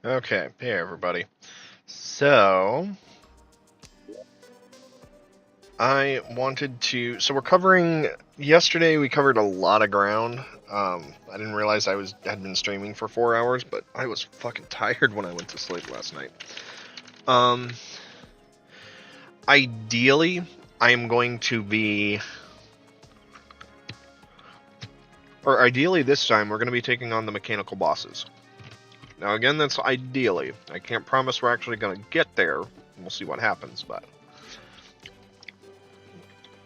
Okay, hey everybody. So, so we're covering, yesterday we covered a lot of ground. I didn't realize had been streaming for 4 hours, but I was fucking tired when I went to sleep last night. Um, Ideally, I am going to be, or ideally this time, we're going to be taking on the mechanical bosses. Now again, that's ideally. I can't promise we're actually going to get there. We'll see what happens, but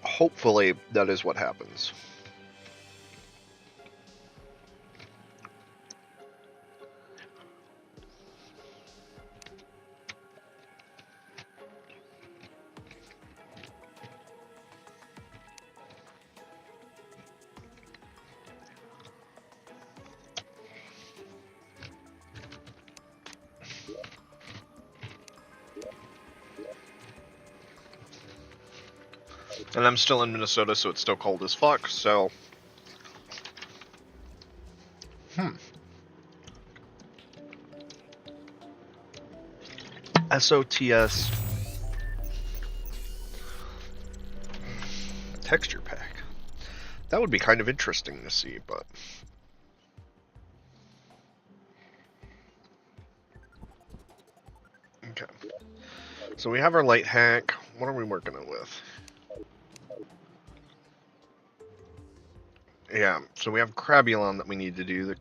hopefully that is what happens. And I'm still in Minnesota, so it's still cold as fuck, so... SOTS texture pack. That would be kind of interesting to see, but... Okay. So we have our light hack. What are we working with? Yeah, so we have Crabulon that we need to do.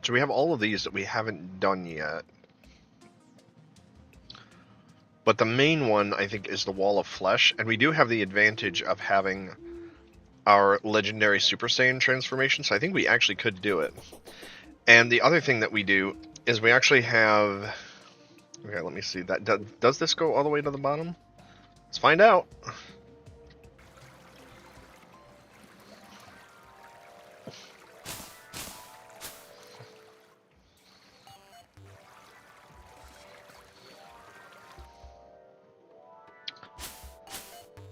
So we have all of these that we haven't done yet. But the main one, I think, is the Wall of Flesh, and we do have the advantage of having our legendary Super Saiyan transformation, so I think we actually could do it. And the other thing that we do is we actually have... Okay, let me see. Does this go all the way to the bottom? Let's find out.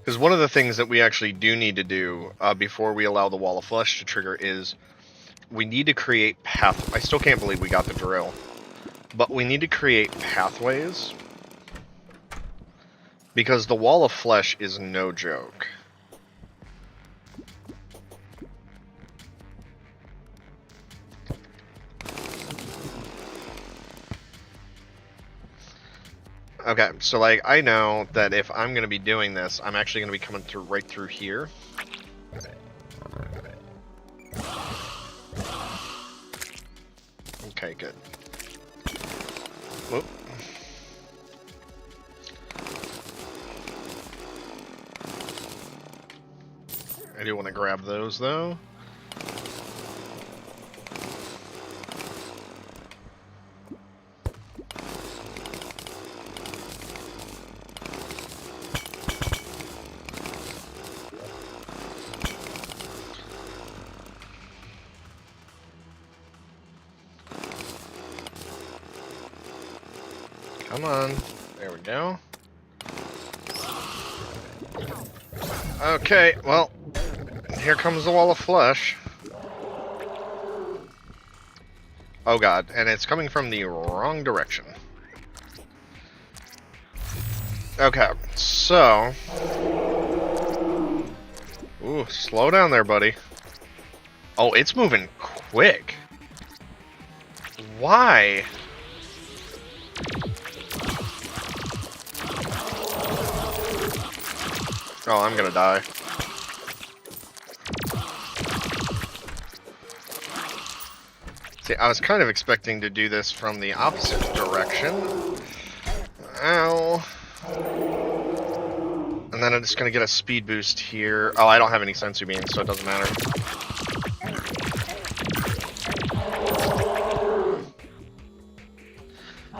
Because one of the things that we actually do need to do before we allow the Wall of Flesh to trigger is we need to create path. I still can't believe we got the drill. But we need to create pathways. Because the Wall of Flesh is no joke. Okay, so like I know that if I'm going to be doing this, I'm actually going to be coming through right through here. Okay, good. Whoop. I do want to grab those though. Come on. There we go. Okay, well, here comes the Wall of Flesh. Oh god, and it's coming from the wrong direction. Okay, so... Ooh, slow down there, buddy. Oh, it's moving quick. Why? Oh, I'm gonna die. See, I was kind of expecting to do this from the opposite direction. Ow. And then I'm just gonna get a speed boost here. Oh, I don't have any sensu beans, so it doesn't matter.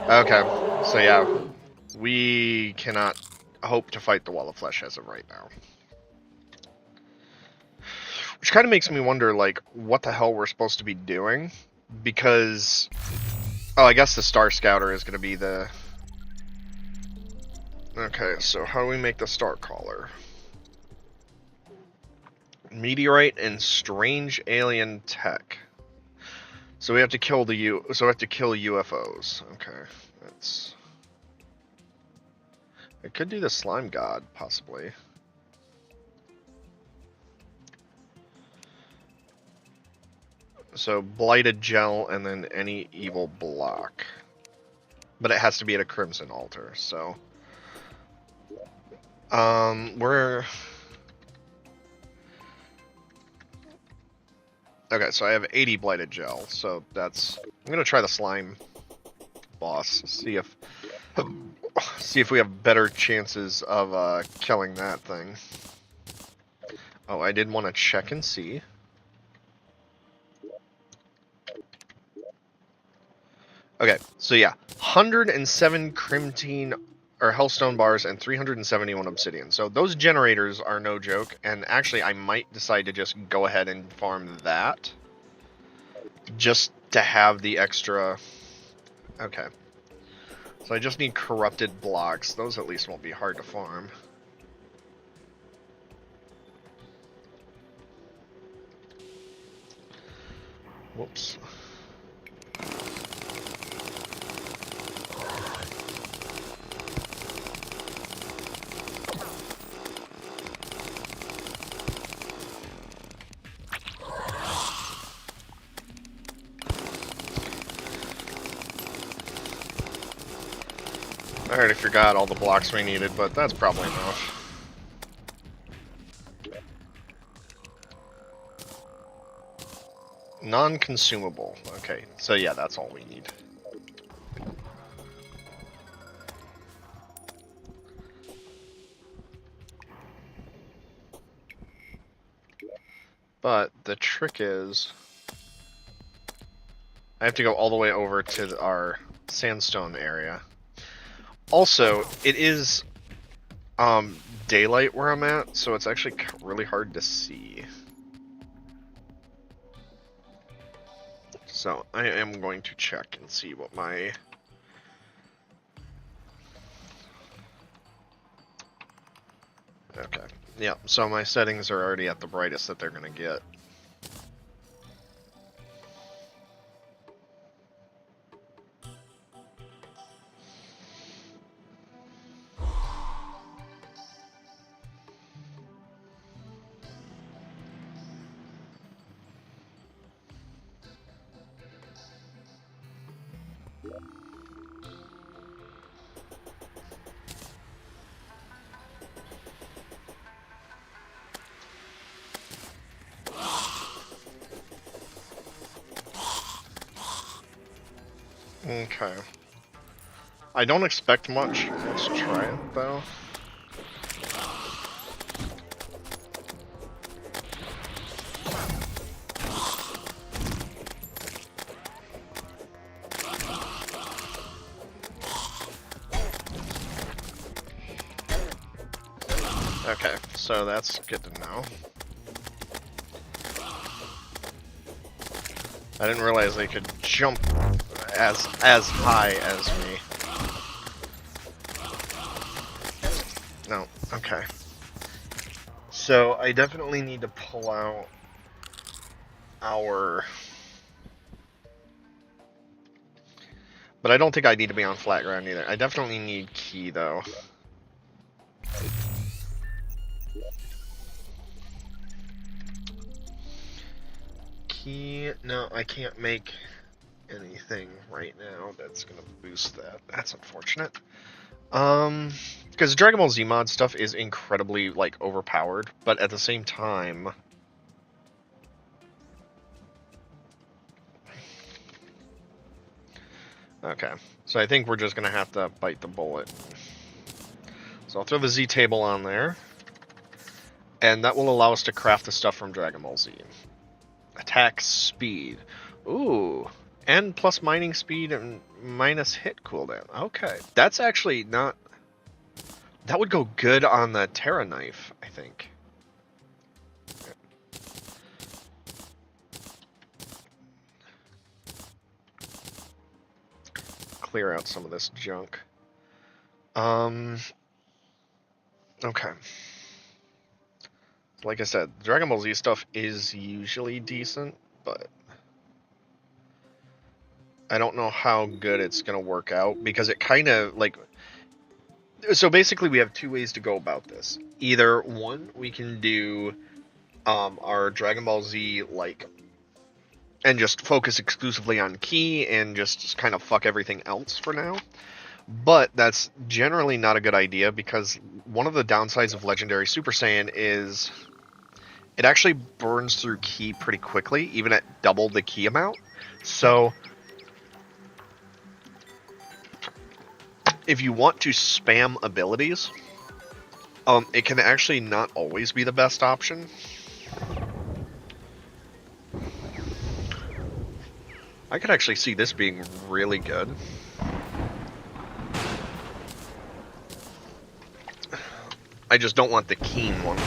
Okay, so yeah, we cannot hope to fight the Wall of Flesh as of right now. Which kind of makes me wonder, like, what the hell we're supposed to be doing. Because... Oh, I guess the Star Scouter is going to be the... Okay, so how do we make the Star Caller? Meteorite and Strange Alien Tech. So we have to kill So we have to kill UFOs. Okay, that's. I could do the slime god possibly. So blighted gel and then any evil block, but it has to be at a crimson altar. So, we're okay. So I have 80 blighted gel. So that's. I'm gonna try the slime boss. See if we have better chances of killing that thing. Oh, I did want to check and see. Okay, so yeah, 107 Crimtine or Hellstone bars and 371 obsidian. So those generators are no joke, and actually I might decide to just go ahead and farm that. Just to have the extra... Okay. So I just need corrupted blocks. Those at least won't be hard to farm. Whoops. I already forgot all the blocks we needed, but that's probably enough. Non-consumable. Okay, so yeah, that's all we need. But the trick is... I have to go all the way over to our sandstone area. Also, it is daylight where I'm at, so it's actually really hard to see. So I am going to check and see what my... Okay, yeah, so my settings are already at the brightest that they're going to get. Okay. I don't expect much. Let's try it, though. Okay, so that's good to know. I didn't realize they could jump as high as me. No, okay. So I definitely need to pull out our... But I don't think I need to be on flat ground either. I definitely need key, though. Key... No, I can't make anything right now that's gonna boost that. That's unfortunate. Because Dragon Ball Z mod stuff is incredibly, like, overpowered, but at the same time... Okay, so I think we're just gonna have to bite the bullet. So I'll throw the Z table on there, and that will allow us to craft the stuff from Dragon Ball Z. Attack speed. Ooh, and plus mining speed and minus hit cooldown. Okay, that's actually not... That would go good on the Terra knife, I think. Clear out some of this junk. Okay. Like I said, Dragon Ball Z stuff is usually decent, but... I don't know how good it's going to work out, because it kind of, like... So basically we have two ways to go about this. Either, one, we can do our Dragon Ball Z, like... and just focus exclusively on Ki, and just kind of fuck everything else for now. But that's generally not a good idea, because one of the downsides of Legendary Super Saiyan is... it actually burns through Ki pretty quickly, even at double the Ki amount. So... if you want to spam abilities, it can actually not always be the best option. I could actually see this being really good. I just don't want the keen one.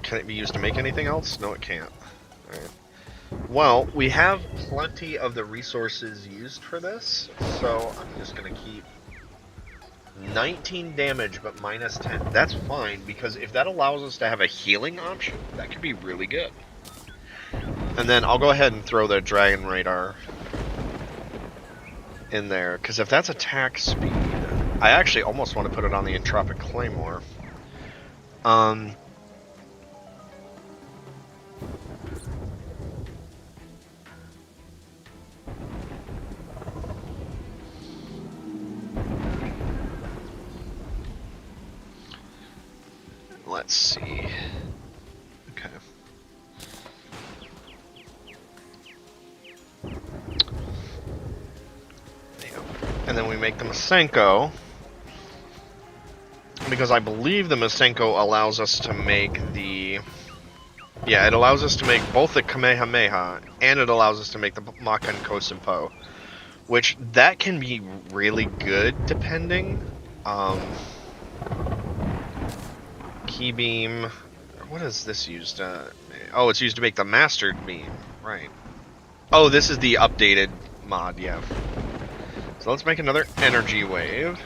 Can it be used to make anything else? No, it can't. Alright. Well, we have plenty of the resources used for this, so I'm just going to keep 19 damage, but minus 10. That's fine, because if that allows us to have a healing option, that could be really good. And then I'll go ahead and throw the Dragon Radar in there, because if that's attack speed, I actually almost want to put it on the Entropic Claymore. Let's see. Okay. And then we make the Masenko, because I believe the Masenko allows us to make the... yeah, it allows us to make both the Kamehameha, and it allows us to make the Makan Kosenpo, which that can be really good, depending. Key Beam... what is this used? Oh, it's used to make the Mastered Beam, right. Oh, this is the updated mod, yeah. So let's make another Energy Wave.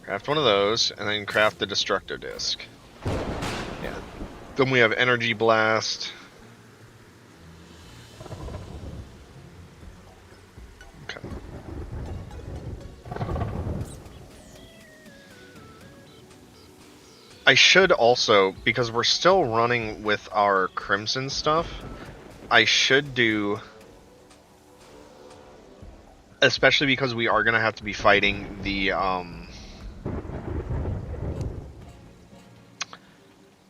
Craft one of those, and then craft the Destructo Disc. Yeah. Then we have Energy Blast. Okay. I should also, because we're still running with our Crimson stuff, I should do... especially because we are going to have to be fighting the,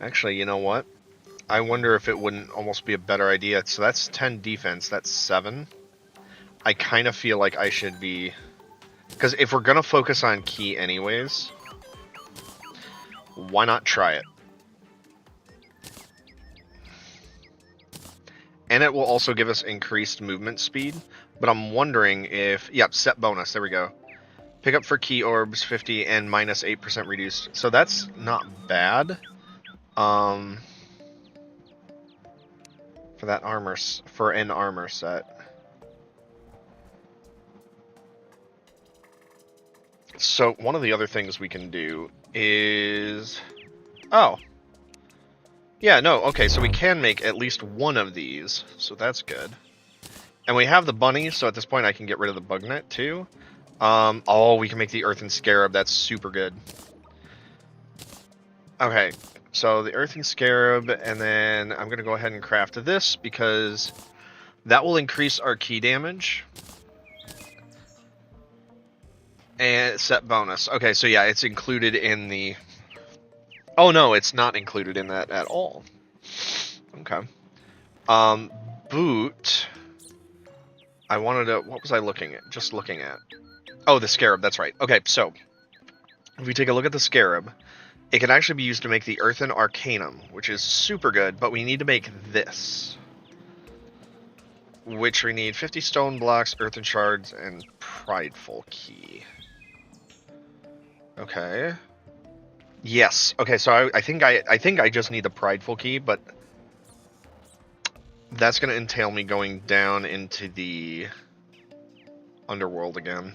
actually, you know what? I wonder if it wouldn't almost be a better idea. So that's 10 defense, that's 7. I kind of feel like I should be... because if we're going to focus on Ki anyways, why not try it? And it will also give us increased movement speed. But I'm wondering if... yep, set bonus, there we go. Pick up for Ki Orbs, 50, and minus 8% reduced. So that's not bad. For that armor... for an armor set. So one of the other things we can do is... oh. Yeah, no, okay, so we can make at least one of these. So that's good. And we have the bunny, so at this point I can get rid of the bug net too. Oh, we can make the earthen scarab. That's super good. Okay, so the earthen scarab, and then I'm going to go ahead and craft this, because that will increase our Ki damage. And set bonus. Okay, so yeah, it's included in the... oh no, it's not included in that at all. Okay. Boot... I wanted to... what was I looking at? Just looking at... oh, the scarab, that's right. Okay, so... if we take a look at the scarab, it can actually be used to make the Earthen Arcanum, which is super good, but we need to make this. Which we need 50 stone blocks, earthen shards, and Prideful Key. Okay. Yes. Okay, so I think I just need the Prideful Key, but... that's going to entail me going down into the underworld again.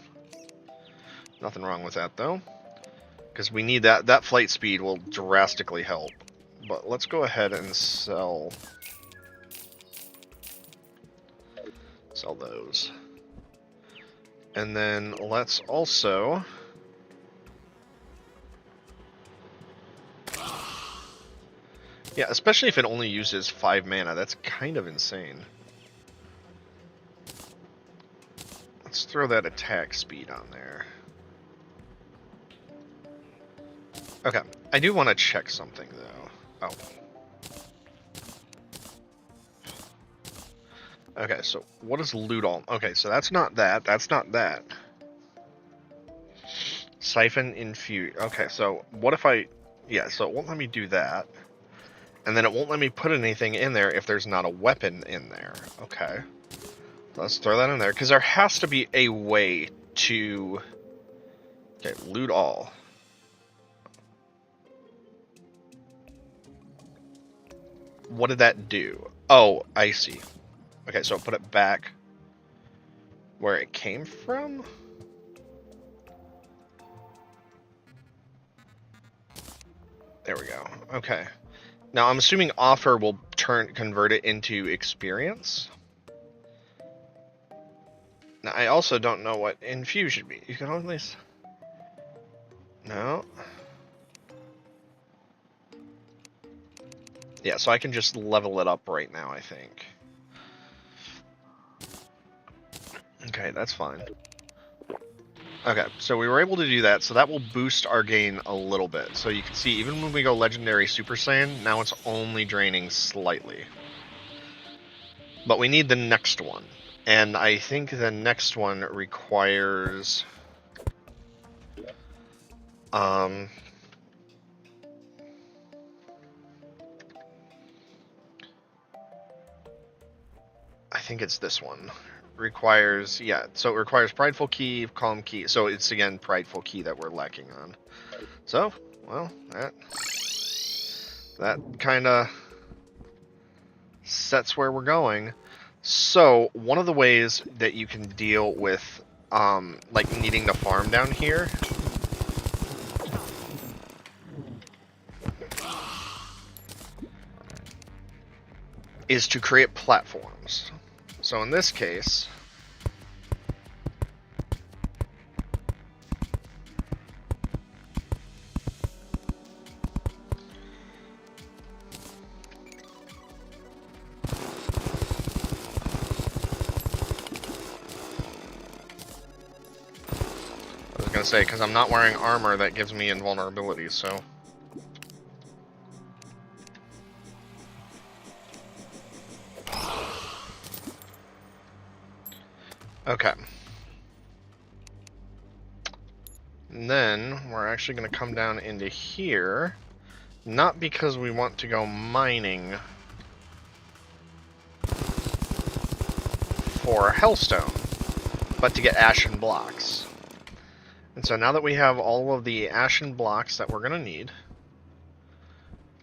Nothing wrong with that, though. Because we need that. That flight speed will drastically help. But let's go ahead and sell Sell those. And then let's also... Yeah, especially if it only uses 5 mana, that's kind of insane. Let's throw that attack speed on there. Okay, I do want to check something though. Oh. Okay, so what is loot all? Okay, so that's not that. That's not that. Siphon infuse. Okay, so what if I... Yeah, so it won't let me do that. And then it won't let me put anything in there if there's not a weapon in there. Okay. Let's throw that in there, because there has to be a way to... Okay, loot all. What did that do? Oh, I see. Okay, so put it back where it came from? There we go. Okay. Now I'm assuming offer will convert it into experience. Now I also don't know what infuse should be. You can only... No. Yeah, so I can just level it up right now, I think. Okay, that's fine. Okay, so we were able to do that, so that will boost our gain a little bit. So you can see, even when we go Legendary Super Saiyan, now it's only draining slightly. But we need the next one. And I think the next one requires... I think it's this one. Requires, yeah, so it requires Prideful Key, Calm Key. So it's, again, Prideful Key that we're lacking on. So, well, that kind of sets where we're going. So, one of the ways that you can deal with, like, needing to farm down here is to create platforms. So in this case, I was gonna say, because I'm not wearing armor, that gives me invulnerability, so. Okay. And then we're actually going to come down into here, not because we want to go mining for Hellstone, but to get ashen blocks. And so now that we have all of the ashen blocks that we're going to need,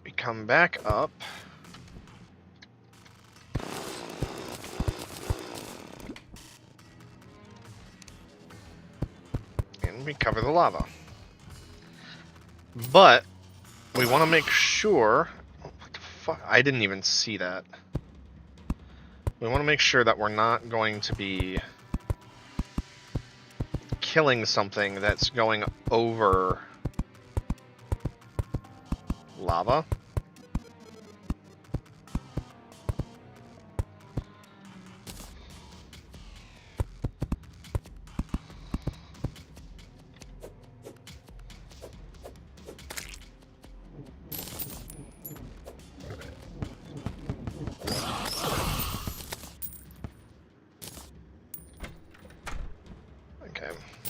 we come back up. We cover the lava. But we want to make sure... What the fuck? I didn't even see that. We want to make sure that we're not going to be killing something that's going over lava.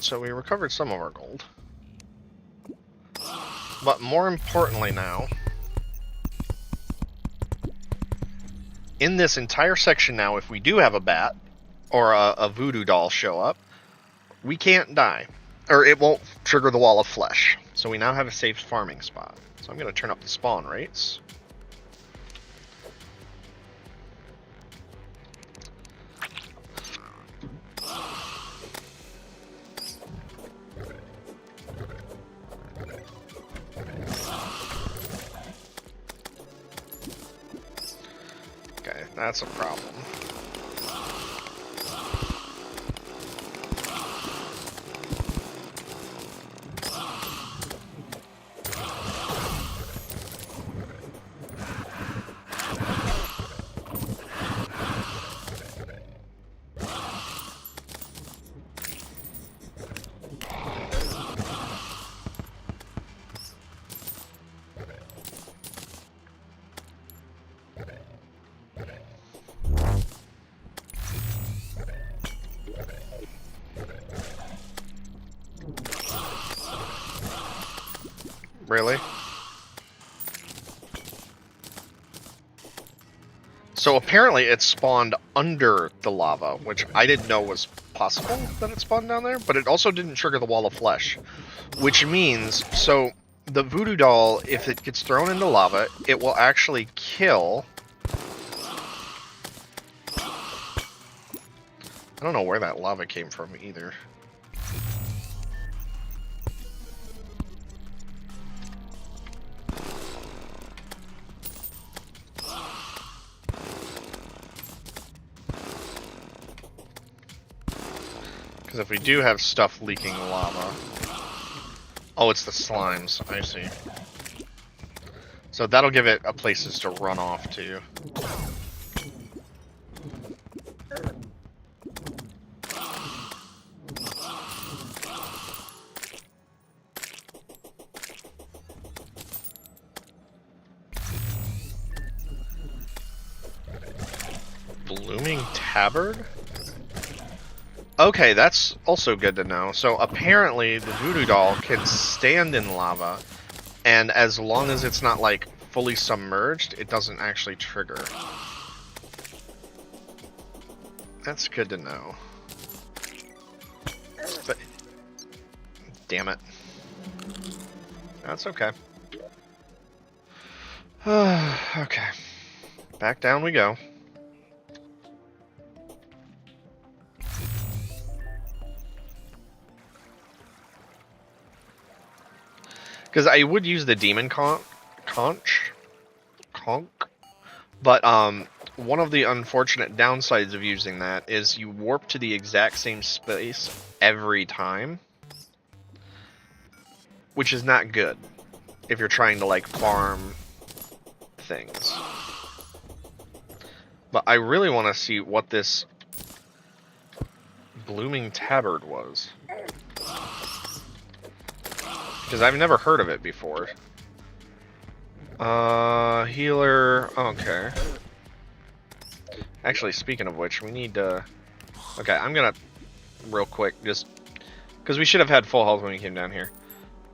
So we recovered some of our gold. But more importantly now, in this entire section now, if we do have a bat or a voodoo doll show up, we can't die. Or it won't trigger the wall of flesh. So we now have a safe farming spot. So I'm going to turn up the spawn rates. That's a problem. Really? So apparently it spawned under the lava, which I didn't know was possible that it spawned down there, but it also didn't trigger the wall of flesh. Which means, so the voodoo doll, if it gets thrown into lava, it will actually kill... I don't know where that lava came from either. Because if we do have stuff leaking lava... Oh, it's the slimes. I see. So that'll give it places to run off to. Blooming tabard? Okay, that's also good to know. So apparently the voodoo doll can stand in lava, and as long as it's not like fully submerged, it doesn't actually trigger. That's good to know. But damn it. That's okay. Okay. Back down we go. Because I would use the demon conch, but one of the unfortunate downsides of using that is you warp to the exact same space every time, which is not good if you're trying to like farm things. But I really want to see what this blooming tabard was. Because I've never heard of it before. Healer... Okay. Actually, speaking of which, we need to... Okay, I'm gonna... Real quick, just... Because we should have had full health when we came down here.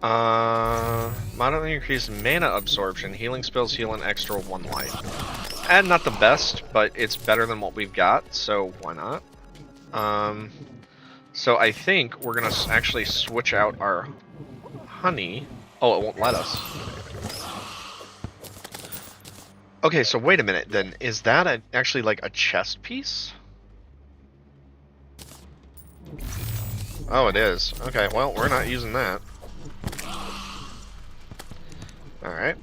Moderately increased mana absorption. Healing spells heal an extra 1 life. And not the best, but it's better than what we've got, so why not? So I think we're gonna actually switch out our... honey. Oh, it won't let us. Okay, so wait a minute then. Is that actually like a chest piece? Oh, it is. Okay, well, we're not using that. Alright.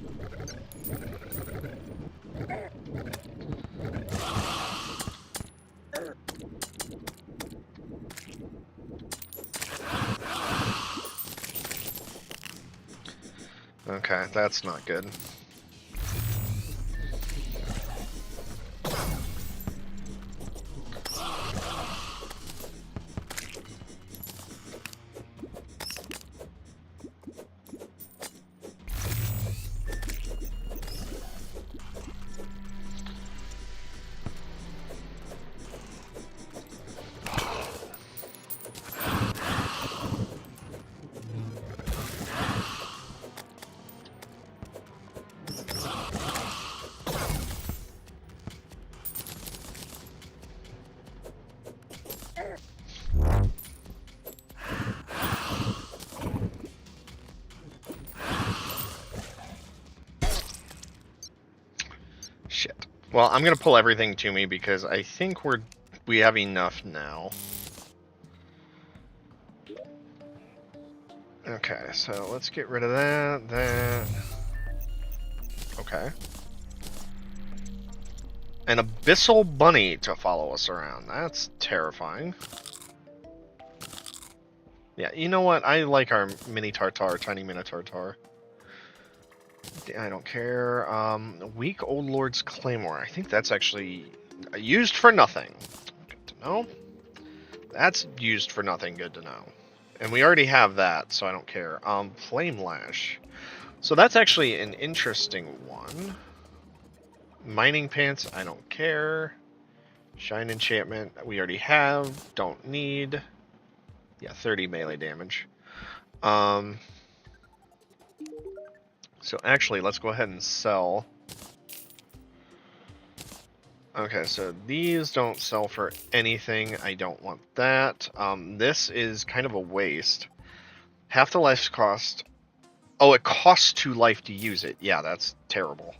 Okay, that's not good. Shit. Well, I'm gonna pull everything to me because I think we have enough now. Okay, so let's get rid of that. Okay. An abyssal bunny to follow us around. That's terrifying. Yeah, you know what? I like our mini tartar, tiny mini tartar. I don't care. Weak Old Lord's Claymore. I think that's actually used for nothing. Good to know. That's used for nothing. Good to know. And we already have that, so I don't care. Flame Lash. So that's actually an interesting one. Mining Pants. I don't care. Shine Enchantment. We already have. Don't need. Yeah, 30 melee damage. So actually, let's go ahead and sell. Okay, so these don't sell for anything. I don't want that. This is kind of a waste. Half the life cost. Oh, it costs 2 life to use it. Yeah, that's terrible.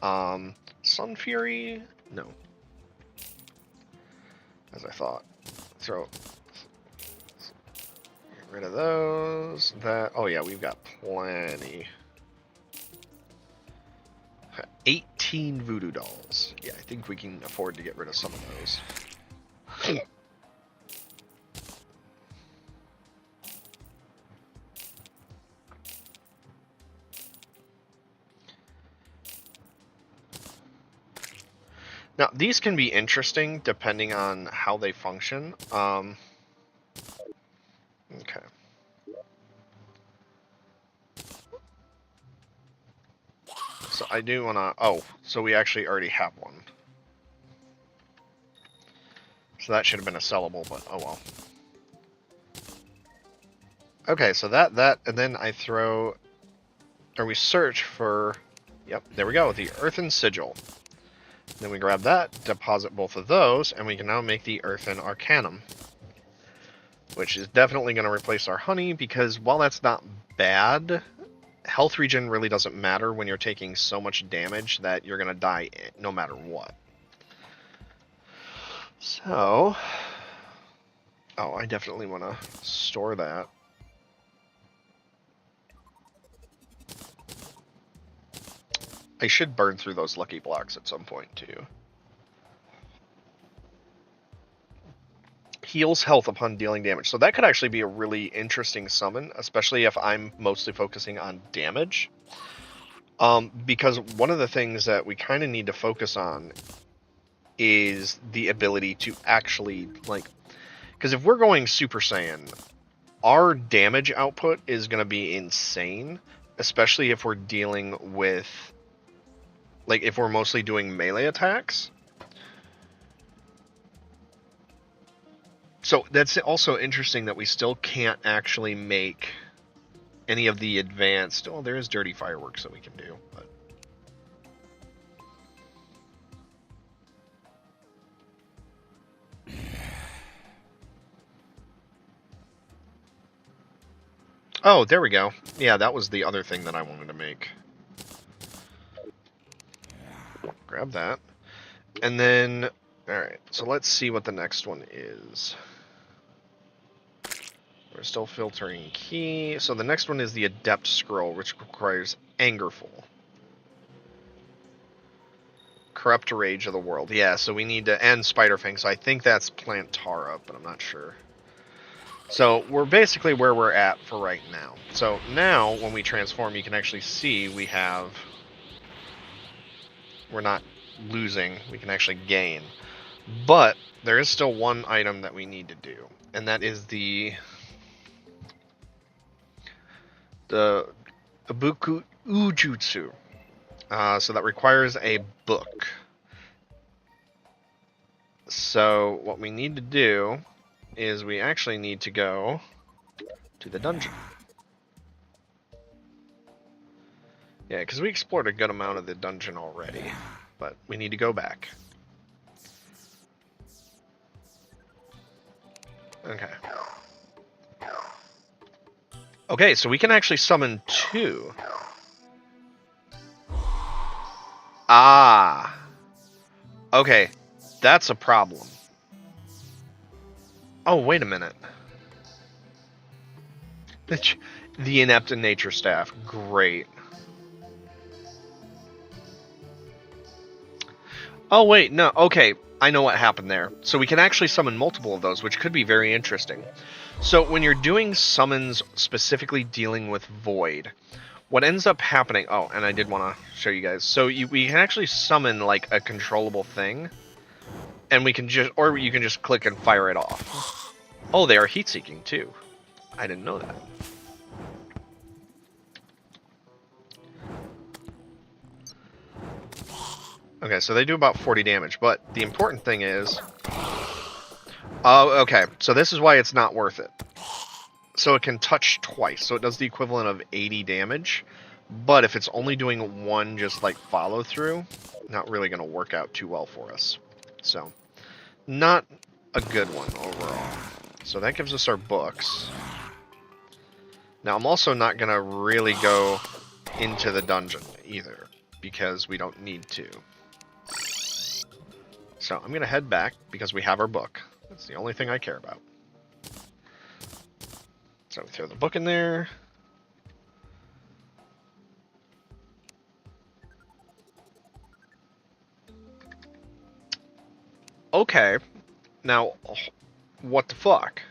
Sun Fury? No. As I thought. Throw. Get rid of those. That. Oh yeah, we've got plenty. 18 voodoo dolls. Yeah, I think we can afford to get rid of some of those. Now, these can be interesting depending on how they function. Okay. So I do want to... Oh, so we actually already have one. So that should have been a sellable, but oh well. Okay, so that, and then I throw... Or we search for... Yep, there we go, the Earthen Sigil. Then we grab that, deposit both of those, and we can now make the Earthen Arcanum. Which is definitely going to replace our honey, because while that's not bad, health regen really doesn't matter when you're taking so much damage that you're going to die no matter what. So... Oh, I definitely want to store that. I should burn through those lucky blocks at some point, too. Heals health upon dealing damage. So that could actually be a really interesting summon, especially if I'm mostly focusing on damage. Because one of the things that we kind of need to focus on is the ability to actually, like... Because if we're going Super Saiyan, our damage output is going to be insane, especially if we're dealing with... Like, if we're mostly doing melee attacks. So, that's also interesting that we still can't actually make any of the advanced... Oh, there is Dirty Fireworks that we can do, but... Oh, there we go. Yeah, that was the other thing that I wanted to make. Grab that. And then... Alright, so let's see what the next one is. We're still filtering key. So the next one is the Adept Scroll, which requires Angerful. Corrupt Rage of the World. Yeah, so we need to... And Spiderfang, so I think that's Plantara, but I'm not sure. So we're basically where we're at for right now. So now, when we transform, you can actually see we have... We're not losing, we can actually gain. But there is still one item that we need to do, and that is the Ibuku Ujutsu. So that requires a book. So what we need to do is we actually need to go to the dungeon. Yeah, because we explored a good amount of the dungeon already, but we need to go back. Okay. Okay, so we can actually summon 2. Ah. Okay, that's a problem. Oh, wait a minute. The Inept and Nature Staff. Great. Oh, wait, no. Okay, I know what happened there. So we can actually summon multiple of those, which could be very interesting. So when you're doing summons specifically dealing with Void, what ends up happening... Oh, and I did want to show you guys. So we can actually summon, like, a controllable thing, and we can just... Or you can just click and fire it off. Oh, they are heat-seeking, too. I didn't know that. Okay, so they do about 40 damage, but the important thing is... Oh, okay, so this is why it's not worth it. So it can touch twice, so it does the equivalent of 80 damage, But if it's only doing one just like follow through, not really going to work out too well for us. So, not a good one overall. So that gives us our books. Now I'm also not going to really go into the dungeon either, because we don't need to. So I'm going to head back because we have our book. That's the only thing I care about. So we throw the book in there. Okay, now, what the fuck?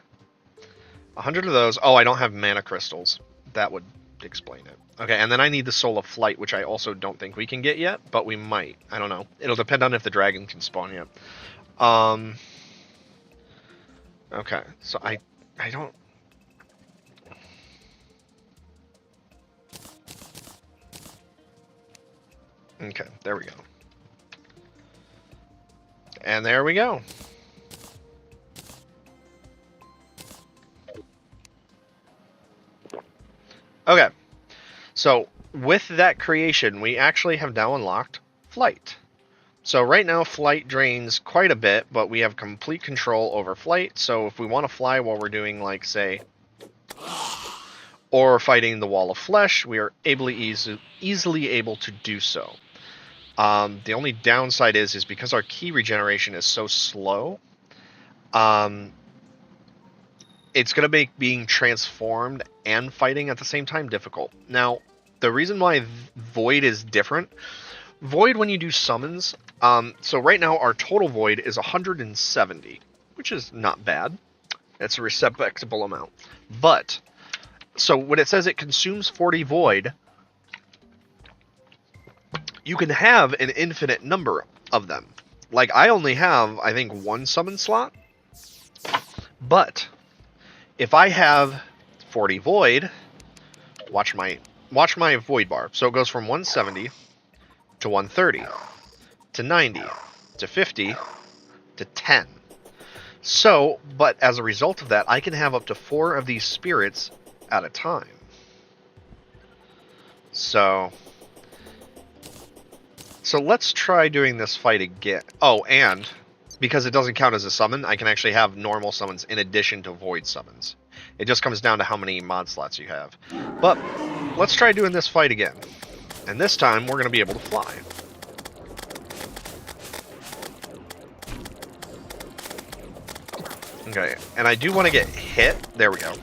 100 of those. Oh, I don't have mana crystals. That would explain it. Okay, and then I need the Soul of Flight, which I also don't think we can get yet, but we might. I don't know. It'll depend on if the dragon can spawn yet. Okay, so I don't... Okay, there we go. And there we go. Okay, so with that creation, we actually have now unlocked Flight. So right now, Flight drains quite a bit, but we have complete control over Flight, so if we want to fly while we're doing, like, say, or fighting the Wall of Flesh, we are easily able to do so. The only downside is because our key regeneration is so slow, it's going to make being transformed and fighting at the same time difficult. Now, the reason why Void is different, Void when you do summons, so right now our total Void is 170, which is not bad. It's a respectable amount. But, so when it says it consumes 40 Void, you can have an infinite number of them. Like, I only have, I think, one summon slot, but if I have 40 Void, watch my Void bar. So it goes from 170 to 130 to 90 to 50 to 10. So, but as a result of that, I can have up to 4 of these spirits at a time. So let's try doing this fight again. Oh, and because it doesn't count as a summon, I can actually have normal summons in addition to Void summons. It just comes down to how many mod slots you have. But let's try doing this fight again. And this time, we're going to be able to fly. Okay, and I do want to get hit. There we go.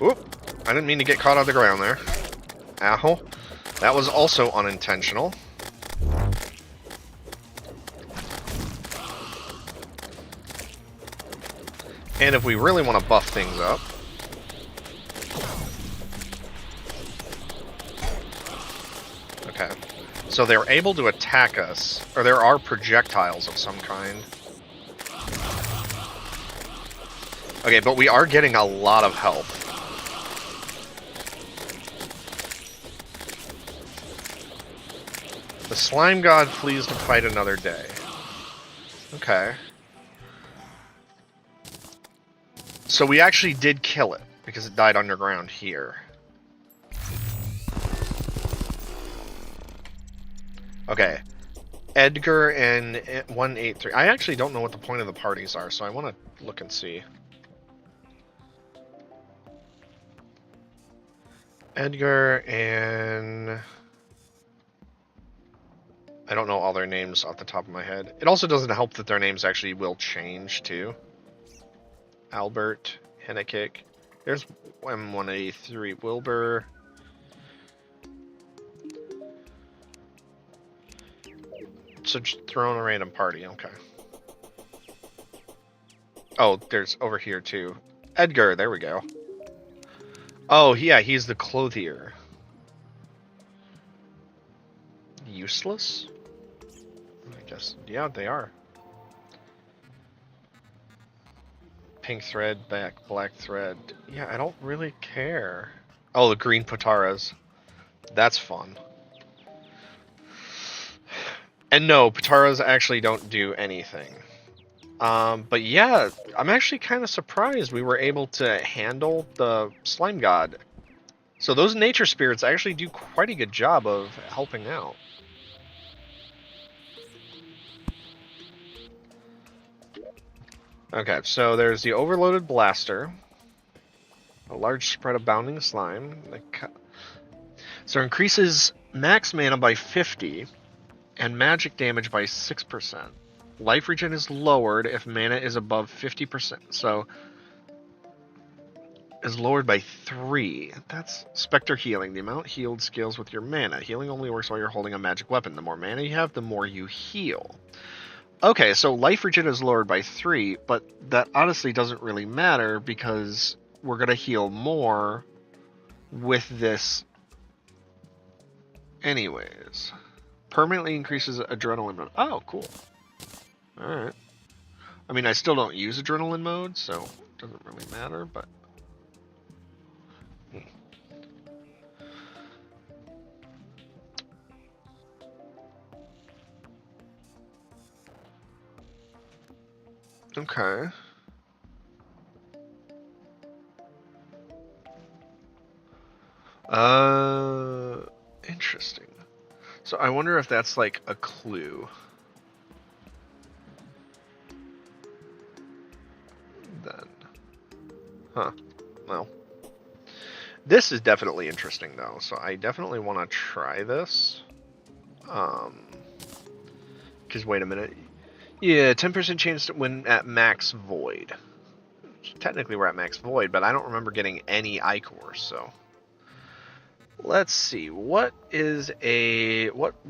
Oop, I didn't mean to get caught on the ground there. Ow. That was also unintentional. And if we really want to buff things up, okay, so they're able to attack us, or there are projectiles of some kind. Okay, but we are getting a lot of health. The slime god flees to fight another day. Okay. So we actually did kill it, because it died underground here. Okay. Edgar and 183. I actually don't know what the point of the parties are, so I want to look and see. Edgar and... I don't know all their names off the top of my head. It also doesn't help that their names actually will change, too. Albert, Hennekick. There's M183, Wilbur. So just throw in a random party, okay. Oh, there's over here too. Edgar, there we go. Oh, yeah, he's the clothier. Useless? I guess, yeah, they are. Pink thread, black thread. Yeah, I don't really care. Oh, the green Pataras. That's fun. And no, Pataras actually don't do anything. But yeah, I'm actually kind of surprised we were able to handle the slime god. So those nature spirits actually do quite a good job of helping out. Okay, so there's the overloaded blaster, a large spread of bounding slime. So increases max mana by 50 and magic damage by 6%. Life regen is lowered if mana is above 50%. So is lowered by 3. That's Spectre Healing. The amount healed scales with your mana. Healing only works while you're holding a magic weapon. The more mana you have, the more you heal. Okay, so life regen is lowered by 3, but that honestly doesn't really matter because we're going to heal more with this anyways. Permanently increases adrenaline mode. Oh, cool. Alright. I mean, I still don't use adrenaline mode, so it doesn't really matter, but... Okay. Interesting. So I wonder if that's like a clue. Then. Huh. Well. This is definitely interesting though, so I definitely want to try this. Because wait a minute. Yeah, 10% chance to win at max void. Technically we're at max void, but I don't remember getting any ichor, so... Let's see, what's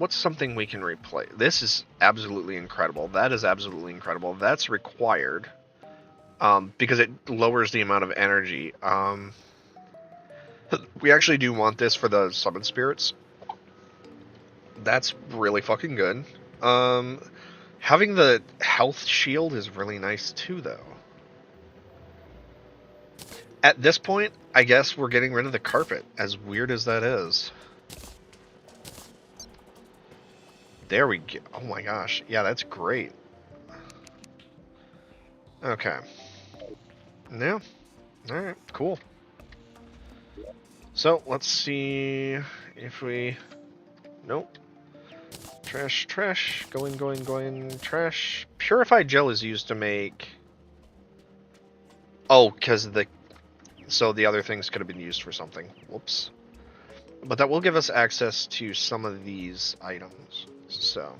something we can replace? This is absolutely incredible. That is absolutely incredible. That's required. Because it lowers the amount of energy. We actually do want this for the summon spirits. That's really fucking good. Having the health shield is really nice too, though. At this point, I guess we're getting rid of the carpet, as weird as that is. There we go. Oh my gosh. Yeah, that's great. Okay. Yeah. Alright, cool. So, let's see if we... Nope. Trash, trash. Going, going, going. Trash. Purified gel is used to make... Oh, because the... So the other things could have been used for something. Whoops. But that will give us access to some of these items. So.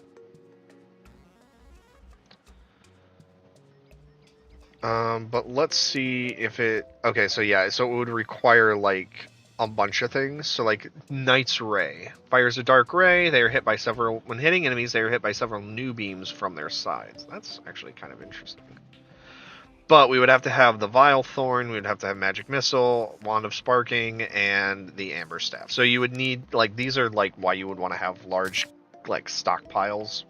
But let's see if it... Okay, so yeah, so it would require, like, a bunch of things. So, like, Knight's Ray. Fires a dark ray. They are hit by several... When hitting enemies, they are hit by several new beams from their sides. That's actually kind of interesting. But we would have to have the Vile Thorn, we would have to have Magic Missile, Wand of Sparking, and the Amber Staff. So you would need, like, these are, like, why you would want to have large, like, stockpiles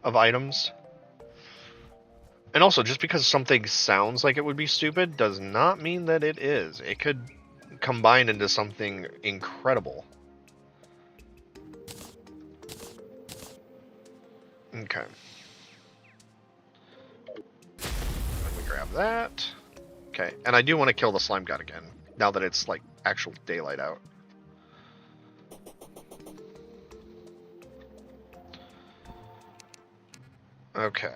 of items. And also, just because something sounds like it would be stupid does not mean that it is. It could combine into something incredible. Okay. Grab that. Okay, and I do want to kill the slime god again, now that it's, like, actual daylight out. Okay.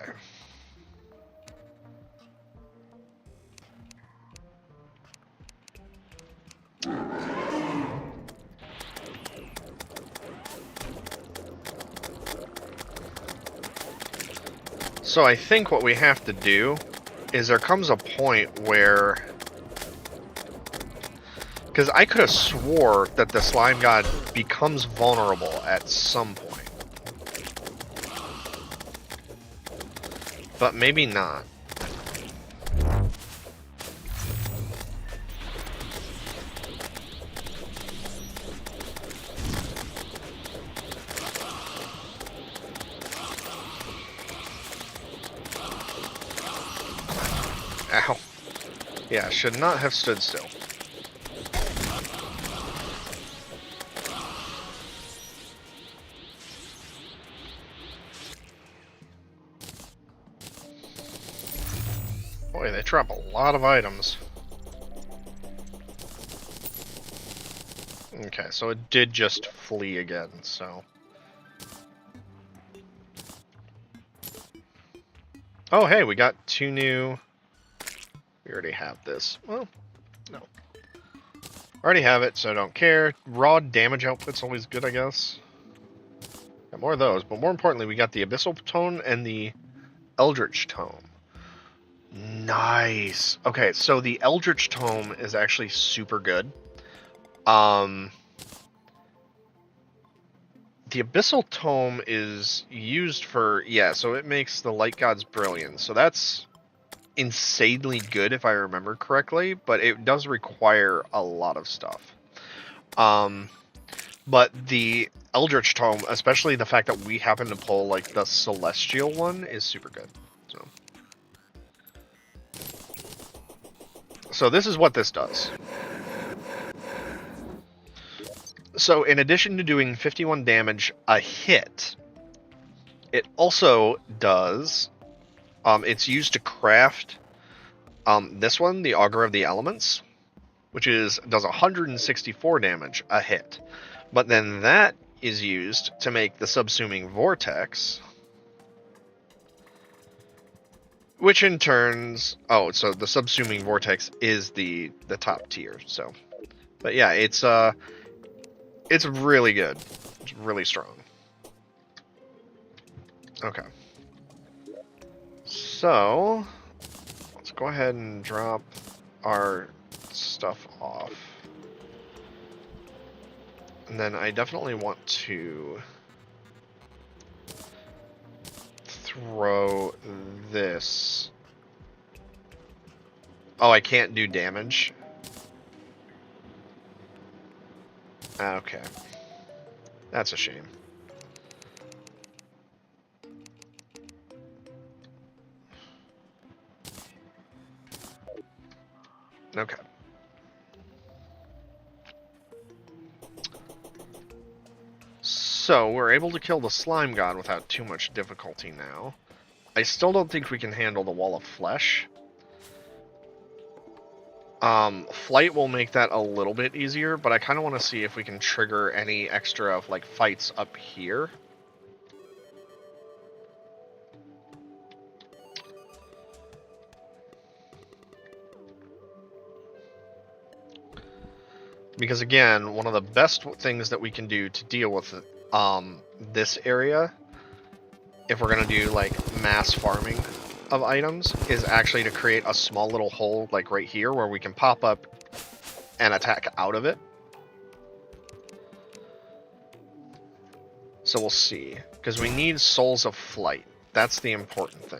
So I think what we have to do is there comes a point where... Because I could have swore that the slime god becomes vulnerable at some point. But maybe not. Ow. Yeah, should not have stood still. Boy, they drop a lot of items. Okay, so it did just flee again, so... Oh, hey, we got 2 new... We already have this. Well, no. Already have it, so I don't care. Raw damage output's always good, I guess. Got more of those, but more importantly, we got the Abyssal Tome and the Eldritch Tome. Nice. Okay, so the Eldritch Tome is actually super good. The Abyssal Tome is used for... Yeah, so it makes the Light Gods brilliant. So that's insanely good if I remember correctly, but it does require a lot of stuff. But the Eldritch Tome, especially the fact that we happen to pull like the Celestial one, is super good. So this is what this does. So in addition to doing 51 damage a hit, it also does... it's used to craft this one, the Augur of the Elements, which does 164 damage a hit. But then that is used to make the Subsuming Vortex, which in turns... Oh, so the Subsuming Vortex is the top tier, so... But yeah, it's really good. It's really strong. Okay. So, let's go ahead and drop our stuff off. And then I definitely want to throw this. Oh, I can't do damage? Okay. That's a shame. Okay. So, we're able to kill the Slime God without too much difficulty now. I still don't think we can handle the Wall of Flesh. Flight will make that a little bit easier, but I kind of want to see if we can trigger any extra, like, fights up here. Because again, one of the best things that we can do to deal with this area, if we're going to do like mass farming of items, is actually to create a small little hole like right here where we can pop up and attack out of it. So we'll see, because we need Souls of Flight. That's the important thing.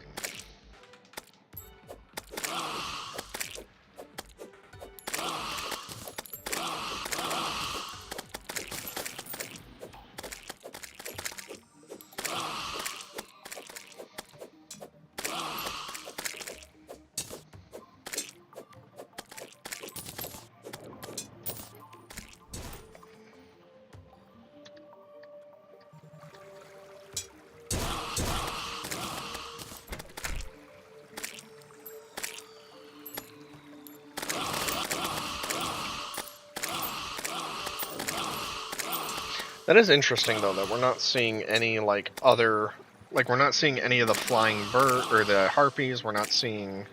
That is interesting, though, that we're not seeing any, like, other... Like, we're not seeing any of the flying bird, or the harpies, we're not seeing...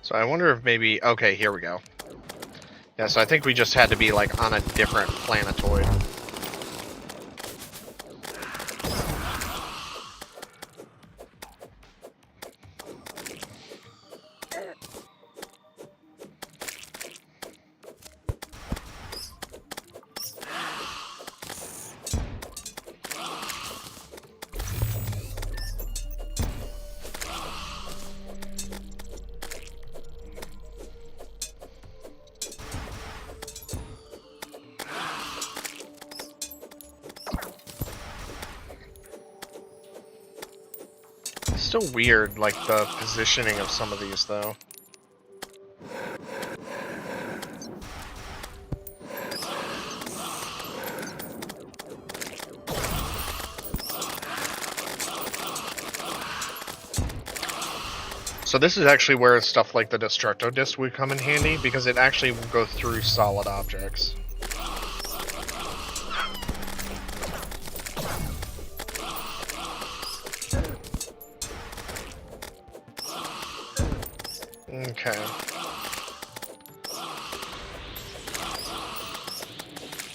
So I wonder if maybe... Okay, here we go. Yeah, so I think we just had to be, like, on a different planetoid. Still weird, like, the positioning of some of these, though. So this is actually where stuff like the Destructo Disc would come in handy, because it actually will go through solid objects. Okay.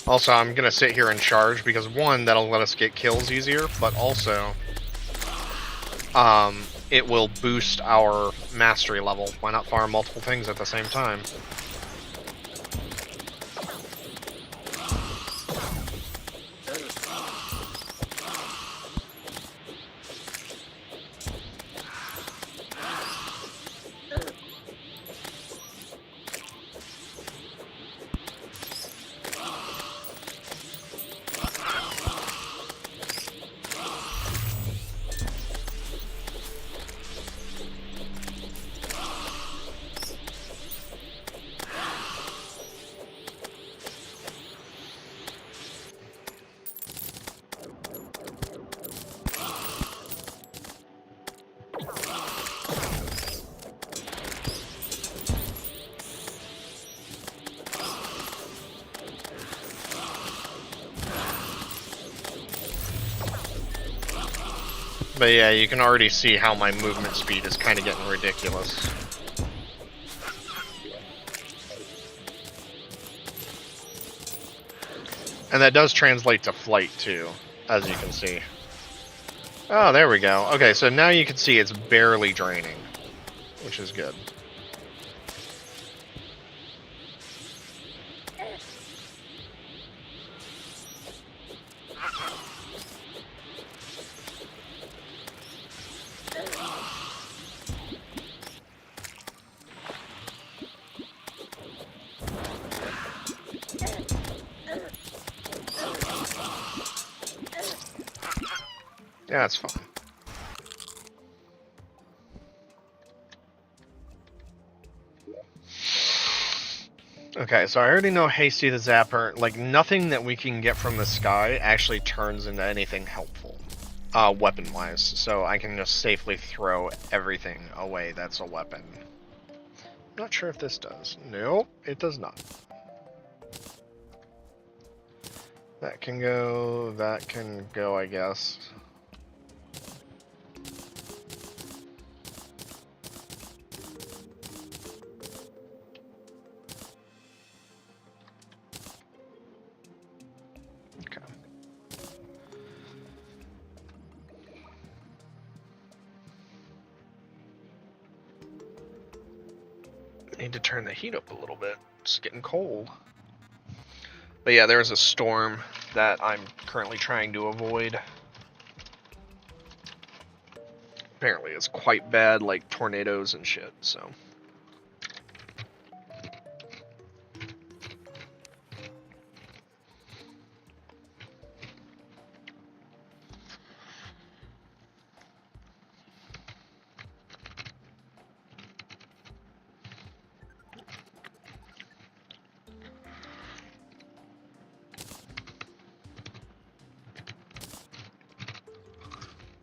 Also, I'm gonna sit here and charge, because one, that'll let us get kills easier, but also, it will boost our mastery level. Why not farm multiple things at the same time? But yeah, you can already see how my movement speed is kind of getting ridiculous. And that does translate to flight, too, as you can see. Oh, there we go. Okay, so now you can see it's barely draining, which is good. Yeah, that's fine. Okay, so I already know Hasty the Zapper, like, nothing that we can get from the sky actually turns into anything helpful, weapon-wise, so I can just safely throw everything away that's a weapon. Not sure if this does. Nope, it does not. That can go, I guess. Need to turn the heat up a little bit. It's getting cold. But yeah, there's a storm that I'm currently trying to avoid. Apparently it's quite bad, like tornadoes and shit, so.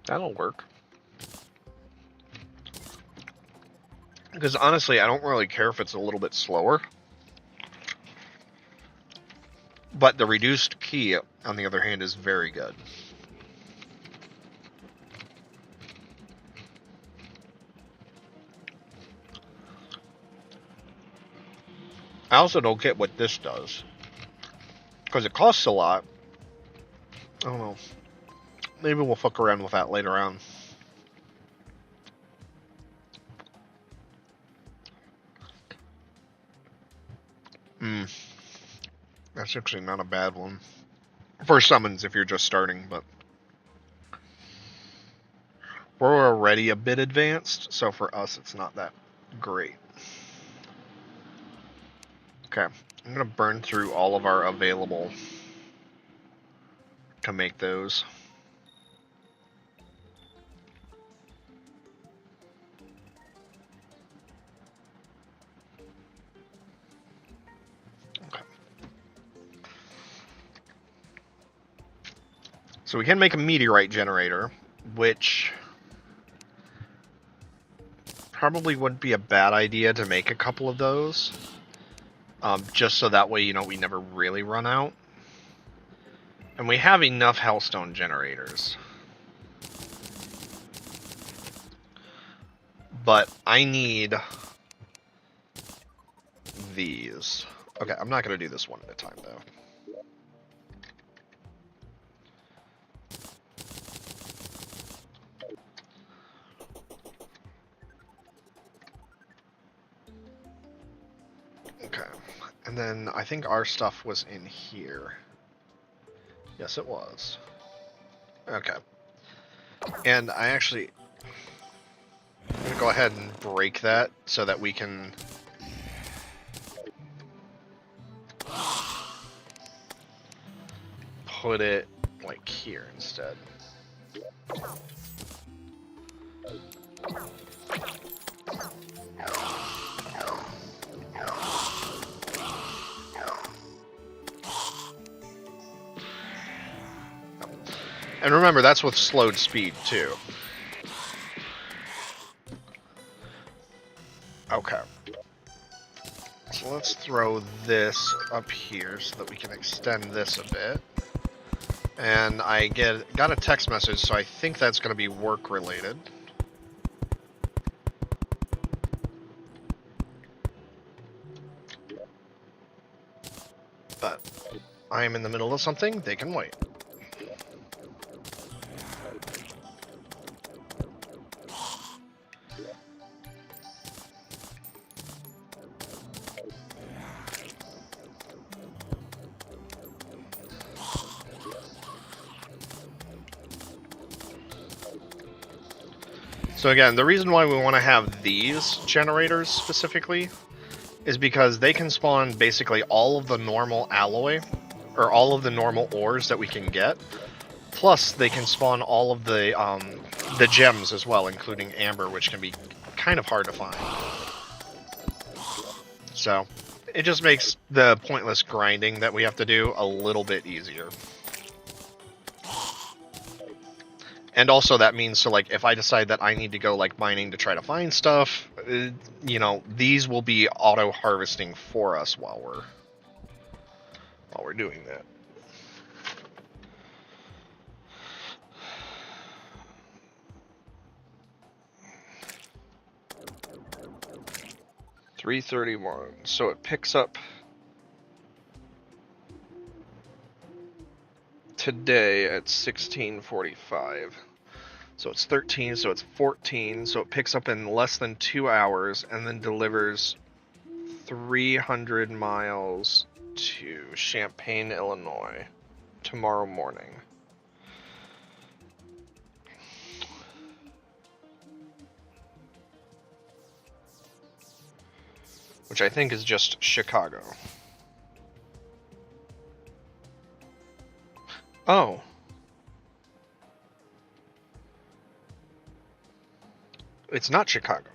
That'll work. Because honestly, I don't really care if it's a little bit slower. But the reduced key, on the other hand, is very good. I also don't get what this does. Because it costs a lot. I don't know. Maybe we'll fuck around with that later on. That's actually not a bad one. For summons if you're just starting, but we're already a bit advanced, so for us it's not that great. Okay, I'm gonna burn through all of our available to make those. So we can make a meteorite generator, which probably wouldn't be a bad idea to make a couple of those. Just so that way, we never really run out. And we have enough hellstone generators. But I need these. Okay, I'm not going to do this one at a time, though. Okay, and then I think our stuff was in here. Yes, it was. Okay. And I'm going to go ahead and break that so that we can put it like here instead. And remember, that's with slowed speed, too. Okay. So let's throw this up here so that we can extend this a bit. And I got a text message, so I think that's going to be work-related. But I am in the middle of something, they can wait. So again, the reason why we want to have these generators specifically is because they can spawn basically all of the normal alloy, or all of the normal ores that we can get. Plus, they can spawn all of the gems as well, including amber, which can be kind of hard to find. So, it just makes the pointless grinding that we have to do a little bit easier. And also that means, so like, if I decide that I need to go like mining to try to find stuff, these will be auto-harvesting for us while we're doing that. $331. So it picks up today at 16:45. So it's 13, so it's 14, so it picks up in less than 2 hours and then delivers 300 miles to Champaign, Illinois tomorrow morning. Which I think is just Chicago. Oh. It's not Chicago.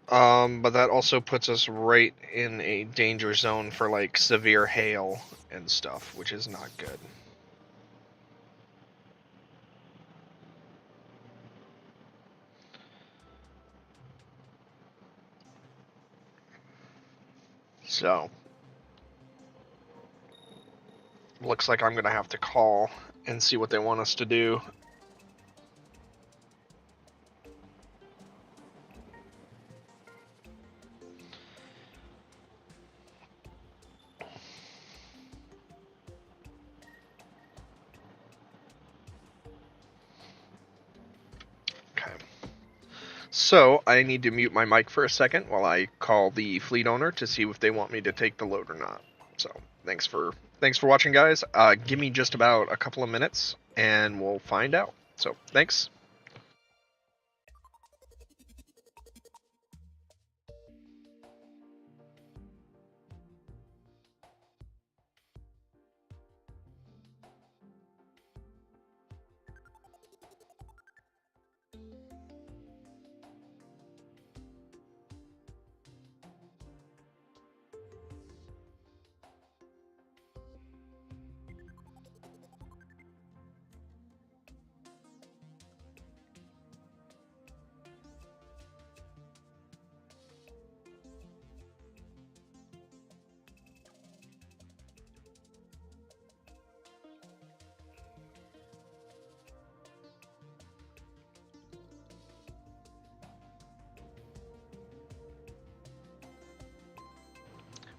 But that also puts us right in a danger zone for like severe hail and stuff, which is not good. So, looks like I'm gonna have to call and see what they want us to do. Okay. So, I need to mute my mic for a second while I call the fleet owner to see if they want me to take the load or not. So, thanks for watching, guys. Give me just about a couple of minutes and we'll find out. So, thanks.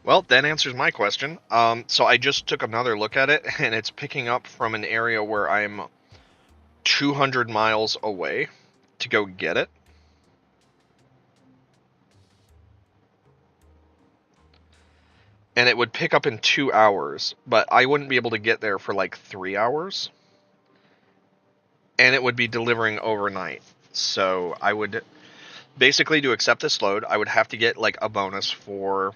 Well, that answers my question. So I just took another look at it, and it's picking up from an area where I'm 200 miles away to go get it. And it would pick up in 2 hours, but I wouldn't be able to get there for like 3 hours. And it would be delivering overnight. So I would basically, to accept this load, I would have to get like a bonus for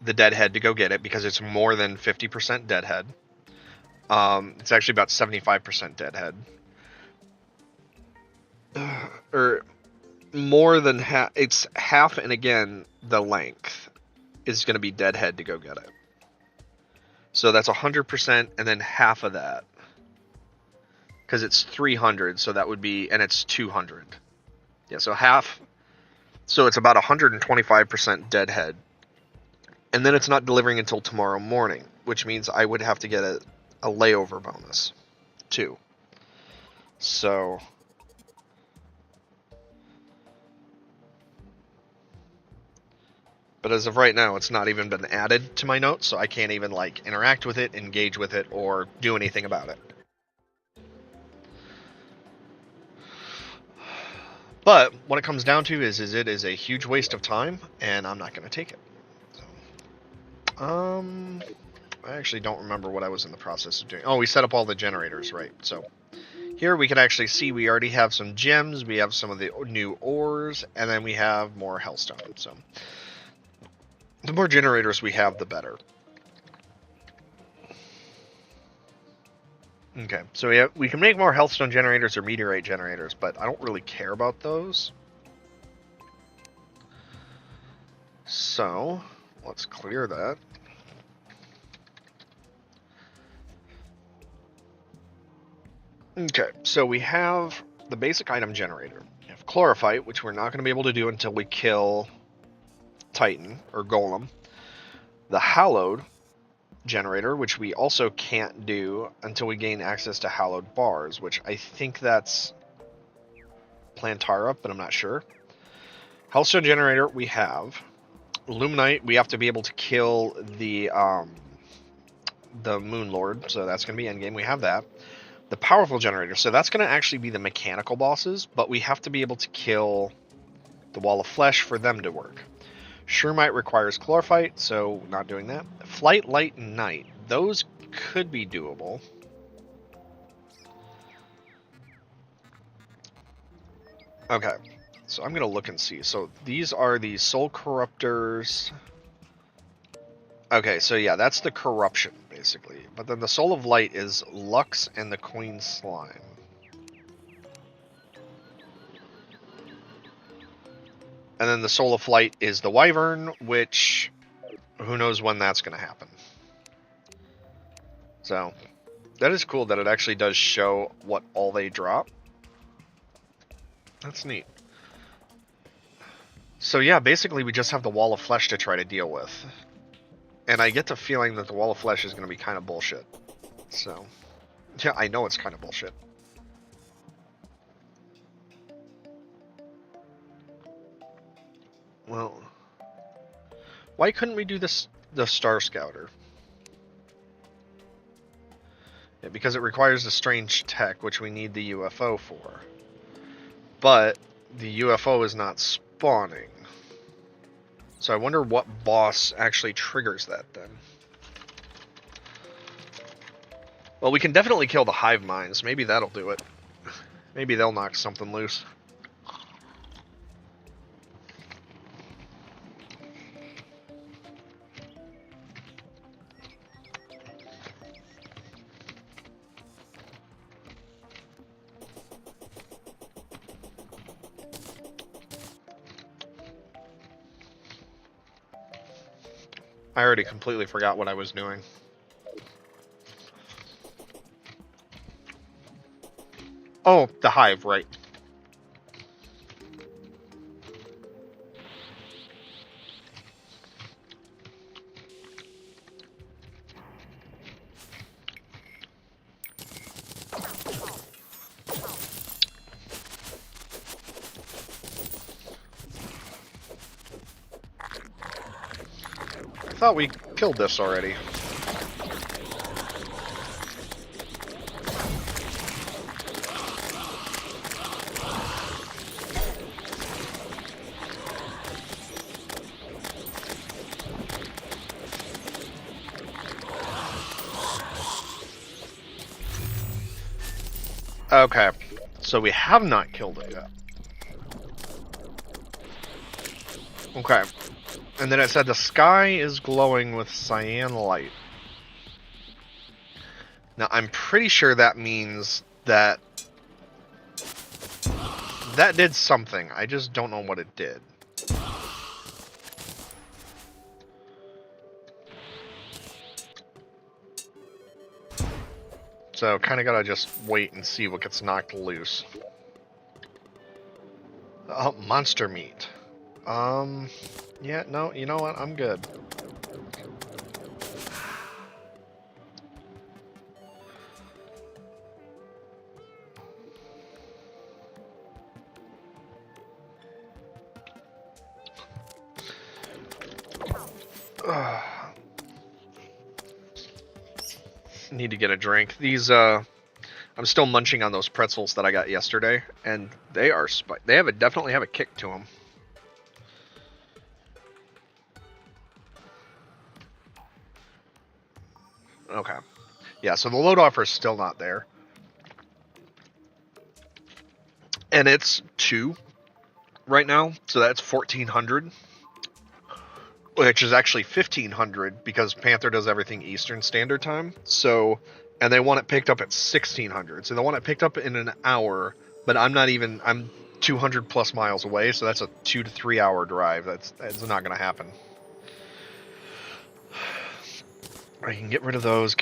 the deadhead to go get it because it's more than 50% deadhead. It's actually about 75% deadhead. Or more than half. It's half, and again, the length is going to be deadhead to go get it. So that's 100%, and then half of that. Because it's 300, so that would be, and it's 200. Yeah, so half. So it's about 125% deadhead. And then it's not delivering until tomorrow morning, which means I would have to get a layover bonus, too. So but as of right now, it's not even been added to my notes, so I can't even like interact with it, engage with it, or do anything about it. But what it comes down to is it is a huge waste of time, and I'm not going to take it. So, I actually don't remember what I was in the process of doing. Oh, we set up all the generators, right? So here we can actually see we already have some gems, we have some of the new ores, and then we have more hellstone. So the more generators we have, the better. Okay, so we can make more healthstone generators or meteorite generators, but I don't really care about those. So let's clear that. Okay, so we have the basic item generator. We have chlorophyte, which we're not going to be able to do until we kill Titan or Golem. The hallowed generator, which we also can't do until we gain access to hallowed bars, which I think that's Plantara, but I'm not sure. Hellstone generator we have. Luminite, we have to be able to kill the Moon Lord, so that's going to be endgame. We have that. The powerful generator, so that's going to actually be the mechanical bosses, but we have to be able to kill the Wall of Flesh for them to work. Shermite requires chlorophyte, so not doing that. Flight, light, and night, those could be doable. Okay, so I'm going to look and see. So these are the Soul Corruptors. Okay, so yeah, that's the corruption, basically. But then the Soul of Light is Lux and the Queen Slime. And then the Soul of Flight is the Wyvern, which who knows when that's going to happen. So that is cool that it actually does show what all they drop. That's neat. So yeah, basically we just have the Wall of Flesh to try to deal with. And I get the feeling that the Wall of Flesh is going to be kind of bullshit. So, yeah, I know it's kind of bullshit. Well, why couldn't we do this, the Star Scouter? Yeah, because it requires a strange tech, which we need the UFO for. But the UFO is not spawning. So I wonder what boss actually triggers that then. Well, we can definitely kill the hive mines. Maybe that'll do it. Maybe they'll knock something loose. I already completely forgot what I was doing. Oh, the hive, right. thought we killed this already. Okay, so we have not killed it yet. Okay, and then it said the sky is glowing with cyan light. Now, I'm pretty sure that means that that did something. I just don't know what it did. So, kind of gotta just wait and see what gets knocked loose. Oh, monster meat. Yeah, no, you know what? I'm good. Need to get a drink. These, I'm still munching on those pretzels that I got yesterday, and they are definitely have a kick to them. Okay. Yeah, so the load offer is still not there. And it's 2 right now, so that's 1,400. Which is actually 1,500 because Panther does everything Eastern Standard Time. So, and they want it picked up at 1,600. So they want it picked up in an hour, but I'm 200 plus miles away, so that's a 2 to 3 hour drive. That's not going to happen. I can get rid of those,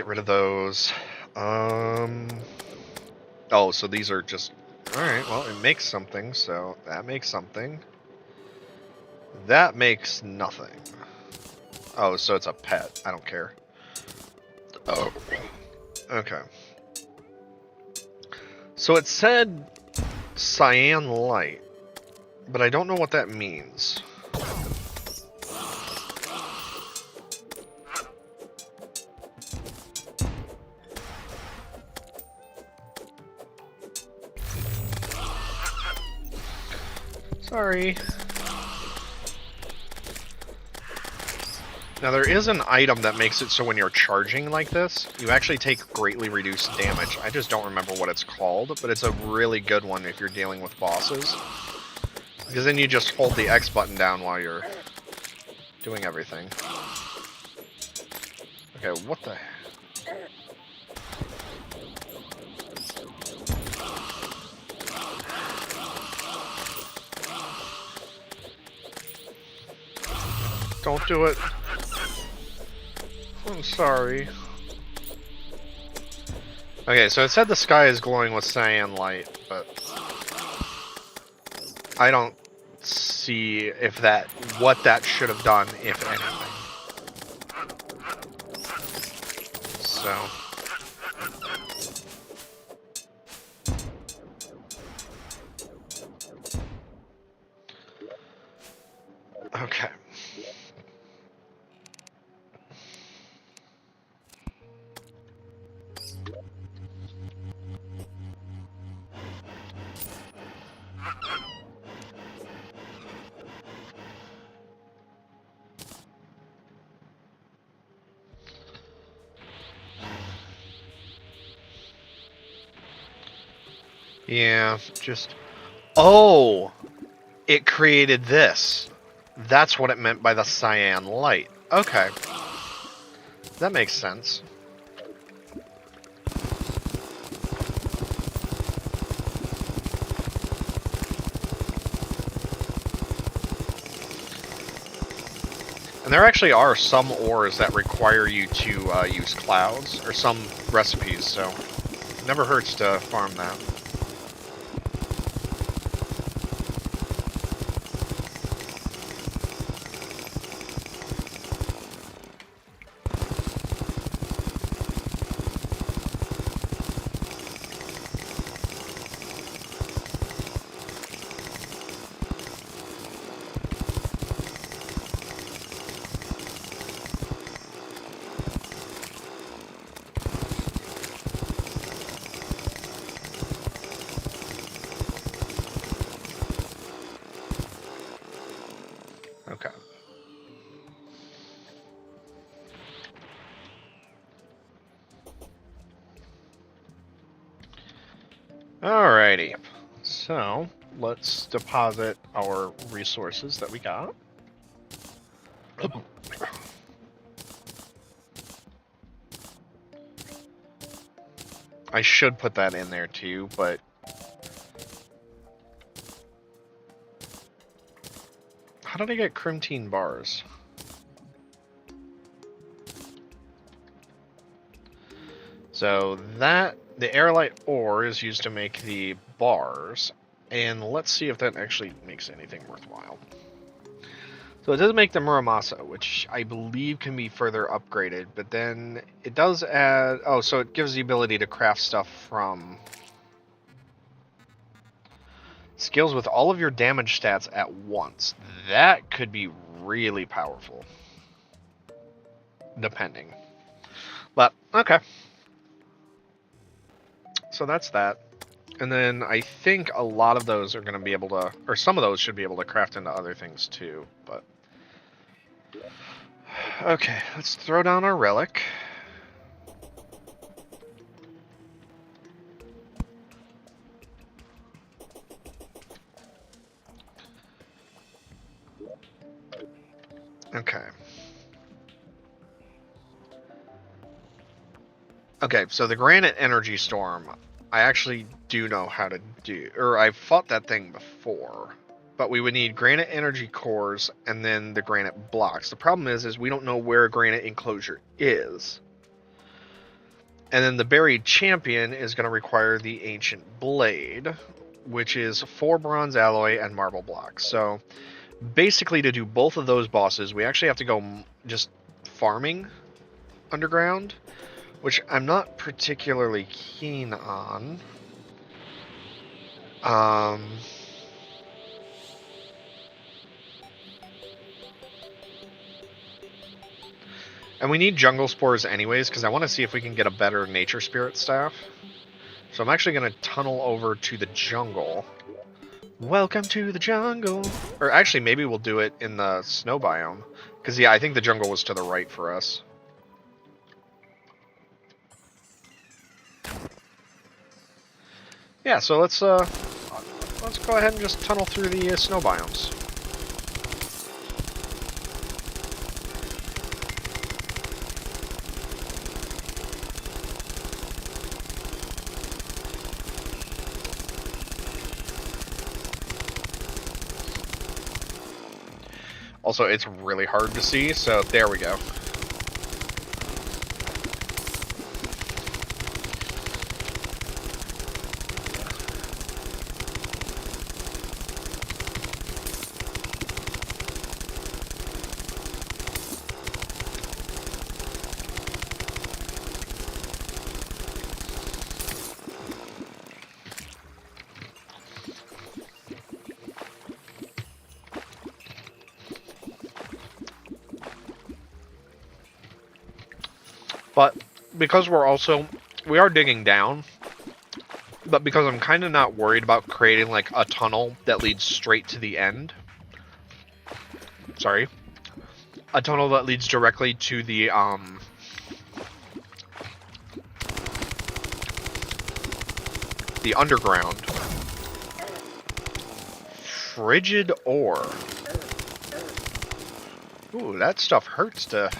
Oh, so these are just... Alright, well, it makes something, so that makes something. That makes nothing. Oh, so it's a pet. I don't care. Oh. Okay. So it said cyan light, but I don't know what that means. Sorry. Now there is an item that makes it so when you're charging like this, you actually take greatly reduced damage. I just don't remember what it's called, but it's a really good one if you're dealing with bosses. Because then you just hold the X button down while you're doing everything. Okay, what the... Don't do it. I'm sorry. Okay, so it said the sky is glowing with cyan light, but I don't see what that should have done, if anything. So... Okay. Yeah, just... Oh! It created this. That's what it meant by the cyan light. Okay. That makes sense. And there actually are some ores that require you to use clouds, or some recipes, so it never hurts to farm that. Alrighty. So, let's deposit our resources that we got. I should put that in there too, but how did I get Crimtine bars? So that the airlight ore is used to make the bars, and let's see if that actually makes anything worthwhile. So it does make the Muramasa, which I believe can be further upgraded, but then it does add... Oh, so it gives the ability to craft stuff from skills with all of your damage stats at once. That could be really powerful. Depending. But, okay. So that's that. And then I think a lot of those are going to be able to... Or some of those should be able to craft into other things too, but... Okay, let's throw down our relic. Okay. Okay, so the Granite Energy Storm, I actually do know how to do... Or I've fought that thing before. But we would need granite energy cores and then the granite blocks. The problem is we don't know where a granite enclosure is. And then the buried champion is going to require the ancient blade, which is 4 bronze alloy and marble blocks. So basically to do both of those bosses, we actually have to go just farming underground, which I'm not particularly keen on. And we need jungle spores anyways, because I want to see if we can get a better nature spirit staff. So I'm actually going to tunnel over to the jungle. Welcome to the jungle. Or actually, maybe we'll do it in the snow biome. Because, yeah, I think the jungle was to the right for us. Yeah, so let's go ahead and just tunnel through the snow biomes. Also, it's really hard to see, so there we go. But because we are digging down, but because I'm kind of not worried about creating like a tunnel that leads straight to the end. Sorry. A tunnel that leads directly to the underground. Frigid ore. Ooh, that stuff hurts to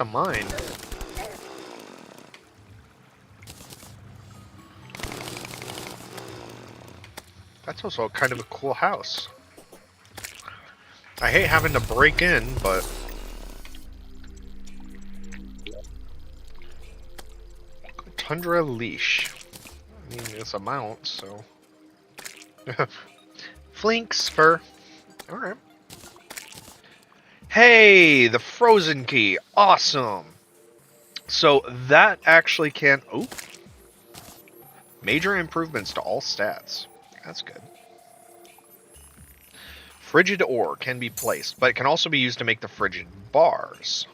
mine. That's also kind of a cool house. I hate having to break in, but... Tundra leash. I mean, it's a mount, so... Flinks fur. Alright. Hey, the frozen key. Awesome. So that actually can... Oh. Major improvements to all stats. That's good. Frigid ore can be placed, but it can also be used to make the frigid bars.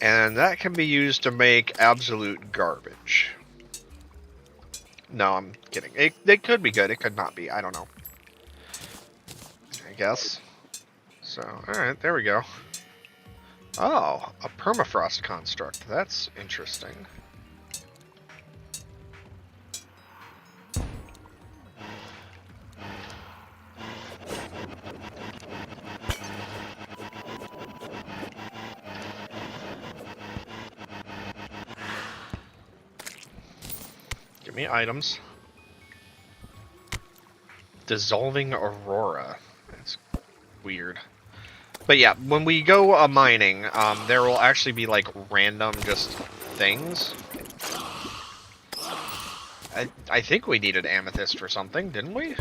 And that can be used to make absolute garbage. No, I'm kidding. It could be good. It could not be. I don't know. I guess. So, alright, there we go. Oh, a permafrost construct. That's interesting. Give me items. Dissolving Aurora. That's weird. But yeah, when we go mining, there will actually be like random just things. I think we needed amethyst for something, didn't we?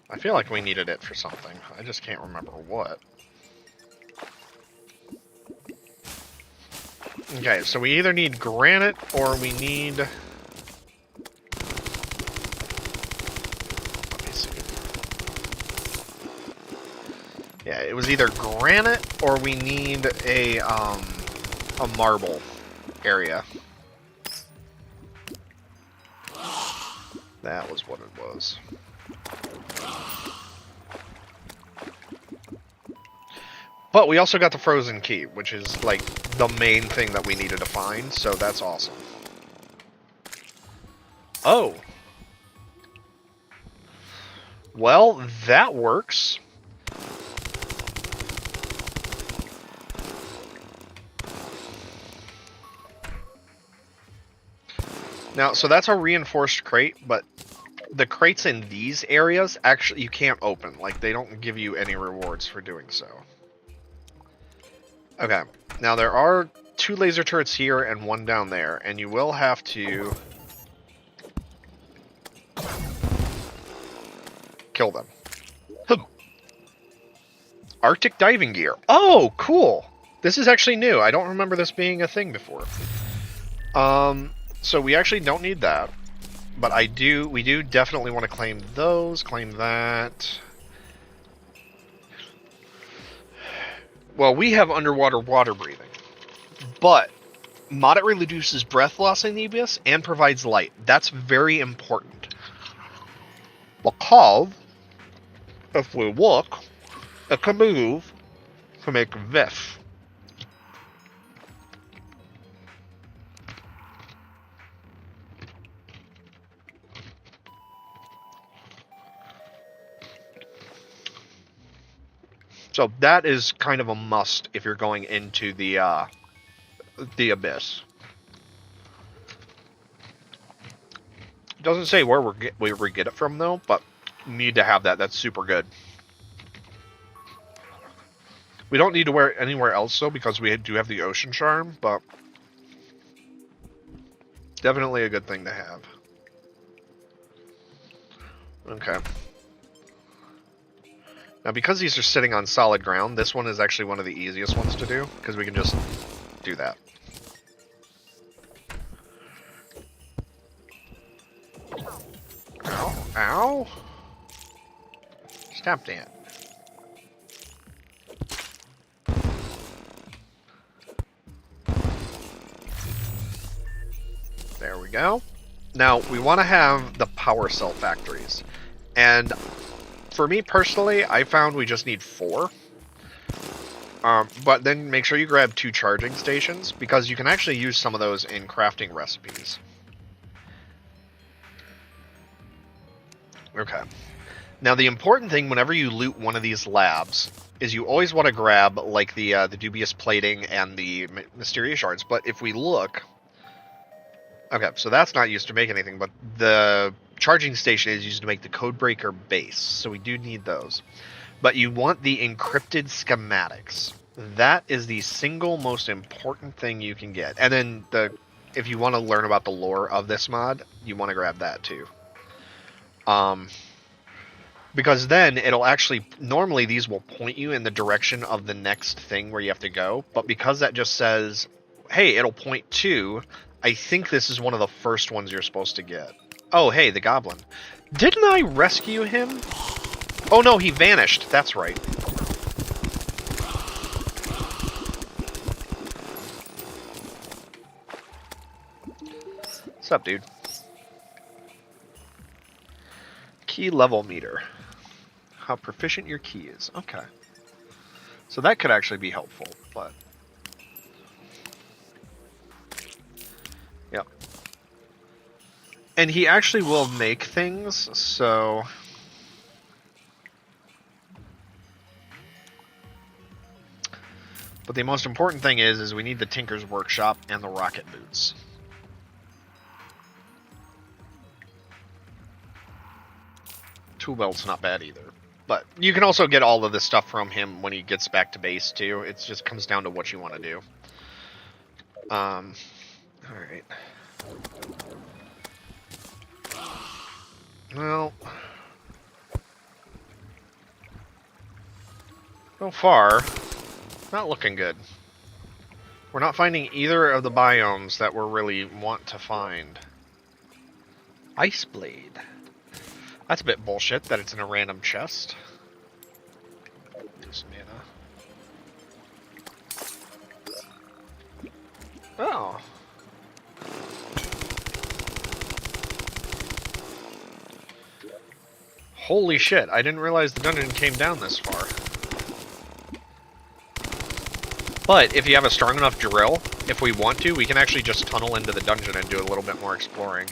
I feel like we needed it for something. I just can't remember what. Okay, so we either need granite or we need... Let me see. Yeah, it was either granite or we need a marble area. That was what it was. But we also got the frozen key, which is like the main thing that we needed to find, so that's awesome. Oh. Well, that works. Now, so that's a reinforced crate, but the crates in these areas, actually, you can't open. Like, they don't give you any rewards for doing so. Okay, now there are 2 laser turrets here and 1 down there, and you will have to kill them. Arctic diving gear. Oh, cool! This is actually new. I don't remember this being a thing before. So we actually don't need that. But we do definitely want to claim those, claim that. Well, we have underwater water breathing. But moderately reduces breath loss in the abyss and provides light. That's very important. Because if we look, it can be used to make this. So that is kind of a must if you're going into the abyss. It doesn't say where we get it from though, but need to have that. That's super good. We don't need to wear it anywhere else though because we do have the ocean charm, but definitely a good thing to have. Okay. Now, because these are sitting on solid ground, this one is actually one of the easiest ones to do, because we can just do that. Ow. Ow. Stop that. There we go. Now, we want to have the power cell factories. And for me personally, I found we just need 4. But then make sure you grab 2 charging stations, because you can actually use some of those in crafting recipes. Okay. Now, the important thing whenever you loot one of these labs is you always want to grab, like, the dubious plating and the mysterious shards. But if we look... Okay, so that's not used to make anything, but the charging station is used to make the codebreaker base, so we do need those. But you want the encrypted schematics. That is the single most important thing you can get. And then if you want to learn about the lore of this mod, you want to grab that too. Because then it'll actually, normally these will point you in the direction of the next thing where you have to go, but because that just says, hey, it'll point to I think this is one of the first ones you're supposed to get. Oh, hey, the goblin. Didn't I rescue him? Oh no, he vanished. That's right. What's up, dude? Key level meter. How proficient your key is. Okay. So that could actually be helpful, but... Yep. And he actually will make things, so... But the most important thing is we need the Tinker's Workshop and the rocket boots. Tool belt's not bad either. But you can also get all of this stuff from him when he gets back to base, too. It just comes down to what you want to do. Alright. Well... So far, not looking good. We're not finding either of the biomes that we really want to find. Ice Blade. That's a bit bullshit that it's in a random chest. Some mana. Oh. Holy shit, I didn't realize the dungeon came down this far. But if you have a strong enough drill, if we want to, we can actually just tunnel into the dungeon and do a little bit more exploring.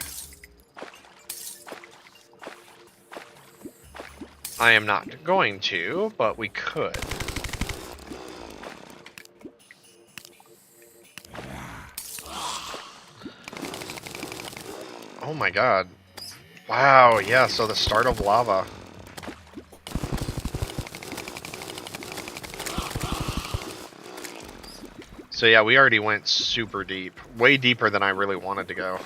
I am not going to, but we could. Oh my god. Wow, yeah, so the start of lava. So yeah, we already went super deep. Way deeper than I really wanted to go.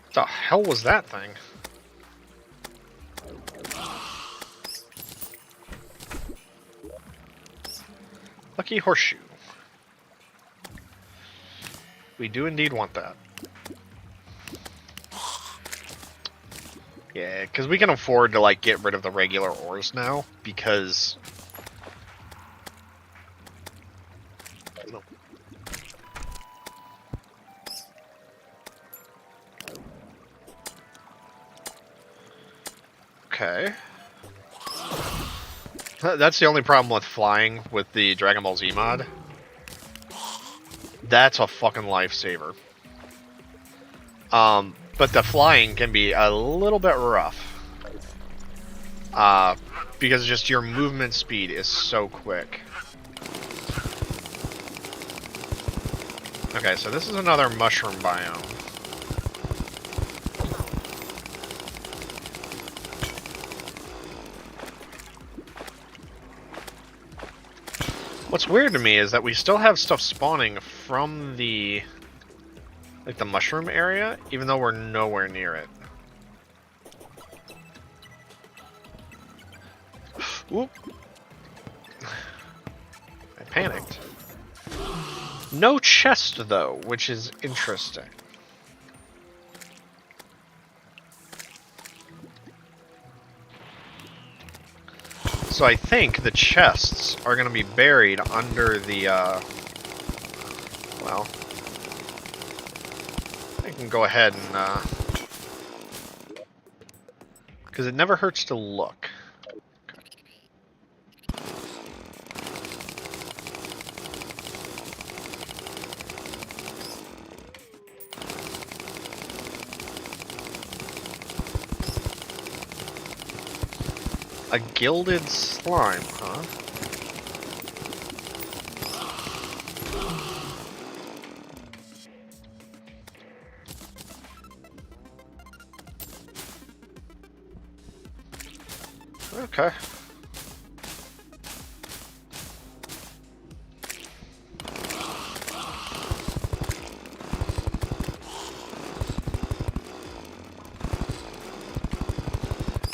What the hell was that thing? Lucky horseshoe. We do indeed want that. Yeah, because we can afford to, like, get rid of the regular ores now, because... No. Okay. That's the only problem with flying with the Dragon Ball Z mod. That's a fucking lifesaver. But the flying can be a little bit rough. Because just your movement speed is so quick. Okay, so this is another mushroom biome. What's weird to me is that we still have stuff spawning from the... like the mushroom area, even though we're nowhere near it. Whoop. I panicked. No chest, though, which is interesting. So I think the chests are going to be buried under the, well... I can go ahead and, because it never hurts to look. A gilded slime, huh? Okay.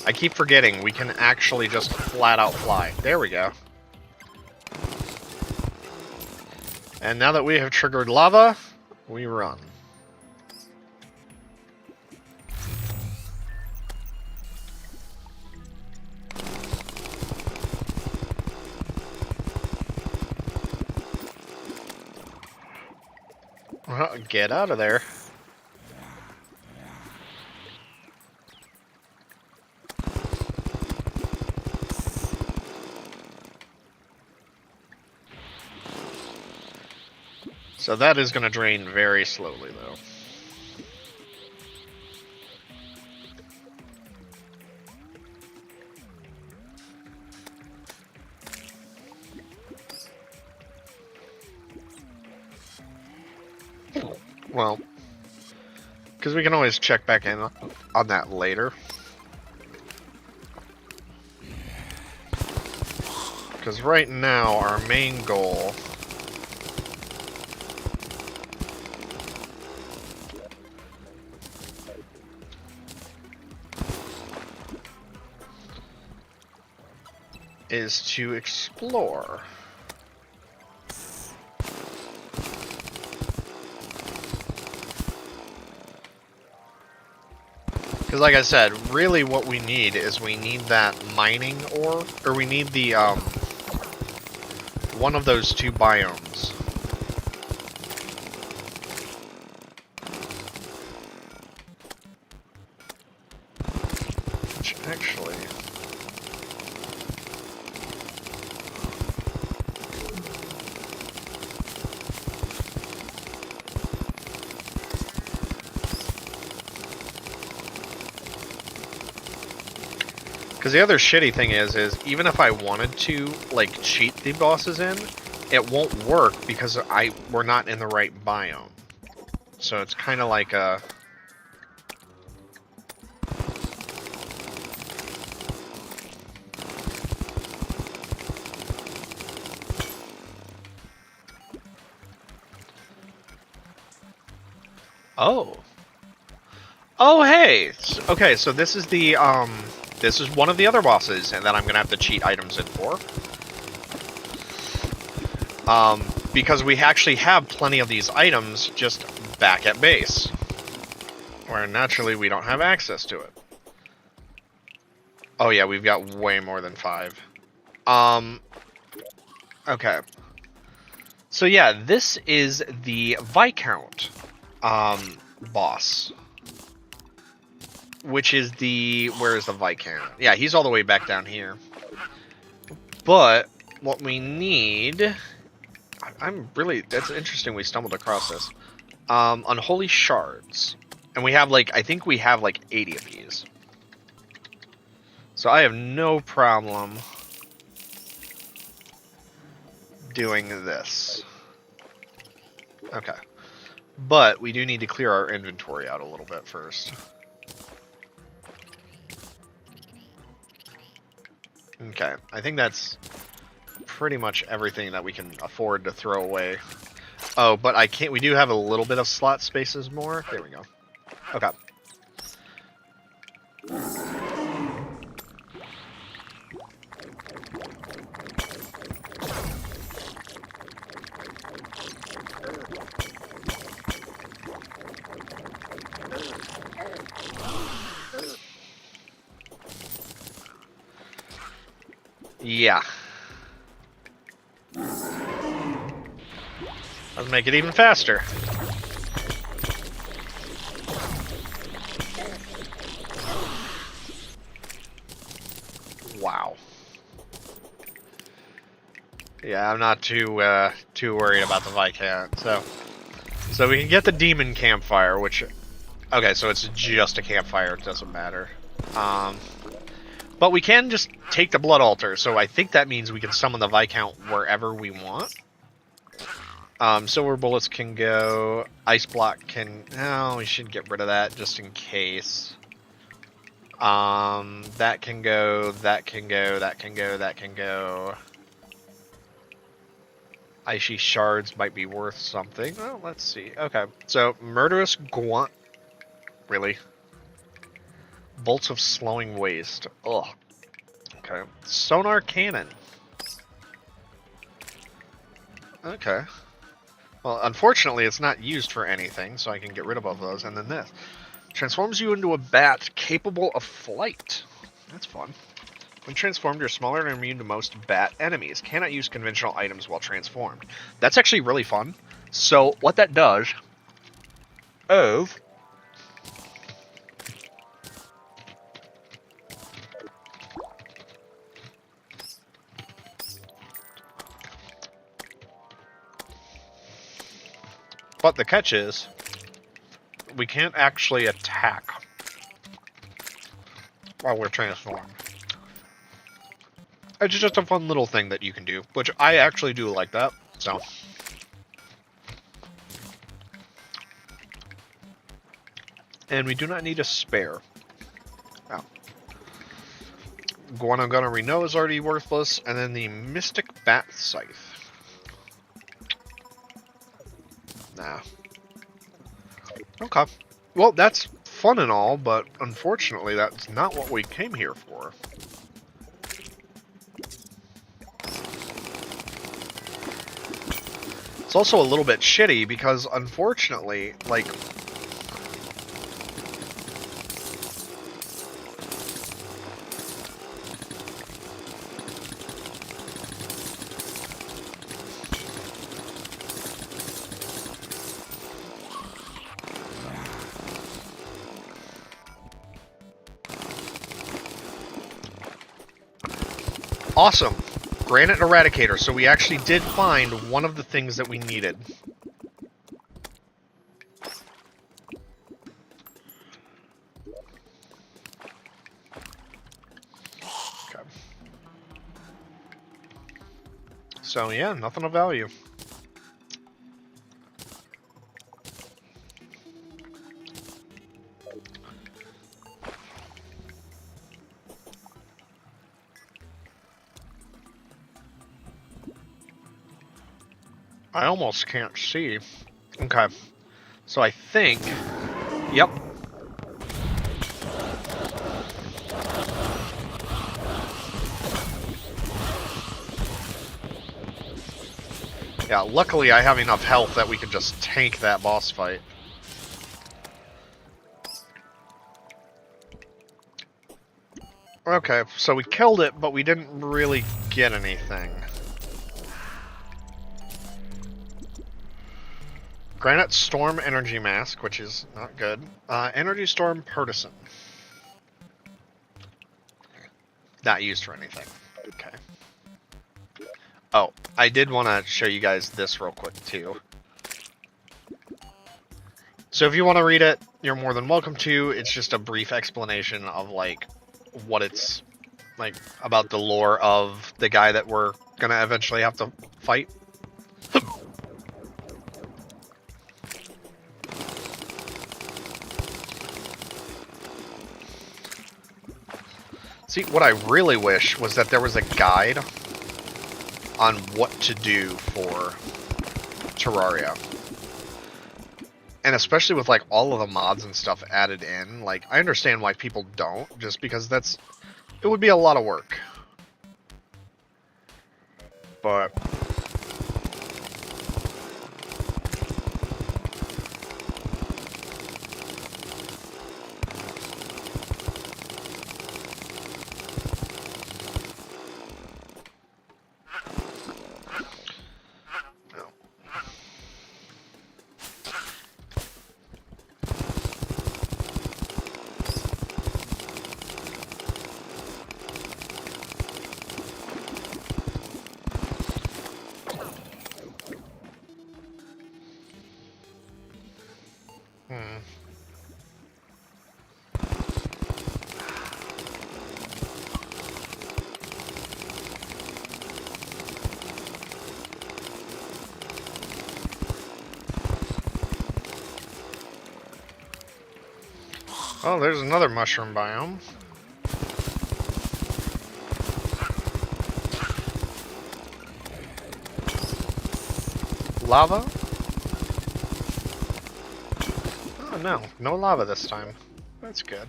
I keep forgetting we can actually just flat out fly. There we go. And now that we have triggered lava, we run. Well, get out of there. So that is going to drain very slowly, though. Well, because we can always check back in on that later. Because right now, our main goal is to explore. Because like I said, really what we need is we need that mining ore, or we need the, one of those two biomes. Which actually... Because the other shitty thing is even if I wanted to, like, cheat the bosses in, it won't work because we're not in the right biome. So it's kind of like a... Oh. Oh, hey! Okay, so this is the, this is one of the other bosses, and that I'm gonna have to cheat items in for. Because we actually have plenty of these items just back at base. Where naturally we don't have access to it. Oh yeah, we've got way more than 5. Okay. So yeah, this is the Viscount, boss. Which is the... Where is the Viscount? Yeah, he's all the way back down here. But what we need... I'm really... That's interesting we stumbled across this. Unholy Shards. And we have, like... I think we have, like, 80 of these. So I have no problem doing this. Okay. But we do need to clear our inventory out a little bit first. Okay, I think that's pretty much everything that we can afford to throw away. Oh, but I can't... We do have a little bit of slot spaces more. There we go. Okay. Yeah. Let's make it even faster. Wow. Yeah, I'm not too worried about the Viscount. So we can get the Demon Campfire, which... Okay, so it's just a campfire, it doesn't matter. But we can just take the Blood Altar, so I think that means we can summon the Viscount wherever we want. Silver Bullets can go, Ice Block can... No, we should get rid of that just in case. That can go, that can go, that can go, that can go. Icy Shards might be worth something. Well, let's see. Okay, so Murderous Grunt. Really? Bolts of slowing waste. Ugh. Okay. Sonar cannon. Okay. Well, unfortunately, it's not used for anything, so I can get rid of both of those. And then this. Transforms you into a bat capable of flight. That's fun. When transformed, you're smaller and immune to most bat enemies. Cannot use conventional items while transformed. That's actually really fun. So, what that does is... But the catch is, we can't actually attack while we're transformed. It's just a fun little thing that you can do, which I actually do like that, so. And we do not need a spare. Oh. Guanagana Reno is already worthless, and then the Mystic Bat Scythe. Nah. Okay. Well, that's fun and all, but unfortunately that's not what we came here for. It's also a little bit shitty because, unfortunately, like... Awesome! Granite Eradicator, so we actually did find one of the things that we needed. Okay. So yeah, nothing of value. I almost can't see. Okay. So I think... Yep. Yeah, luckily I have enough health that we can just tank that boss fight. Okay, so we killed it, but we didn't really get anything. Granite Storm Energy Mask, which is not good. Energy Storm Partisan. Not used for anything. Okay. Oh, I did want to show you guys this real quick, too. So if you want to read it, you're more than welcome to. It's just a brief explanation of, like, what it's, like, about the lore of the guy that we're gonna eventually have to fight. See, what I really wish was that there was a guide on what to do for Terraria. And especially with, like, all of the mods and stuff added in, like, I understand why people don't, just because it would be a lot of work. But... Oh, there's another mushroom biome. Lava? Oh no, no lava this time. That's good.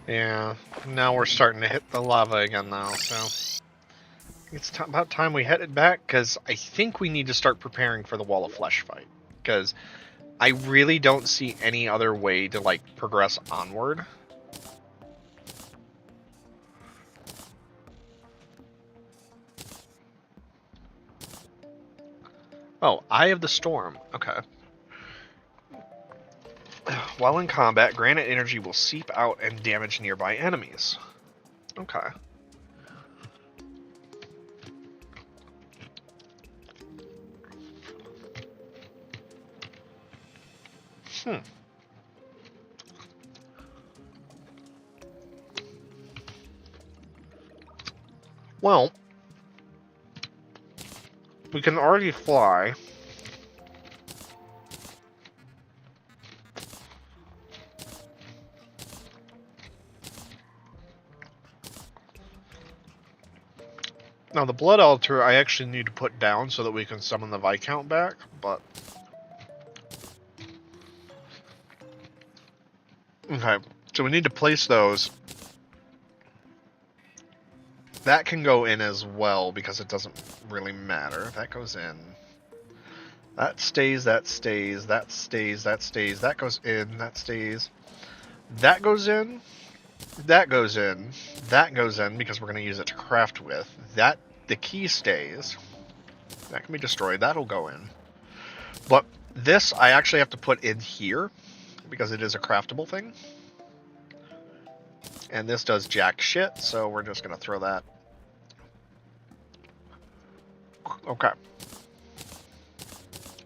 Yeah, now we're starting to hit the lava again now, so it's about time we headed back, because I think we need to start preparing for the Wall of Flesh fight, because I really don't see any other way to, like, progress onward. Oh, Eye of the Storm. Okay. While in combat, granite energy will seep out and damage nearby enemies. Okay. Hmm. Well, we can already fly. Now, the Blood Altar I actually need to put down so that we can summon the Viscount back, but... Okay, so we need to place those. That can go in as well, because it doesn't really matter. That goes in. That stays, that stays, that stays, that stays, that goes in, that stays. That goes in, that goes in, that goes in, because we're going to use it to craft with. That, the key stays. That can be destroyed, that'll go in. But this I actually have to put in here, because it is a craftable thing. And this does jack shit, so we're just going to throw that. Okay.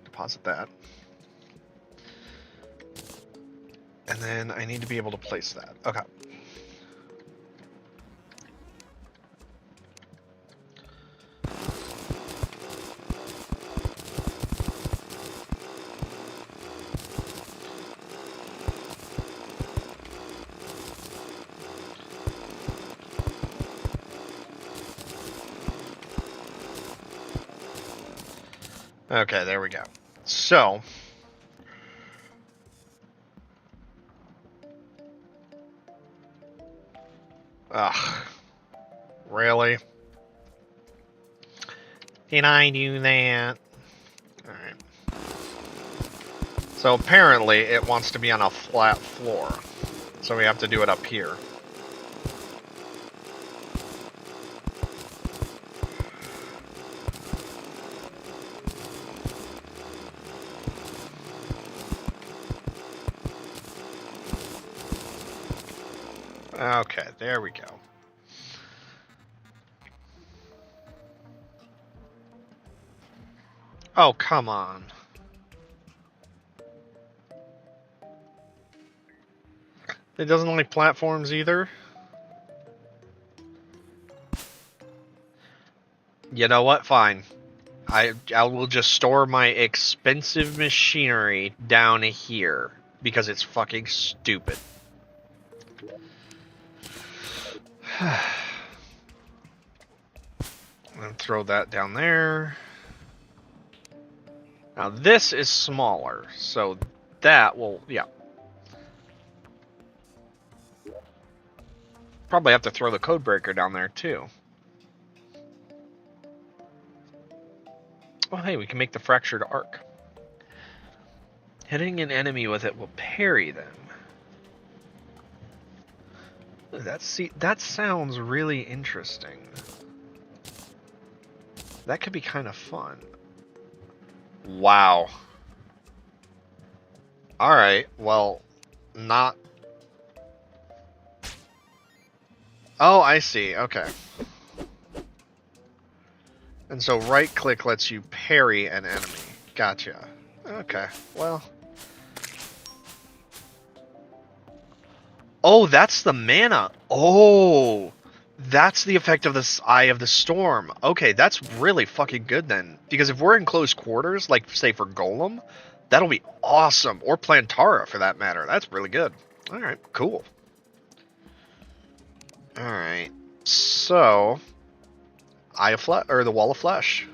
Deposit that. And then I need to be able to place that. Okay. Okay, there we go. So, ugh, really? Did I do that? Alright. So apparently it wants to be on a flat floor. So we have to do it up here. Okay, there we go. Oh, come on. It doesn't like platforms either? You know what? Fine. I will just store my expensive machinery down here. Because it's fucking stupid. And throw that down there. Now this is smaller, so that will, yeah. Probably have to throw the code breaker down there too. Oh hey, we can make the fractured arc. Hitting an enemy with it will parry them. That sounds really interesting. That could be kind of fun. Wow. Alright, well, not... Oh, I see, okay. And so right-click lets you parry an enemy. Gotcha. Okay, well... Oh, that's the mana. Oh, that's the effect of this Eye of the Storm. Okay, that's really fucking good then. Because if we're in close quarters, like say for Golem, That'll be awesome. Or Plantara, for that matter. That's really good. Alright, cool. Alright. So... the Wall of Flesh.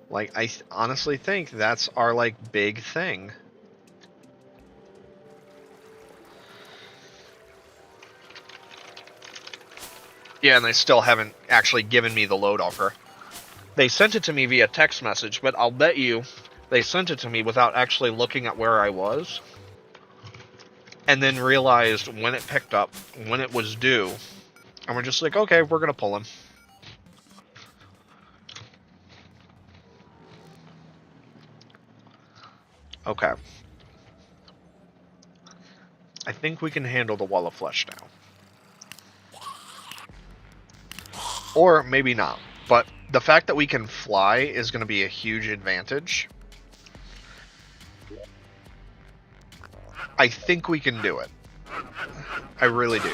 Like, I honestly think that's our, like, big thing. Yeah, and they still haven't actually given me the load offer. They sent it to me via text message, but I'll bet you they sent it to me without actually looking at where I was. And then realized when it picked up, when it was due. And we're just like, okay, we're going to pull him. Okay. I think we can handle the Wall of Flesh now. Or maybe not. But the fact that we can fly is going to be a huge advantage. I think we can do it. I really do.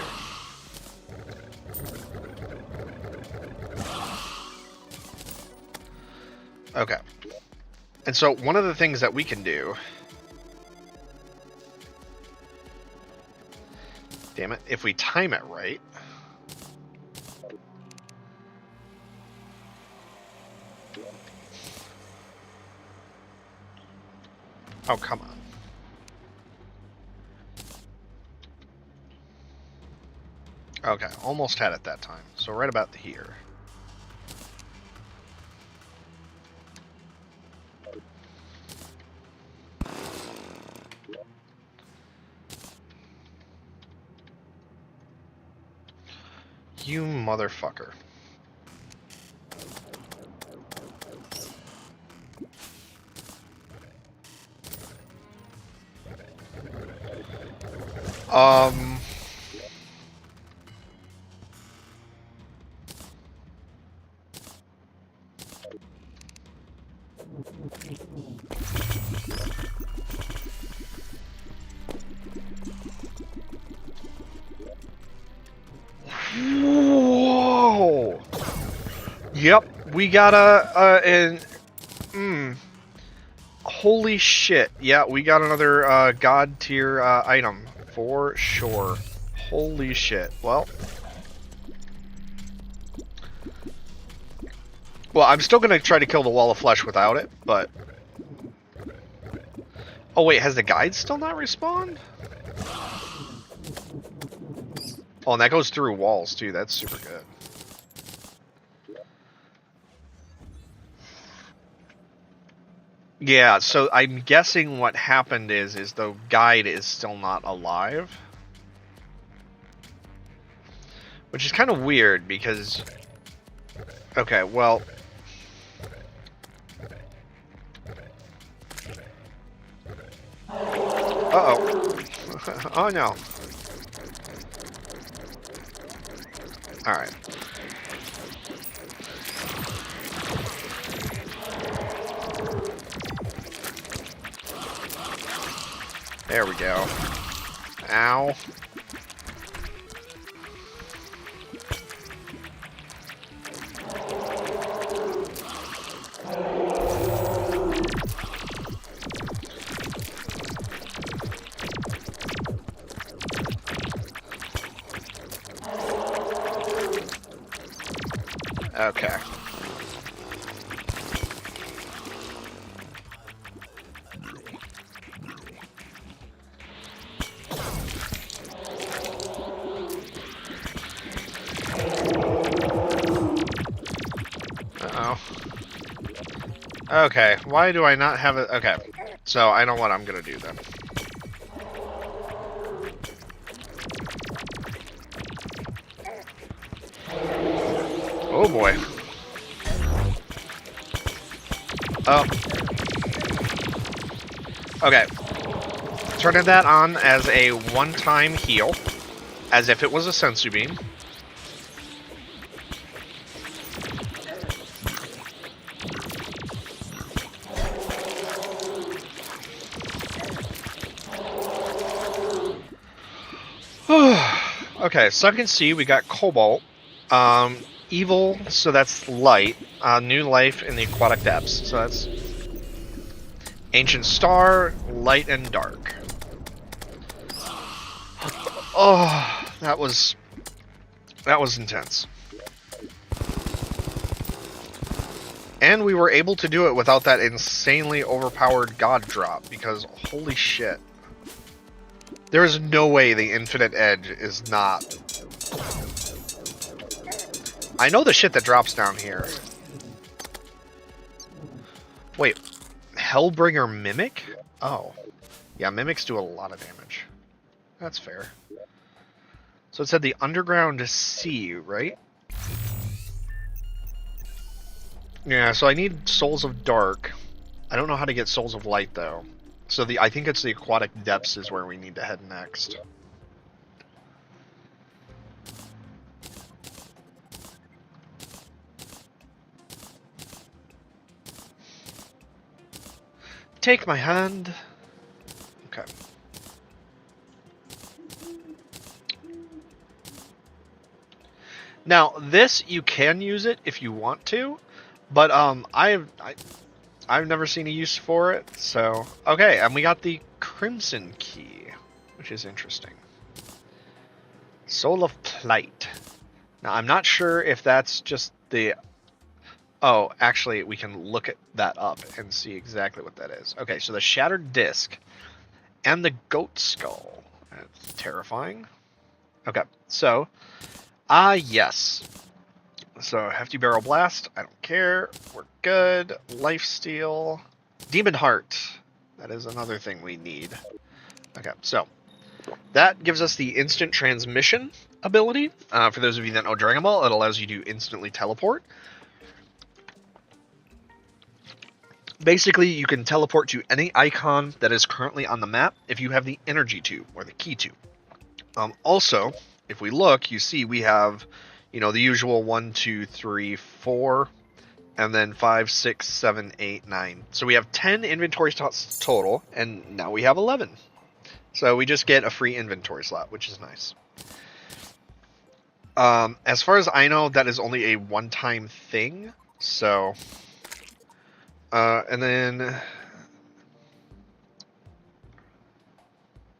Okay. And so one of the things that we can do... Damn it, if we time it right... Oh, come on. Okay, almost had it that time. So right about here. You motherfucker. Whoa! Yep, we got holy shit. Yeah, we got another god tier item for sure. Holy shit. Well, I'm still gonna try to kill the Wall of Flesh without it, but... Oh wait, has the guide still not respawned? Oh, and that goes through walls too, that's super good. Yeah, so I'm guessing what happened is the guide is still not alive. Which is kind of weird, because... Okay, well... Uh-oh. Oh, no. Alright. There we go. Ow. Okay. Uh-oh. Okay, why do I not have it? Okay, so I know what I'm gonna do then. Oh boy. Oh. Okay. Turning that on as a one-time heal, as if it was a sensu beam. Okay, Sunken Sea, we got Cobalt. Evil, so that's light. New life in the aquatic depths, so that's Ancient Star, Light and Dark. Oh, that was intense. And we were able to do it without that insanely overpowered god drop, because holy shit. There is no way the Infinite Edge is not... I know the shit that drops down here. Wait, Hellbringer Mimic? Oh. Yeah, Mimics do a lot of damage. That's fair. So it said the Underground Sea, right? Yeah, so I need Souls of Dark. I don't know how to get Souls of Light, though. So I think it's the Aquatic Depths is where we need to head next. Take my hand. Okay. Now, this, you can use it if you want to, but I've never seen a use for it, so... Okay, and we got the Crimson Key, which is interesting. Soul of Plight. Now, I'm not sure if that's just the... Oh, actually, we can look at that up and see exactly what that is. Okay, so the Shattered Disc and the Goat Skull. That's terrifying. Okay, so... yes. So, Hefty Barrel Blast, I don't care. We're good. Lifesteal. Demon Heart. That is another thing we need. Okay, so... That gives us the Instant Transmission ability. For those of you that know Dragon Ball, it allows you to instantly teleport. Basically, you can teleport to any icon that is currently on the map if you have the energy to, or the key to. Also, if we look, you see we have, the usual 1, 2, 3, 4, and then 5, 6, 7, 8, 9. So we have 10 inventory slots total, and now we have 11. So we just get a free inventory slot, which is nice. As far as I know, that is only a one-time thing, so... and then...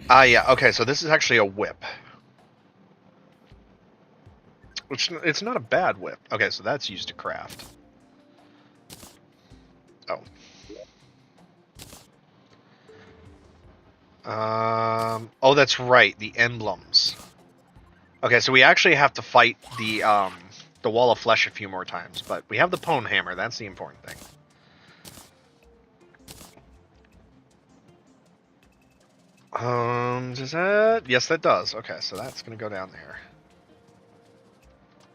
yeah, okay, so this is actually a whip. Which, it's not a bad whip. Okay, so that's used to craft. Oh. Oh, that's right, the emblems. Okay, so we actually have to fight the Wall of Flesh a few more times, but we have the Pwn Hammer, that's the important thing. Does that? Yes, that does. Okay, so that's going to go down there.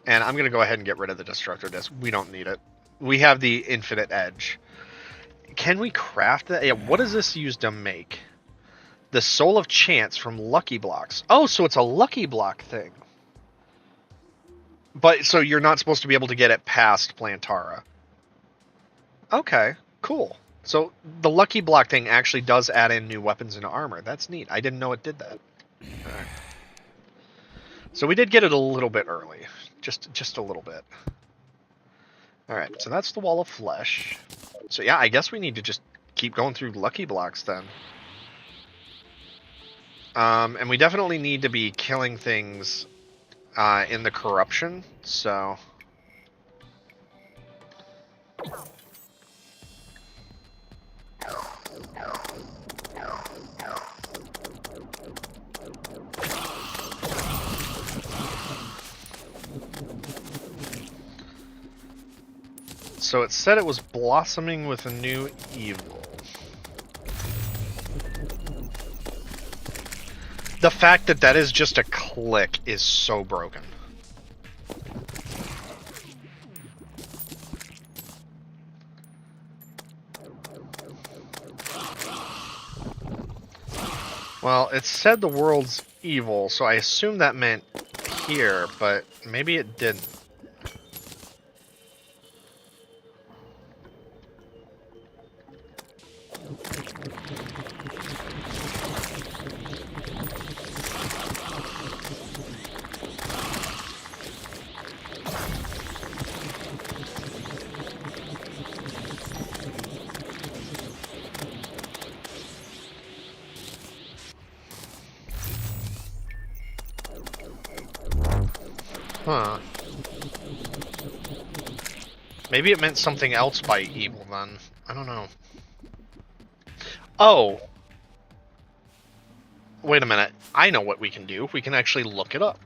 And I'm going to go ahead and get rid of the Destructor Disc. We don't need it. We have the Infinite Edge. Can we craft that? Yeah, what does this use to make? The Soul of Chance from Lucky Blocks. Oh, so it's a Lucky Block thing. But, so you're not supposed to be able to get it past Plantara. Okay, cool. So the Lucky Block thing actually does add in new weapons and armor. That's neat. I didn't know it did that. Right. So we did get it a little bit early. Just a little bit. Alright, so that's the Wall of Flesh. So yeah, I guess we need to just keep going through Lucky Blocks then. And we definitely need to be killing things in the corruption, so... So it said it was blossoming with a new evil. The fact that that is just a click is so broken. Well, it said the world's evil, so I assume that meant here, but maybe it didn't. Huh. Maybe it meant something else by evil then. I don't know. Oh! Wait a minute. I know what we can do. We can actually look it up.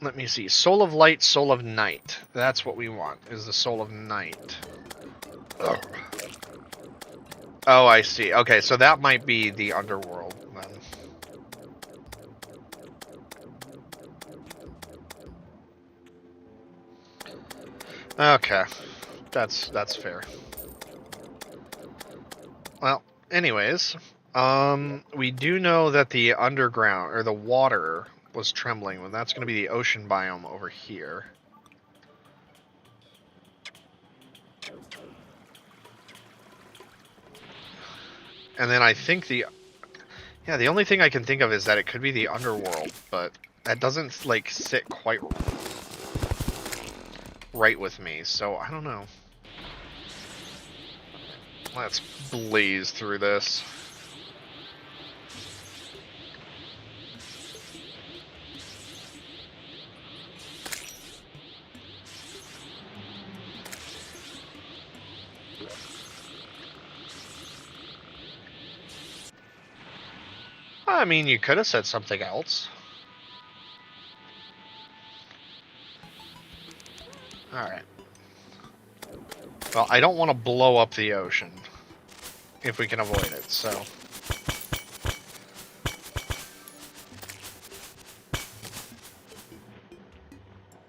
Let me see. Soul of Light, Soul of Night. That's what we want, is the Soul of Night. Ugh. Oh, I see. Okay, so that might be the underworld then. Okay. That's fair. Well, anyways, we do know that the underground, or the water, was trembling. Well, that's going to be the ocean biome over here. And then I think the only thing I can think of is that it could be the underworld, but that doesn't, like, sit quite right with me, so I don't know. Let's blaze through this. I mean, you could have said something else. Alright. Well, I don't want to blow up the ocean. If we can avoid it, so...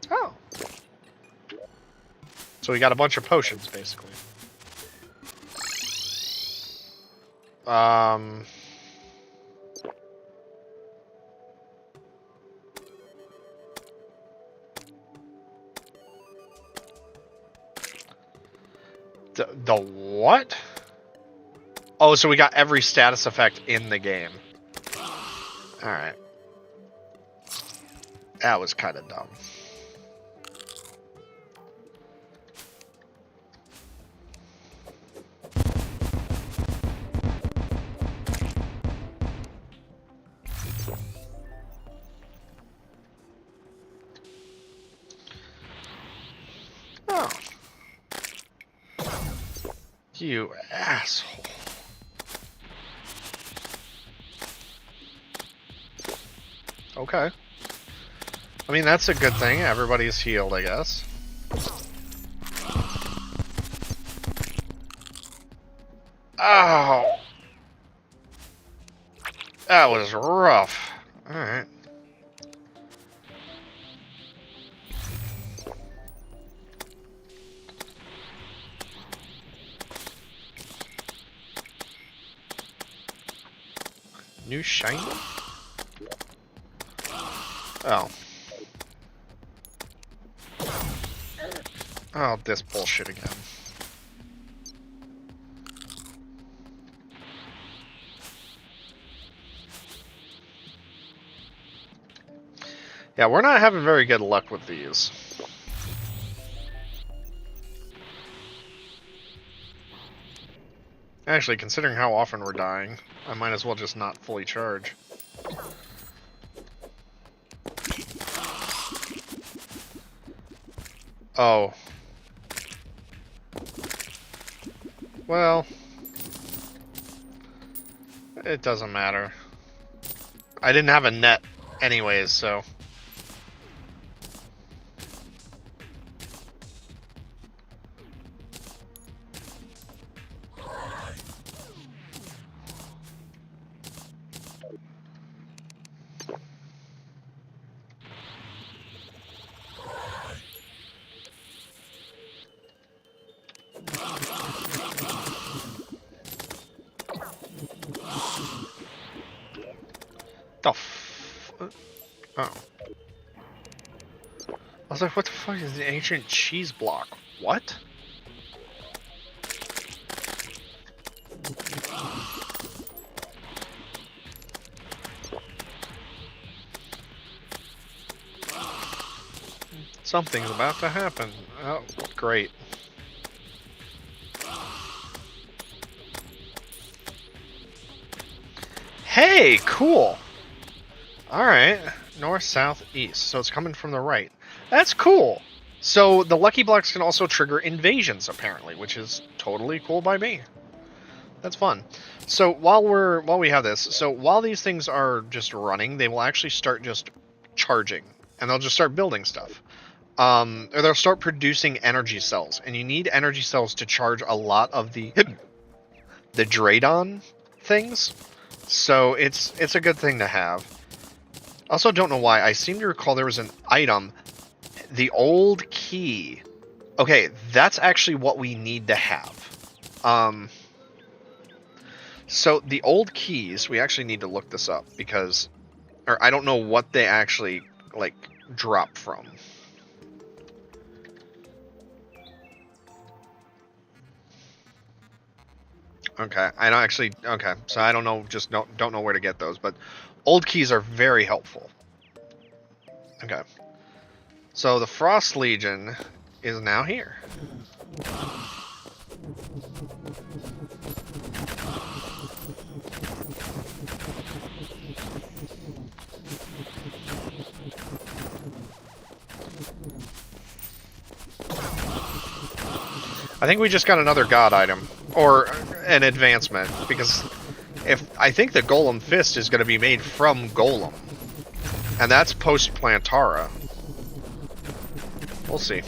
Oh. So we got a bunch of potions, basically. The what? Oh, so we got every status effect in the game. Alright. That was kind of dumb. Oh. You asshole. Okay. I mean, that's a good thing. Everybody's healed, I guess. Oh! That was rough. Alright. New shiny? Oh. Oh, this bullshit again. Yeah, we're not having very good luck with these. Actually, considering how often we're dying, I might as well just not fully charge. Oh. Well, it doesn't matter. I didn't have a net anyways, so... The f... Oh. I was like, what the fuck is the ancient cheese block? What? Something's about to happen. Oh, great. Hey, cool! Alright. North, south, east. So it's coming from the right. That's cool. So the lucky blocks can also trigger invasions, apparently, which is totally cool by me. That's fun. So while we have this, so while these things are just running, they will actually start just charging, and they'll just start building stuff. Or they'll start producing energy cells, and you need energy cells to charge a lot of the Draydon things. So it's a good thing to have. Also, don't know why. I seem to recall there was an item, the old key. Okay, that's actually what we need to have. So the old keys, we actually need to look this up because, or I don't know what they actually like drop from. Okay, I don't actually. Okay, so I don't know. Just don't know where to get those, but old keys are very helpful. Okay, so the Frost Legion is now here. I think we just got another god item, or an advancement, because I think the Golem Fist is going to be made from Golem, and that's post Plantara. We'll see.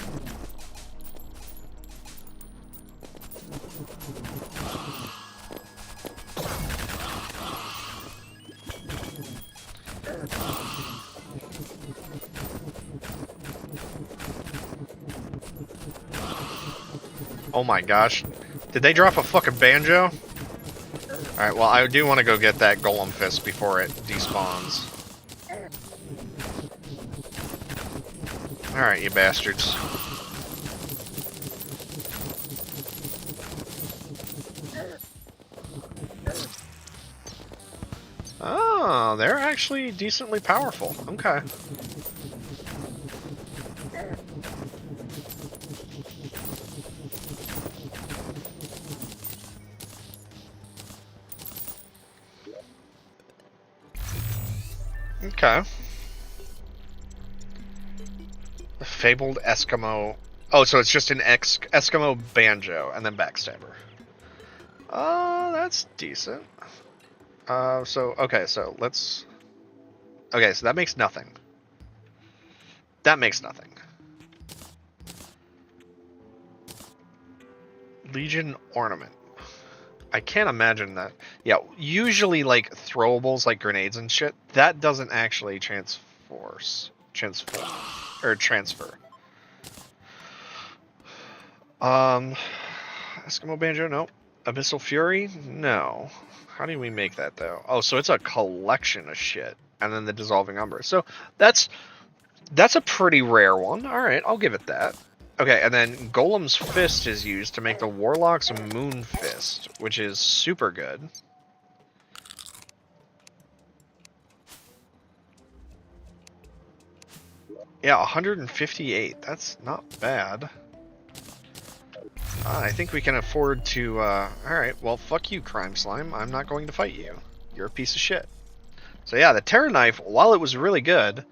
Oh my gosh. Did they drop a fucking banjo? Alright, well, I do want to go get that Golem Fist before it despawns. Alright, you bastards. Oh, they're actually decently powerful. Okay. Okay. The Fabled Eskimo. Oh, so it's just an Eskimo Banjo and then Backstabber. Oh, that's decent. Okay, so let's... Okay, so that makes nothing. That makes nothing. Legion Ornament. I can't imagine that. Yeah, usually like throwables like grenades and shit, that doesn't actually transfer. Eskimo Banjo, no. Abyssal Fury, no. How do we make that though? Oh, so it's a collection of shit, and then the Dissolving Umber. So that's a pretty rare one. All right, I'll give it that. Okay, and then Golem's Fist is used to make the Warlock's Moon Fist, which is super good. Yeah, 158. That's not bad. I think we can afford to... Alright, well, fuck you, Crime Slime. I'm not going to fight you. You're a piece of shit. So yeah, the Terra Knife, while it was really good,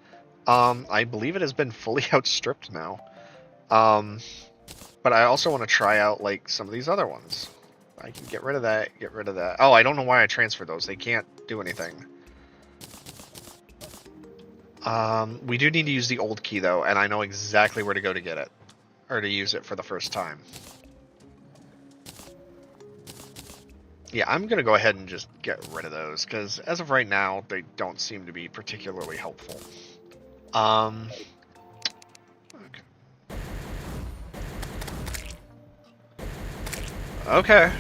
I believe it has been fully outstripped now. But I also want to try out, like, some of these other ones. I can get rid of that, get rid of that. Oh, I don't know why I transferred those. They can't do anything. We do need to use the old key, though, and I know exactly where to go to get it. Or to use it for the first time. Yeah, I'm going to go ahead and just get rid of those, because as of right now, they don't seem to be particularly helpful. Okay.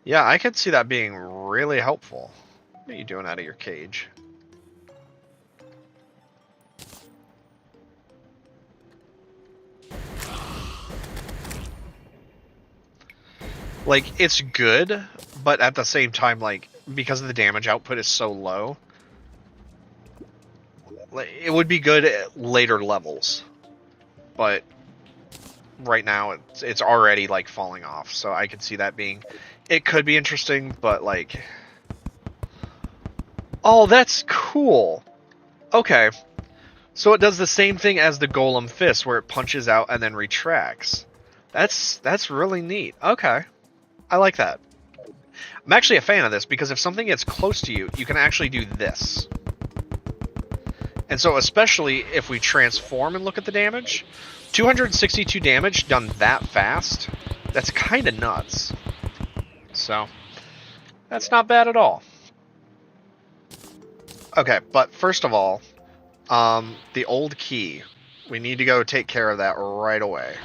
Yeah, I could see that being really helpful. What are you doing out of your cage? Like, it's good, but at the same time, like, because the damage output is so low, it would be good at later levels. But right now, it's already, like, falling off, so I could see that being it could be interesting, but like... Oh, that's cool. Okay. So it does the same thing as the Golem Fist, where it punches out and then retracts. That's really neat. Okay. I like that. I'm actually a fan of this, because if something gets close to you, you can actually do this. And so especially if we transform and look at the damage, 262 damage done that fast, that's kind of nuts. So, that's not bad at all. Okay, but first of all, the old key. We need to go take care of that right away.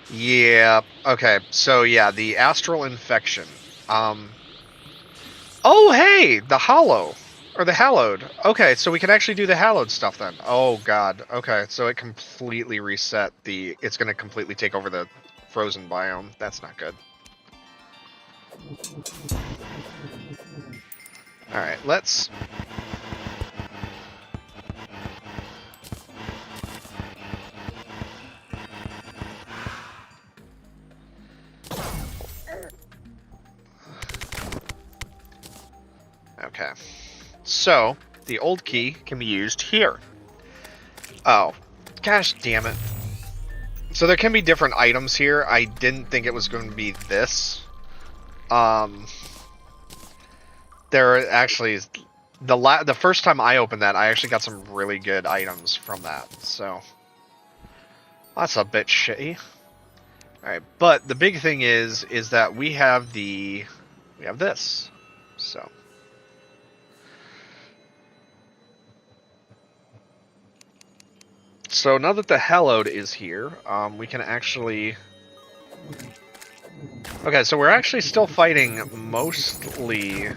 Yeah, okay, so yeah, the astral infection. Oh, hey, the hollow. Or the hallowed. Okay, so we can actually do the hallowed stuff then. Oh, God. Okay, so it completely reset the... It's going to completely take over the frozen biome. That's not good. Alright, let's... Okay. So, the old key can be used here. Oh, gosh damn it. So there can be different items here. I didn't think it was going to be this. There actually... The first time I opened that, I actually got some really good items from that. So, that's a bit shitty. Alright, but the big thing is that we have this. So... So now that the hallowed is here, we can actually... Okay, so we're actually still fighting mostly...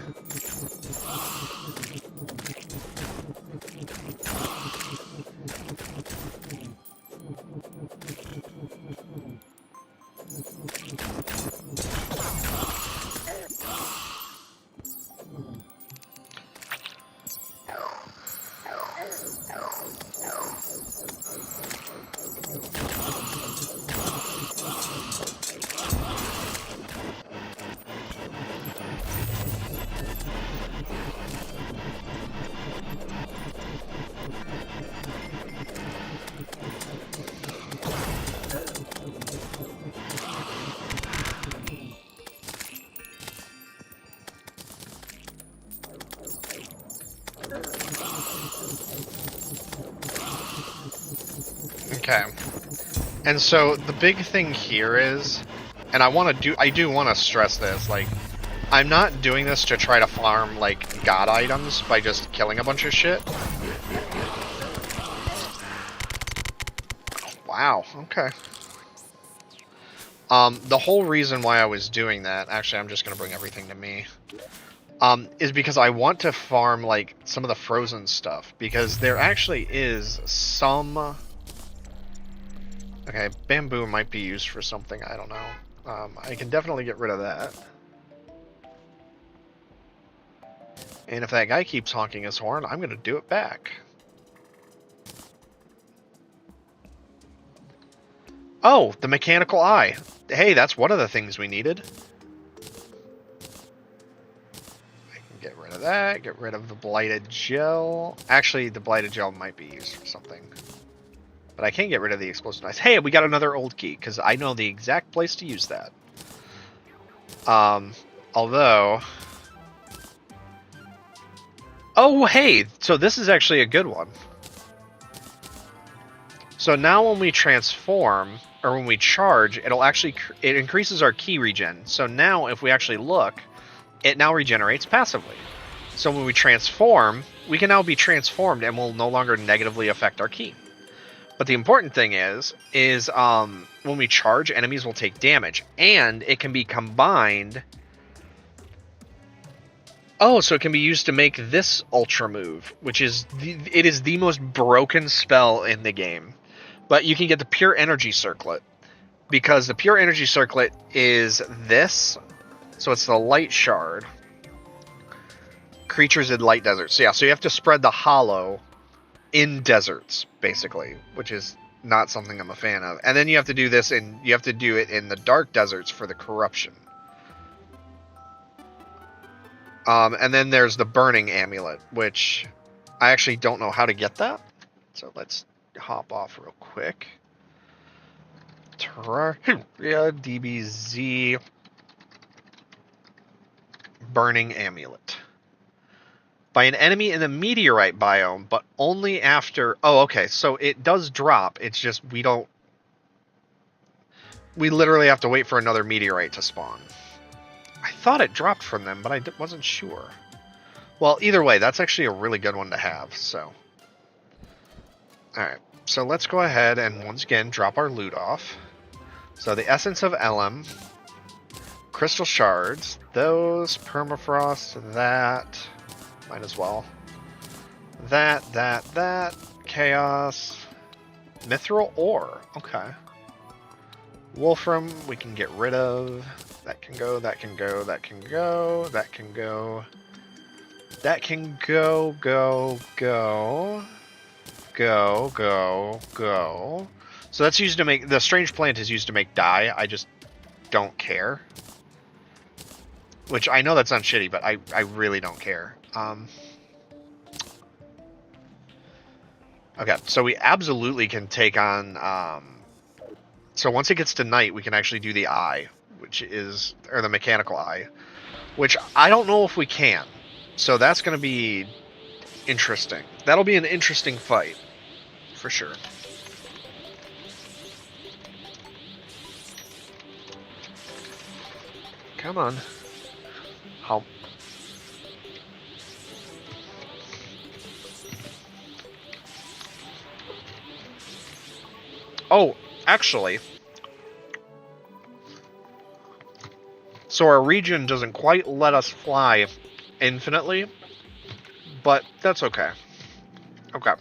Okay. And so the big thing here is, and I do want to stress this, like, I'm not doing this to try to farm, like, god items by just killing a bunch of shit. Wow, okay. The whole reason why I was doing that, actually I'm just going to bring everything to me, is because I want to farm, like, some of the frozen stuff, because there actually is some... Okay, bamboo might be used for something, I don't know. I can definitely get rid of that. And if that guy keeps honking his horn, I'm going to do it back. Oh, the mechanical eye. Hey, that's one of the things we needed. I can get rid of that, get rid of the blighted gel. Actually, the blighted gel might be used for something. But I can't get rid of the explosive knives. Hey, we got another old key, because I know the exact place to use that. Although... Oh, hey! So this is actually a good one. So now when we transform, or when we charge, it increases our key regen. So now if we actually look, it now regenerates passively. So when we transform, we can now be transformed and will no longer negatively affect our key. But the important thing is when we charge, enemies will take damage, and it can be combined. Oh, so it can be used to make this ultra move, which is it is the most broken spell in the game. But you can get the pure energy circlet, because the pure energy circlet is this, so it's the light shard. Creatures in light deserts. So yeah, so you have to spread the hollow in deserts, basically, which is not something I'm a fan of. And then you have to do this, and you have to do it in the dark deserts for the corruption. And then there's the burning amulet, which I actually don't know how to get that. So let's hop off real quick. Terraria DBZ burning amulet. By an enemy in the meteorite biome, but only after... Oh, okay, so it does drop. It's just we don't... We literally have to wait for another meteorite to spawn. I thought it dropped from them, but I wasn't sure. Well, either way, that's actually a really good one to have, so... Alright, so let's go ahead and once again drop our loot off. So the Essence of Elm, Crystal Shards, those, Permafrost, that... Might as well. That, Chaos, Mithril Ore, okay. Wolfram, we can get rid of. That can go, that can go, that can go, that can go. That can go, go. So that's used to make, the strange plant is used to make dye, I just don't care. Which I know that sounds shitty, but I really don't care. Okay, so we absolutely can take on, so once it gets to night, we can actually do the eye, which is, or the mechanical eye, which I don't know if we can. So that's going to be interesting. That'll be an interesting fight, for sure. Come on. How? Oh, actually, so our region doesn't quite let us fly infinitely, but that's okay. Okay.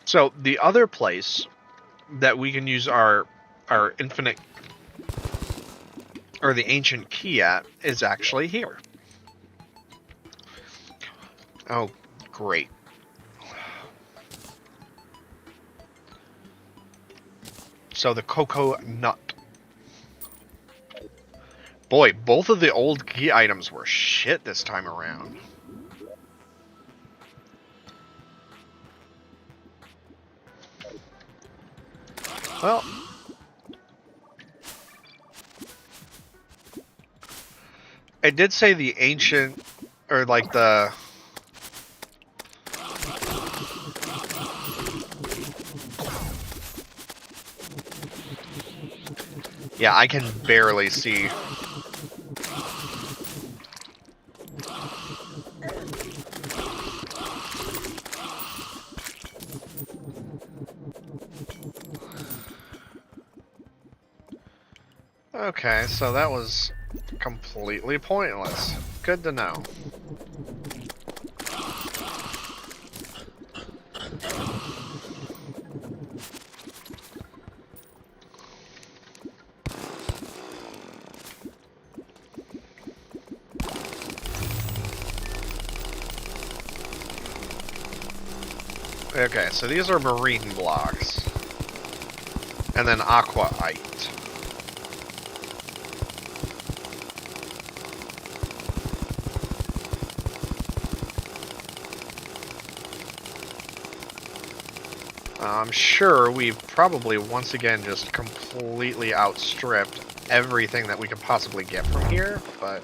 So the other place that we can use our infinite, or the ancient key at, is actually here. Oh, great. So the cocoa nut. Boy, both of the old key items were shit this time around. Well, it did say the ancient, or like the... Yeah, I can barely see. Okay, so that was completely pointless. Good to know. Okay, so these are marine blocks. And then aquaite. I'm sure we've probably once again just completely outstripped everything that we could possibly get from here, but...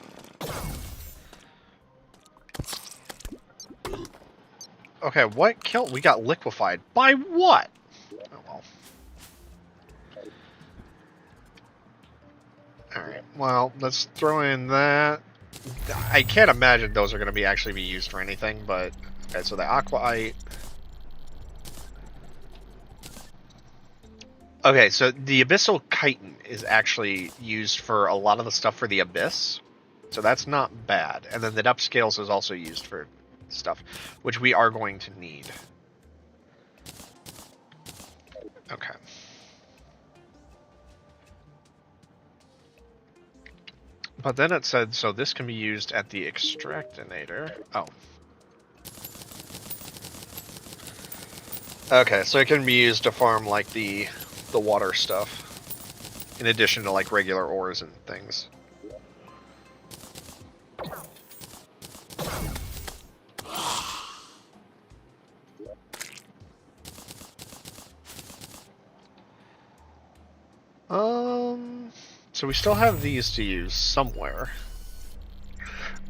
Okay, what killed? We got liquefied. By what? Oh well. Alright, well, let's throw in that. I can't imagine those are going to be actually be used for anything, but... Okay, so the aquaite... Okay, so the abyssal chitin is actually used for a lot of the stuff for the abyss, so that's not bad. And then the depth scales is also used for stuff, which we are going to need. Okay. But then it said, so this can be used at the extractinator. Oh. Okay, so it can be used to farm like the water stuff, in addition to like regular ores and things. So we still have these to use somewhere.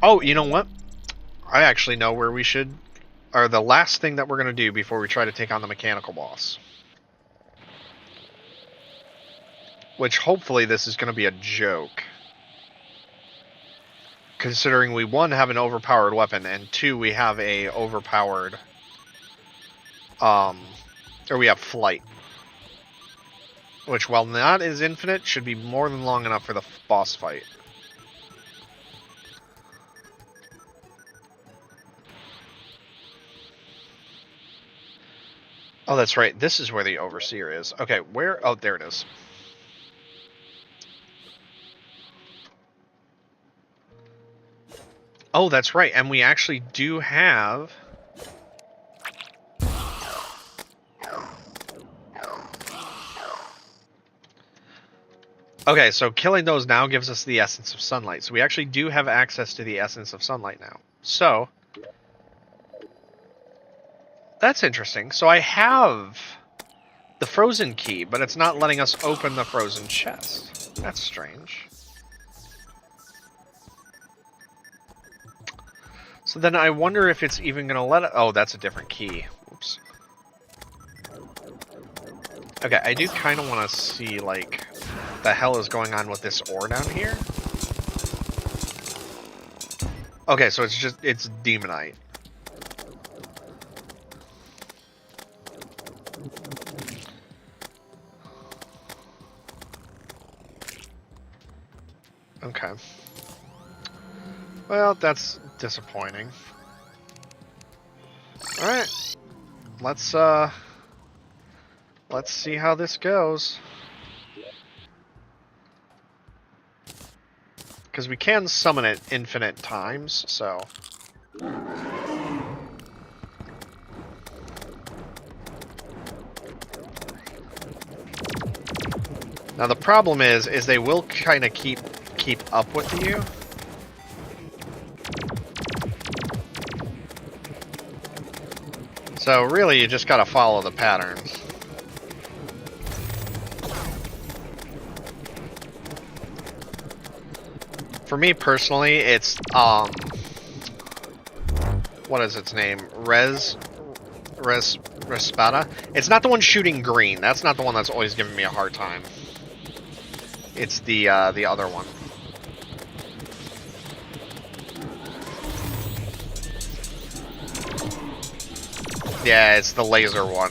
Oh, you know what? I actually know where we should, or the last thing that we're going to do before we try to take on the mechanical boss. Which hopefully this is going to be a joke. Considering we, one, have an overpowered weapon, and two, we have a overpowered, or we have flight. Which, while not as infinite, should be more than long enough for the boss fight. Oh, that's right. This is where the Overseer is. Okay, where? Oh, there it is. Oh, that's right. And we actually do have... Okay, so killing those now gives us the Essence of Sunlight. So we actually do have access to the Essence of Sunlight now. So... That's interesting. So I have the frozen key, but it's not letting us open the frozen chest. That's strange. So then I wonder if it's even going to let it... Oh, that's a different key. Oops. Okay, I do kind of want to see, like, what the hell is going on with this ore down here. Okay, so it's demonite. Okay. Well, that's disappointing. Alright. Let's see how this goes. Because we can summon it infinite times, so... Now the problem is they will kind of keep up with you. So really, you just gotta follow the patterns. For me personally, it's what is its name? Respada. It's not the one shooting green. That's not the one that's always giving me a hard time. It's the other one. Yeah, it's the laser one.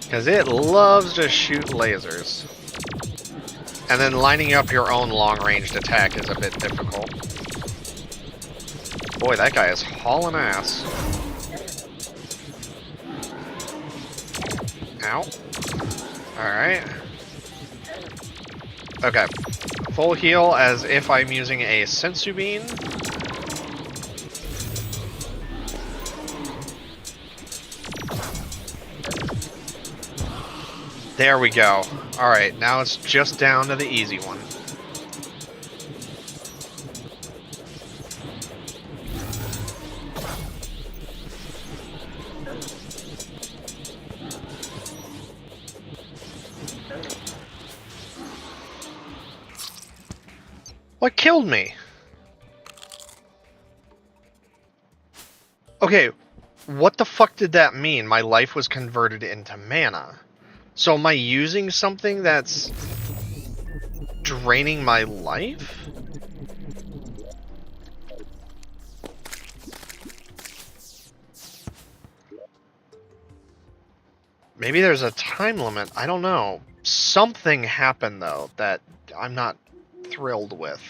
Because it loves to shoot lasers. And then lining up your own long-ranged attack is a bit difficult. Boy, that guy is hauling ass. Ow. Alright. Okay. Full heal as if I'm using a Sensu Bean. There we go. Alright, now it's just down to the easy one. What killed me? Okay, what the fuck did that mean? My life was converted into mana. So am I using something that's draining my life? Maybe there's a time limit. I don't know. Something happened, though, that I'm not thrilled with.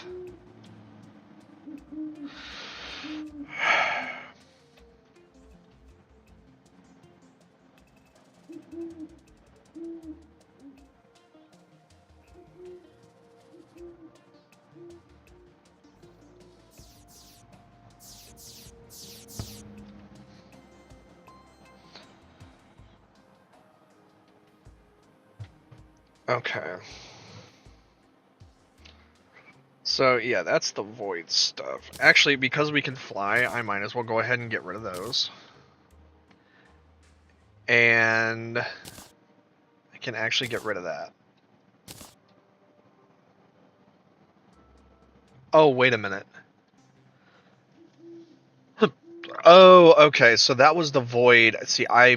Okay. So, yeah, that's the void stuff. Actually, because we can fly, I might as well go ahead and get rid of those. And I can actually get rid of that. Oh, wait a minute. Oh, okay, so that was the void. See, I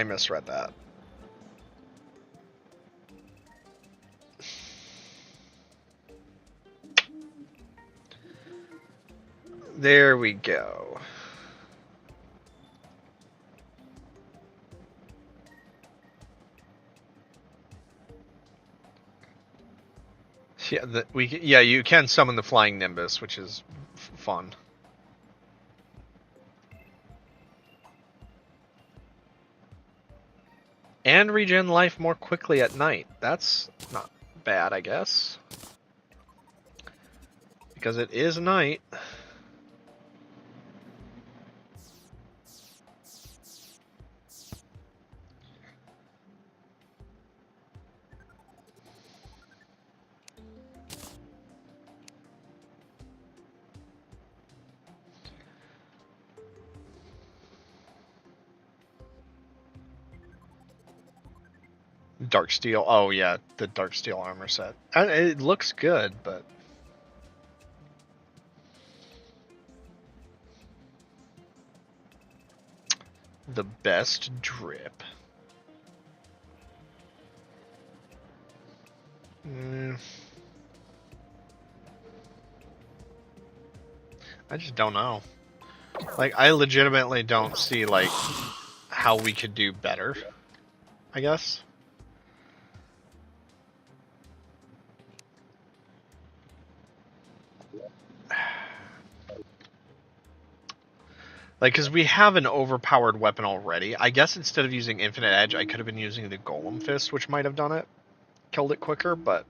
misread that. There we go. Yeah, you can summon the flying nimbus, which is fun. And regen life more quickly at night. That's not bad, I guess. Because it is night. Dark steel. Oh yeah, the dark steel armor set. It looks good, but the best drip. I just don't know. Like, I legitimately don't see like how we could do better, I guess. Like, because we have an overpowered weapon already. I guess instead of using Infinite Edge, I could have been using the Golem Fist, which might have done it. Killed it quicker, but...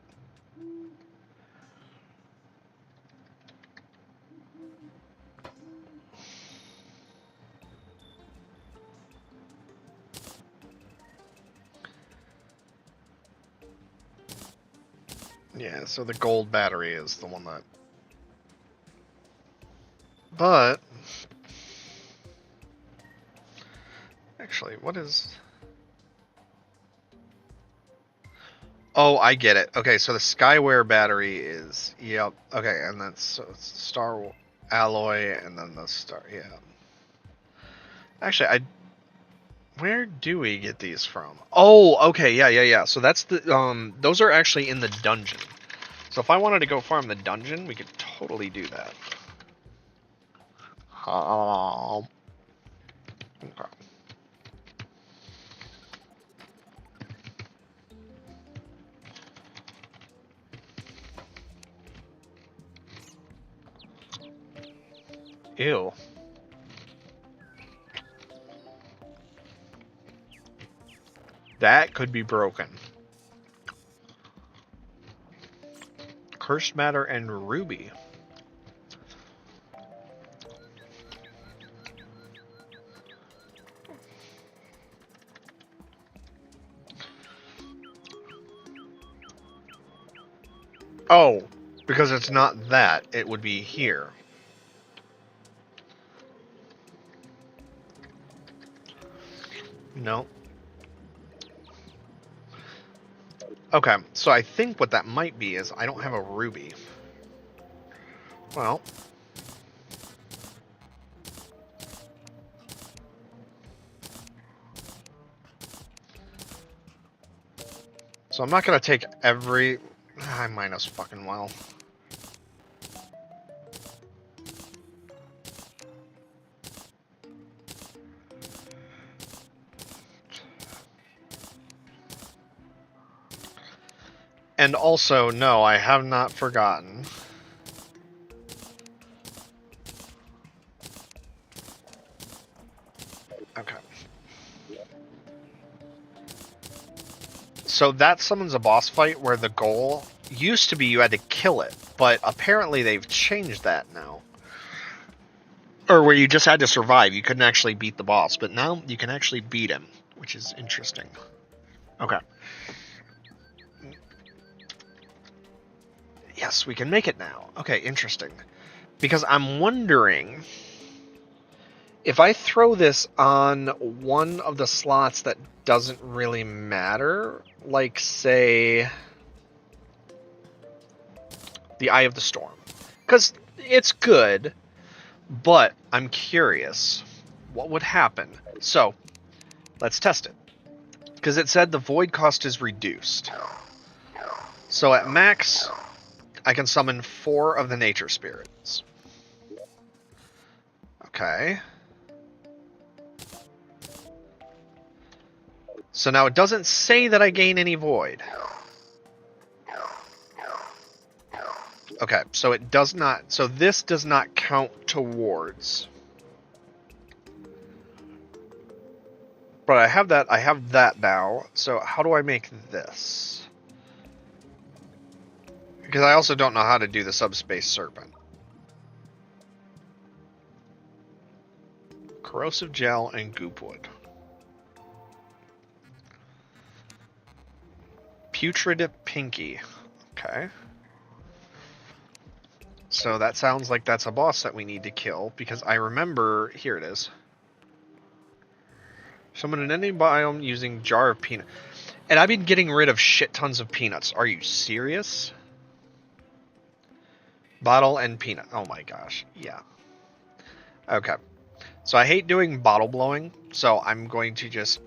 Yeah, so the gold battery is the one that... But... Actually, what is... Oh, I get it. Okay, so the Skyware battery is... Yep. Okay, and that's so it's Star Alloy, and then the Star... Yeah. Actually, where do we get these from? Oh, okay, yeah. So that's the... Those are actually in the dungeon. So if I wanted to go farm the dungeon, we could totally do that. Okay. Ew. That could be broken. Cursed Matter and Ruby. Oh, because it's not that. It would be here. No. Okay, so I think what that might be is I don't have a ruby. Well. So I'm not going to take every... I might as fucking well. And also, no, I have not forgotten. Okay. So that summons a boss fight where the goal used to be you had to kill it, but apparently they've changed that now. Or where you just had to survive, you couldn't actually beat the boss, but now you can actually beat him, which is interesting. Okay. Yes, we can make it now. Okay, interesting. Because I'm wondering if I throw this on one of the slots that doesn't really matter, like, say, the Eye of the Storm. Because it's good, but I'm curious. What would happen? So, let's test it. Because it said the void cost is reduced. So at max, I can summon 4 of the nature spirits. Okay. So now it doesn't say that I gain any void. Okay, so it does not. So this does not count towards. But I have that. I have that now. So how do I make this? Because I also don't know how to do the subspace serpent. Corrosive gel and goopwood. Putrid pinky. Okay. So that sounds like that's a boss that we need to kill, because I remember... Here it is. Summon an ending biome using jar of peanut. And I've been getting rid of shit tons of peanuts. Are you serious? Bottle and peanut. Oh my gosh. Yeah. Okay. So I hate doing bottle blowing, so I'm going to just...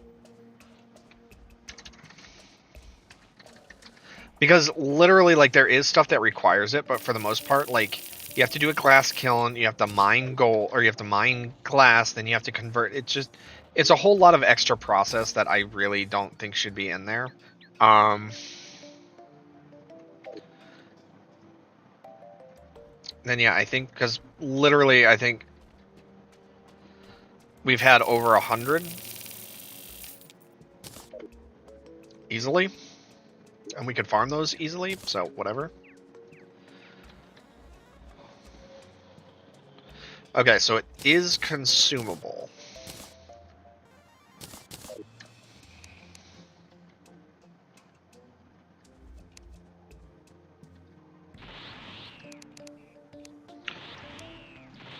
Because literally, like, there is stuff that requires it, but for the most part, like, you have to do a glass kiln, you have to mine gold, or you have to mine glass, then you have to convert. It's just... It's a whole lot of extra process that I really don't think should be in there. Then yeah, I think, because literally, I think we've had over 100 easily, and we could farm those easily, so whatever. Okay, so it is consumable.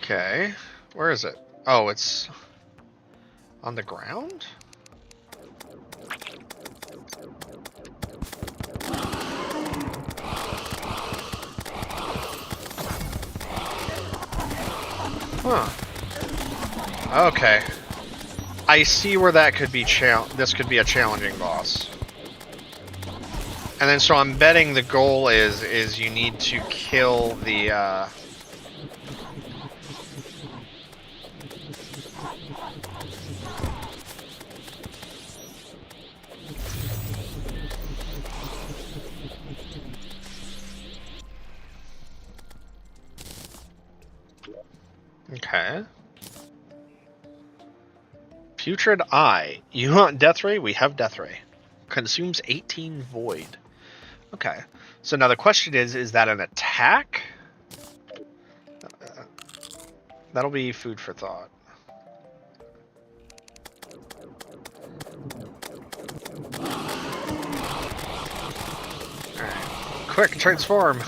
Okay, where is it? Oh, it's on the ground? Huh. Okay. I see where that could be this could be a challenging boss. And then so I'm betting the goal is you need to kill the Okay. Putrid Eye. You want Death Ray? We have Death Ray. Consumes 18 void. Okay. So now the question is that an attack? That'll be food for thought. Alright. Quick, transform!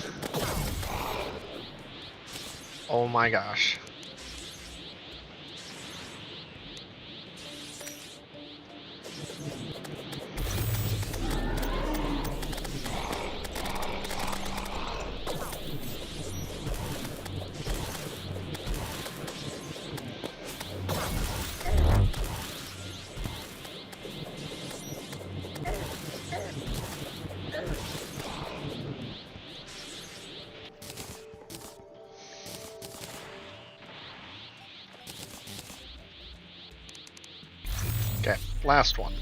Oh my gosh. Okay, last one.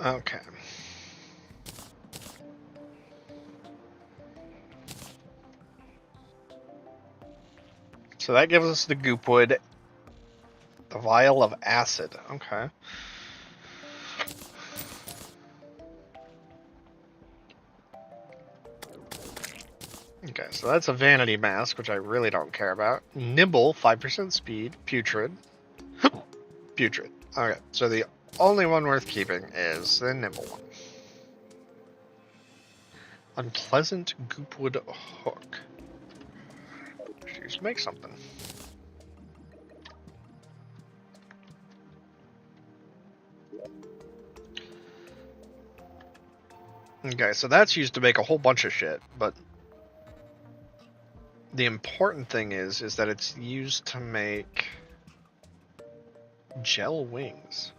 Okay. So that gives us the goopwood, the vial of acid. Okay. Okay, so that's a vanity mask, which I really don't care about. Nibble, 5% speed. Putrid. Putrid. Okay, so the only one worth keeping is the Nibble one. Unpleasant Goopwood Hook. Just make something. Okay, so that's used to make a whole bunch of shit, but the important thing is that it's used to make gel wings.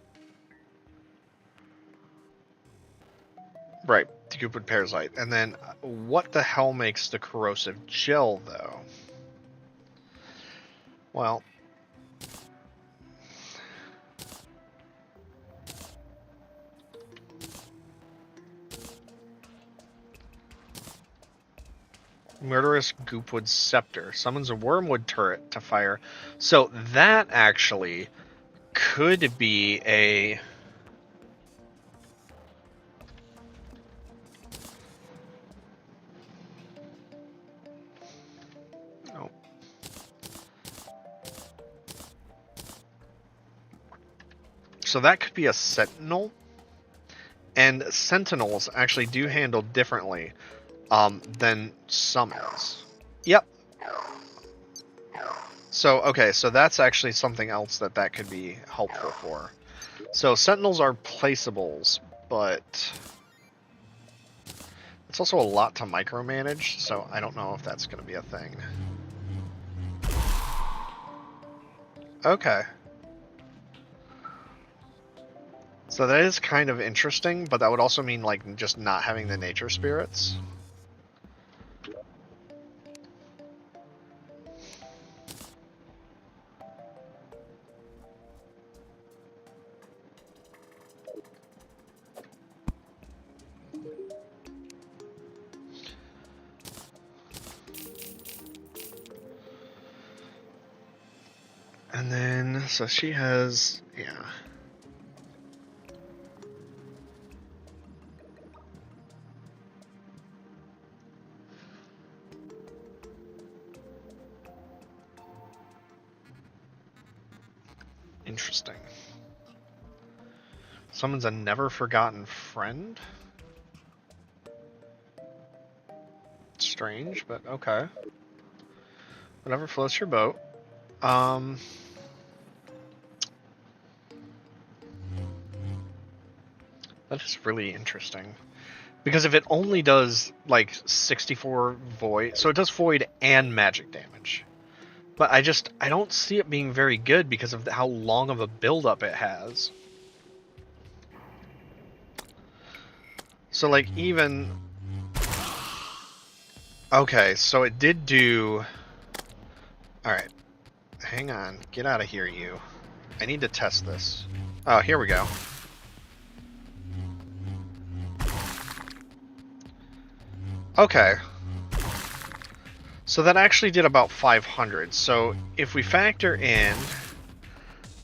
Right, the Goopwood Parasite. And then what the hell makes the corrosive gel, though? Well, Murderous Goopwood Scepter summons a wormwood turret to fire. So that actually could be a... Oh. So that could be a sentinel. And sentinels actually do handle differently than summons. Yep. So, okay, so that's actually something else that could be helpful for. So sentinels are placeables, but it's also a lot to micromanage, so I don't know if that's going to be a thing. Okay. So that is kind of interesting, but that would also mean, like, just not having the nature spirits. And then, so she has, yeah. Interesting. Summons a never forgotten friend? Strange, but okay. Whatever floats your boat. That is really interesting. Because if it only does, like, 64 void... So it does void and magic damage. But I don't see it being very good because of how long of a build-up it has. So, like, even... Okay, so it did do... Alright. Hang on. Get out of here, you. I need to test this. Oh, here we go. Okay. So that actually did about 500. So if we factor in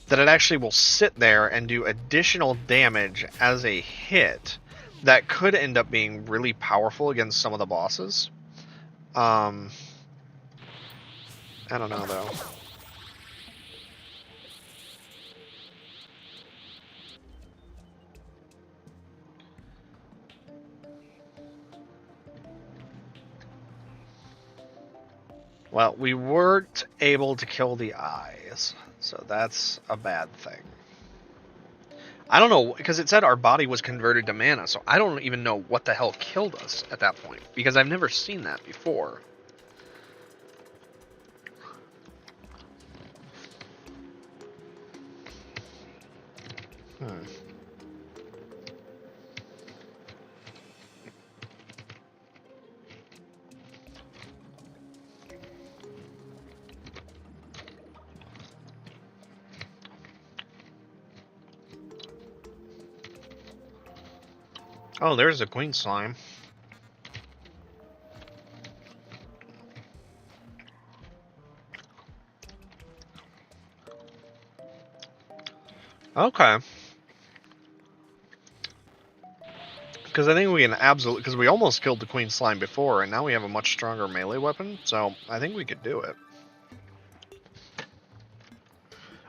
that it actually will sit there and do additional damage as a hit, that could end up being really powerful against some of the bosses. I don't know, though. Well, we weren't able to kill the eyes, so that's a bad thing. I don't know, because it said our body was converted to mana, so I don't even know what the hell killed us at that point, because I've never seen that before. Oh, there's a queen slime. Okay. Because I think we can absolutely... Because we almost killed the Queen Slime before, and now we have a much stronger melee weapon, so I think we could do it.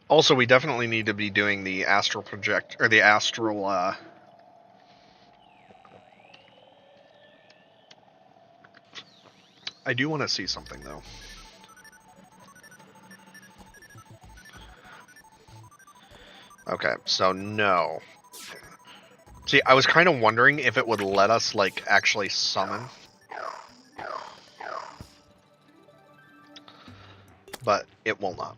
Also, we definitely need to be doing the astral project... Or the astral... I do want to see something, though. Okay, so no. See, I was kind of wondering if it would let us, like, actually summon. But it will not.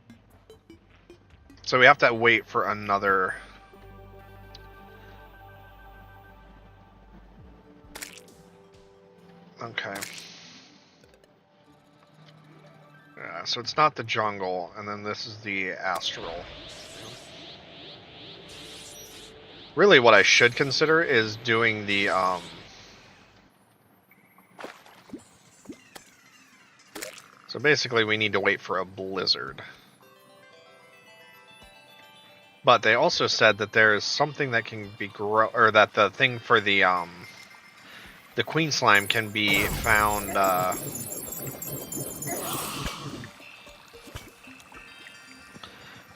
So we have to wait for another... Okay. Yeah, so it's not the jungle, and then this is the astral. Really, what I should consider is doing the, So basically, we need to wait for a blizzard. But they also said that there is something that can be or that the thing for the Queen Slime can be found,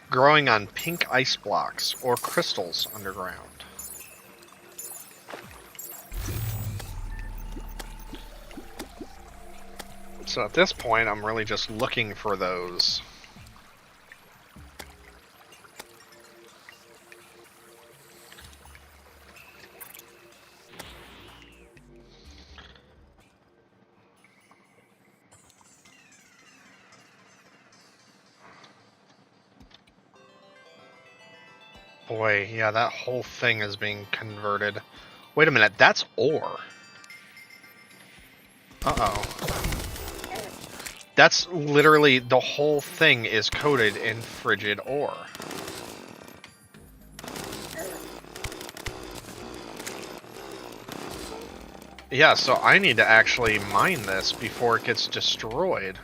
growing on pink ice blocks or crystals underground. So at this point, I'm really just looking for those. Boy, yeah, that whole thing is being converted. Wait a minute, that's ore. Uh-oh. That's literally, the whole thing is coated in frigid ore. Yeah, so I need to actually mine this before it gets destroyed.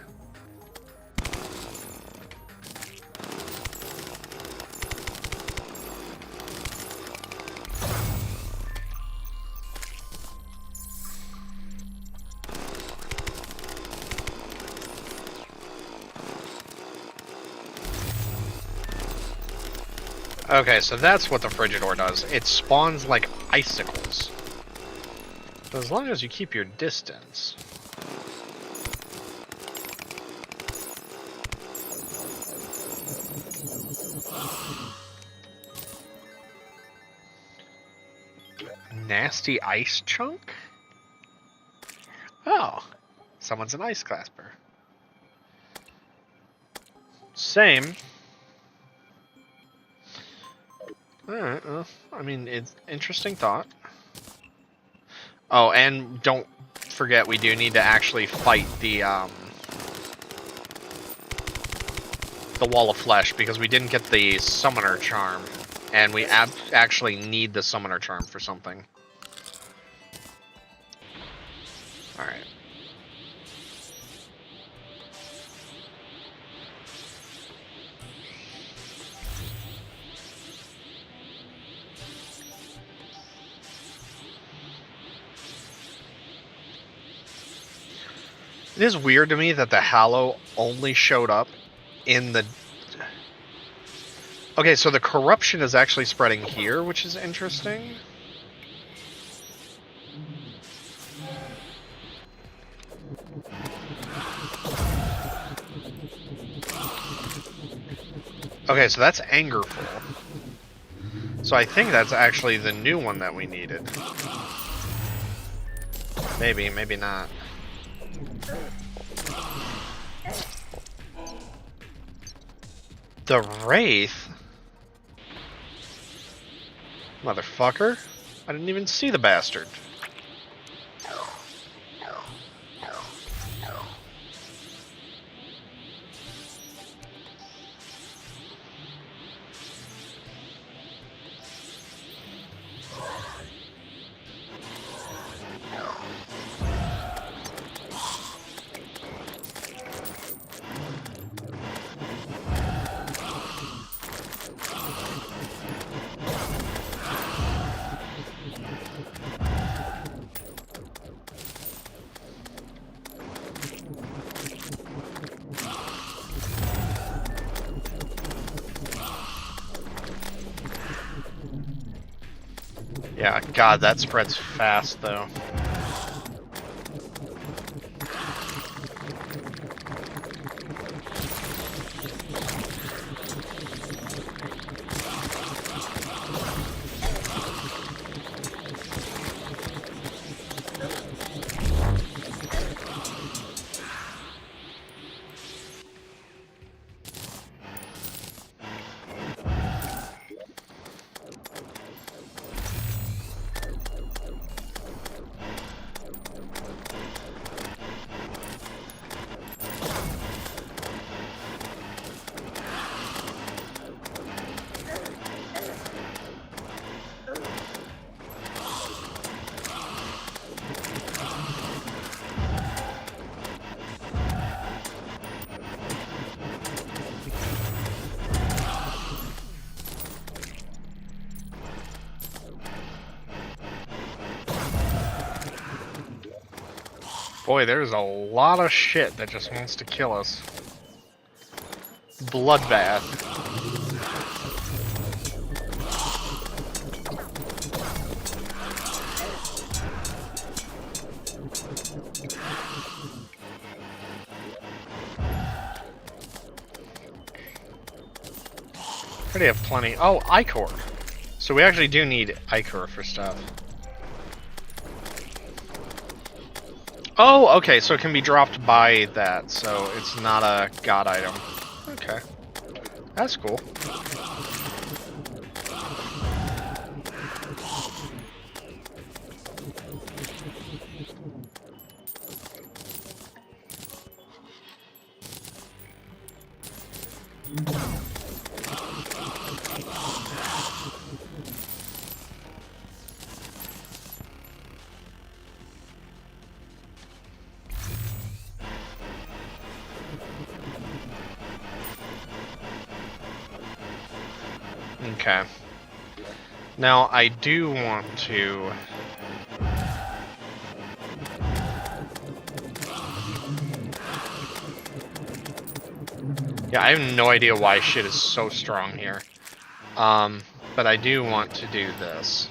Okay, so that's what the frigid ore does. It spawns like icicles. But as long as you keep your distance. Nasty ice chunk? Oh, someone's an ice clasper. Same. Alright, well, I mean, it's interesting thought. Oh, and don't forget, we do need to actually fight the Wall of Flesh, because we didn't get the Summoner Charm. And we actually need the Summoner Charm for something. Alright. It is weird to me that the Hallow only showed up in the... Okay, so the corruption is actually spreading here, which is interesting. Okay, so that's Angerful. So I think that's actually the new one that we needed. Maybe, maybe not. The Wraith? Motherfucker. I didn't even see the bastard. Yeah, God, that spreads fast, though. Boy, there's a lot of shit that just wants to kill us. Bloodbath. Already have plenty. Oh, Ichor. So we actually do need Ichor for stuff. Oh, okay, so it can be dropped by that, so it's not a god item. Okay. That's cool. Okay. Now, I do want to... Yeah, I have no idea why shit is so strong here. But I do want to do this.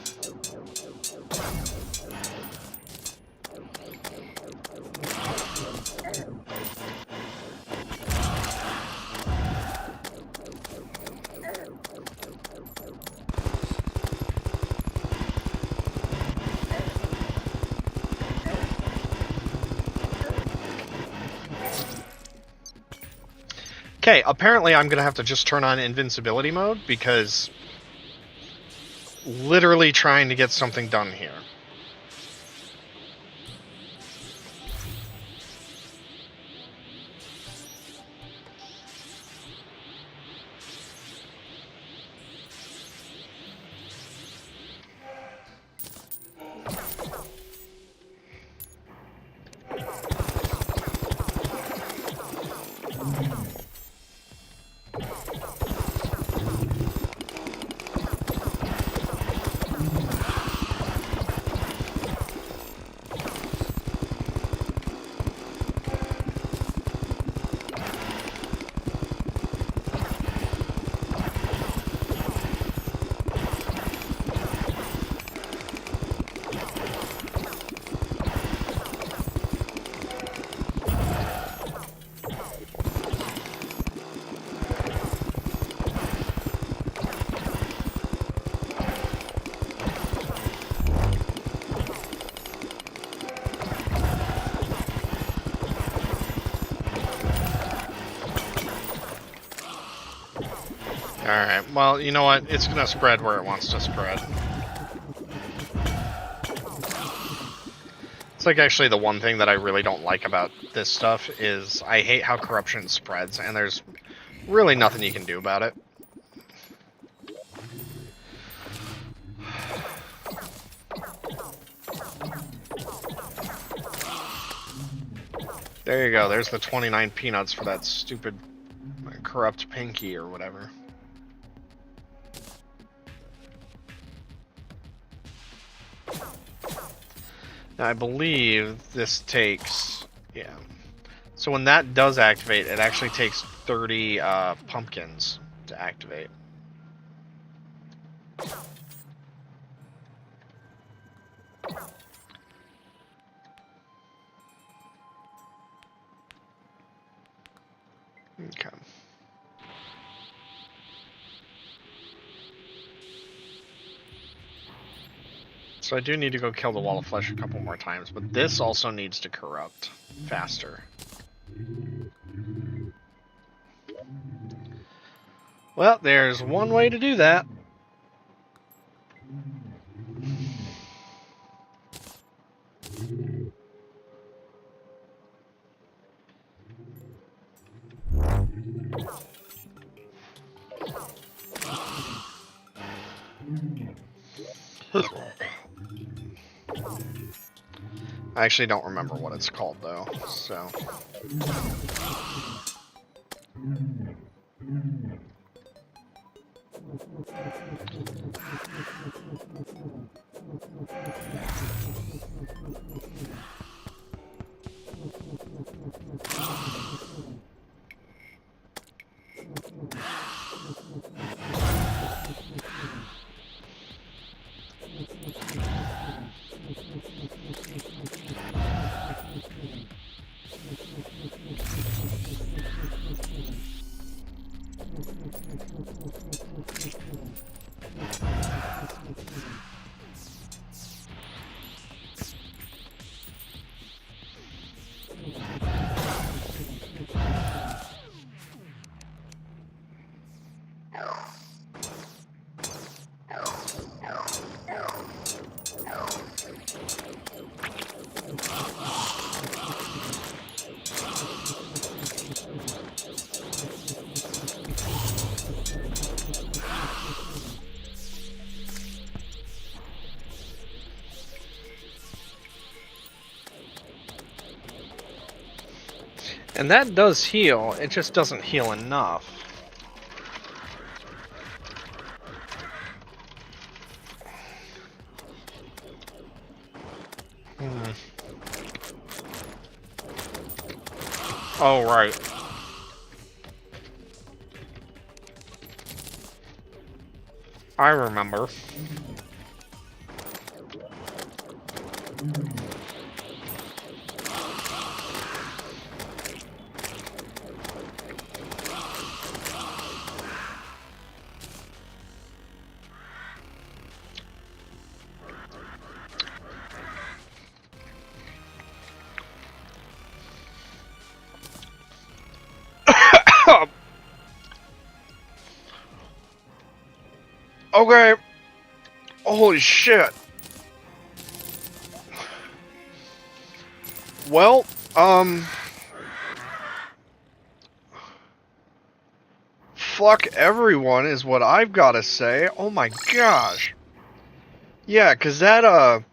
Okay, apparently I'm gonna have to just turn on invincibility mode because literally trying to get something done here. Alright, well, you know what? It's gonna spread where it wants to spread. It's like actually the one thing that I really don't like about this stuff is I hate how corruption spreads, and there's really nothing you can do about it. There you go, there's the 29 peanuts for that stupid corrupt pinky or whatever. Now, I believe this takes... yeah. So when that does activate, it actually takes 30 pumpkins to activate. Okay. So I do need to go kill the wall of flesh a couple more times, but this also needs to corrupt faster. Well, there's one way to do that. I actually don't remember what it's called though, so. And that does heal, it just doesn't heal enough. Oh, right. I remember. Okay. Holy shit. Well, fuck everyone is what I've got to say. Oh my gosh. Yeah, cause that,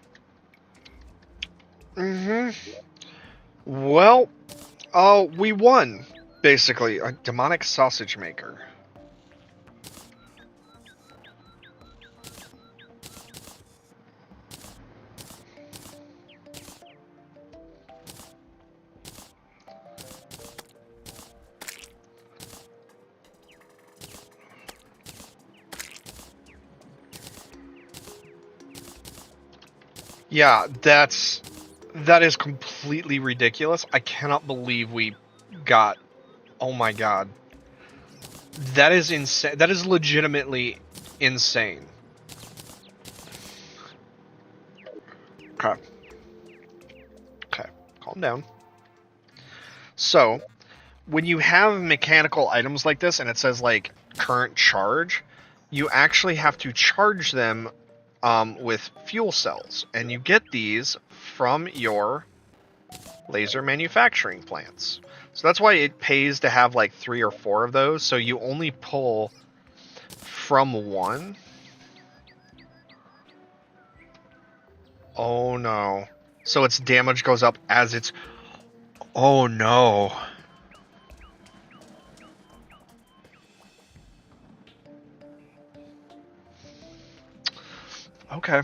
well, we won, basically. A demonic sausage maker. Yeah, that is completely ridiculous. I cannot believe we got. Oh my god. That is insane. That is legitimately insane. Okay. Okay. Calm down. So, when you have mechanical items like this and it says like current charge, you actually have to charge them with fuel cells, and you get these from your laser manufacturing plants. So that's why it pays to have like 3 or 4 of those, so you only pull from one. Oh no. So its damage goes up as it's... Oh no. Okay.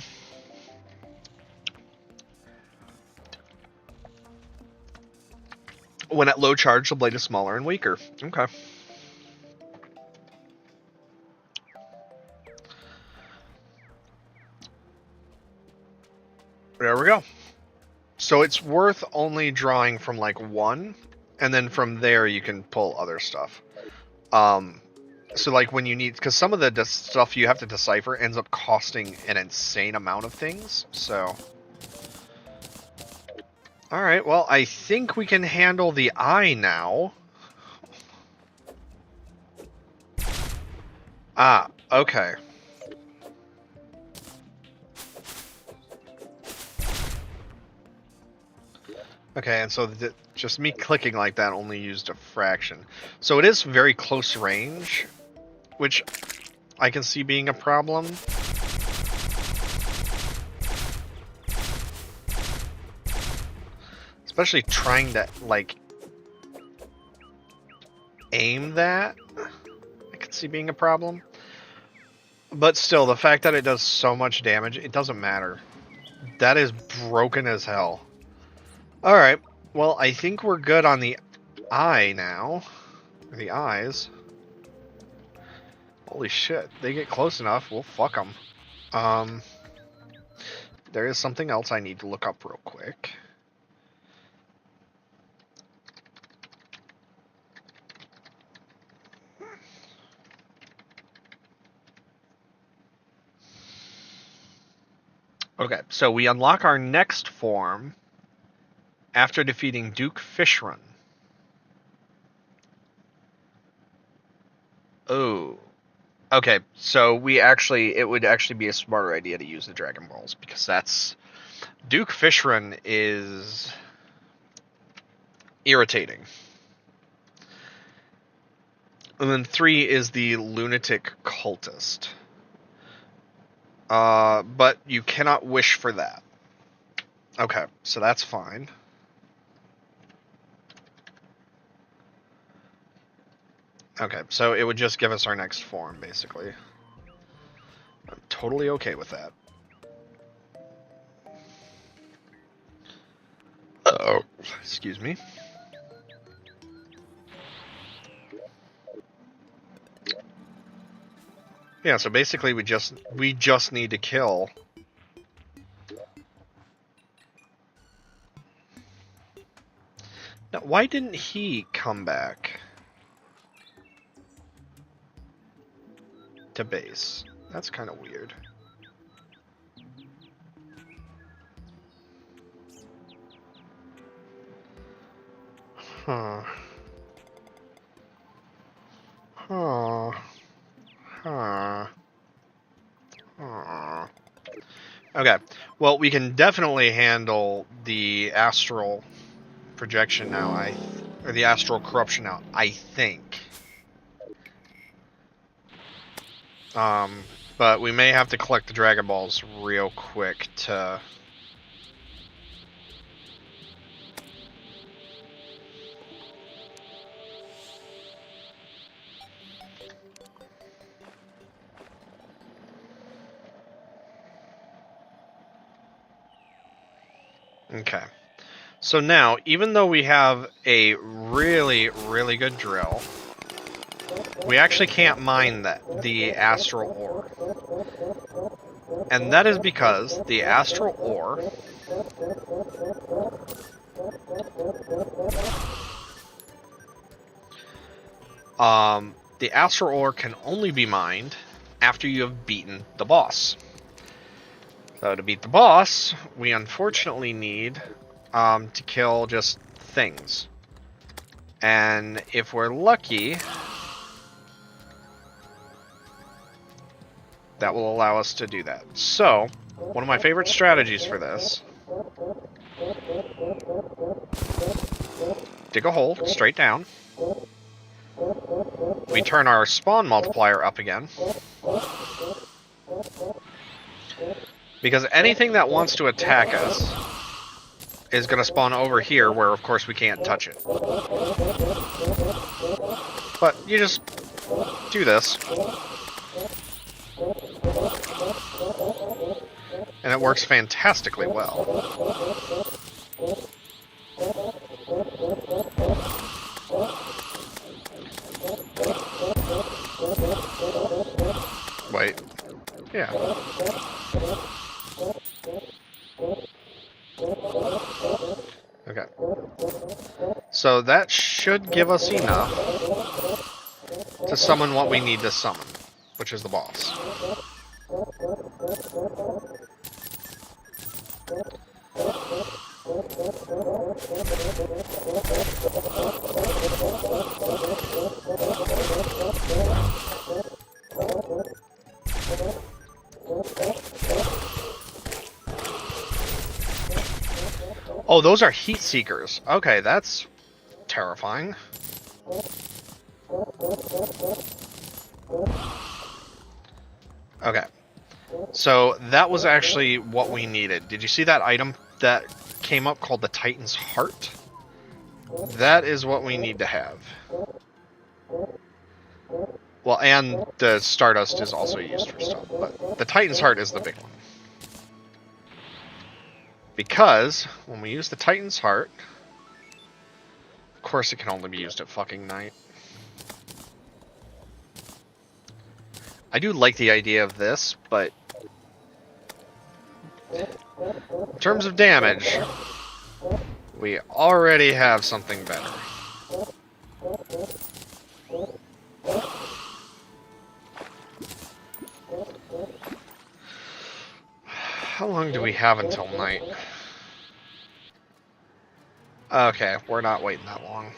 When at low charge, the blade is smaller and weaker. Okay. There we go. So it's worth only drawing from like one, and then from there you can pull other stuff. So like when you need, because some of the stuff you have to decipher ends up costing an insane amount of things. So, all right, well I think we can handle the eye now. Ah, okay. Okay, and so just me clicking like that only used a fraction. So it is very close range, which I can see being a problem. Especially trying to, like, aim that, I can see being a problem. But still, the fact that it does so much damage, it doesn't matter. That is broken as hell. Alright, well, I think we're good on the eye now. Or the eyes. Holy shit, they get close enough, we'll fuck them. There is something else I need to look up real quick. Okay, so we unlock our next form after defeating Duke Fishron. Oh. Okay, so it would actually be a smarter idea to use the Dragon Balls, because that's... Duke Fishron is irritating. And then 3 is the Lunatic Cultist. But you cannot wish for that. Okay, so that's fine. Okay, so it would just give us our next form, basically. I'm totally okay with that. Uh-oh. Excuse me. Yeah, so basically we just need to kill. Now, why didn't he come back to base? That's kind of weird. Huh. Huh. Huh. Huh. Okay, well, we can definitely handle the astral projection now, or the astral corruption now, I think. But we may have to collect the Dragon Balls real quick to... Okay. So now, even though we have a really, really good drill, we actually can't mine the astral ore. And that is because the astral ore can only be mined after you have beaten the boss. So to beat the boss, we unfortunately need to kill just things. And if we're lucky, that will allow us to do that. So, one of my favorite strategies for this: dig a hole straight down. We turn our spawn multiplier up again, because anything that wants to attack us is going to spawn over here, where of course we can't touch it. But you just do this, and it works fantastically well. Wait. Yeah. Okay. So So that should give us enough to summon what we need to summon, which is the boss. Oh, those are heat seekers. Okay, that's terrifying. Okay. So that was actually what we needed. Did you see that item that came up called the Titan's Heart? That is what we need to have. Well, and the Stardust is also used for stuff, but the Titan's Heart is the big one. Because when we use the Titan's Heart, of course it can only be used at fucking night. I do like the idea of this, but in terms of damage, we already have something better. How long do we have until night? Okay, we're not waiting that long.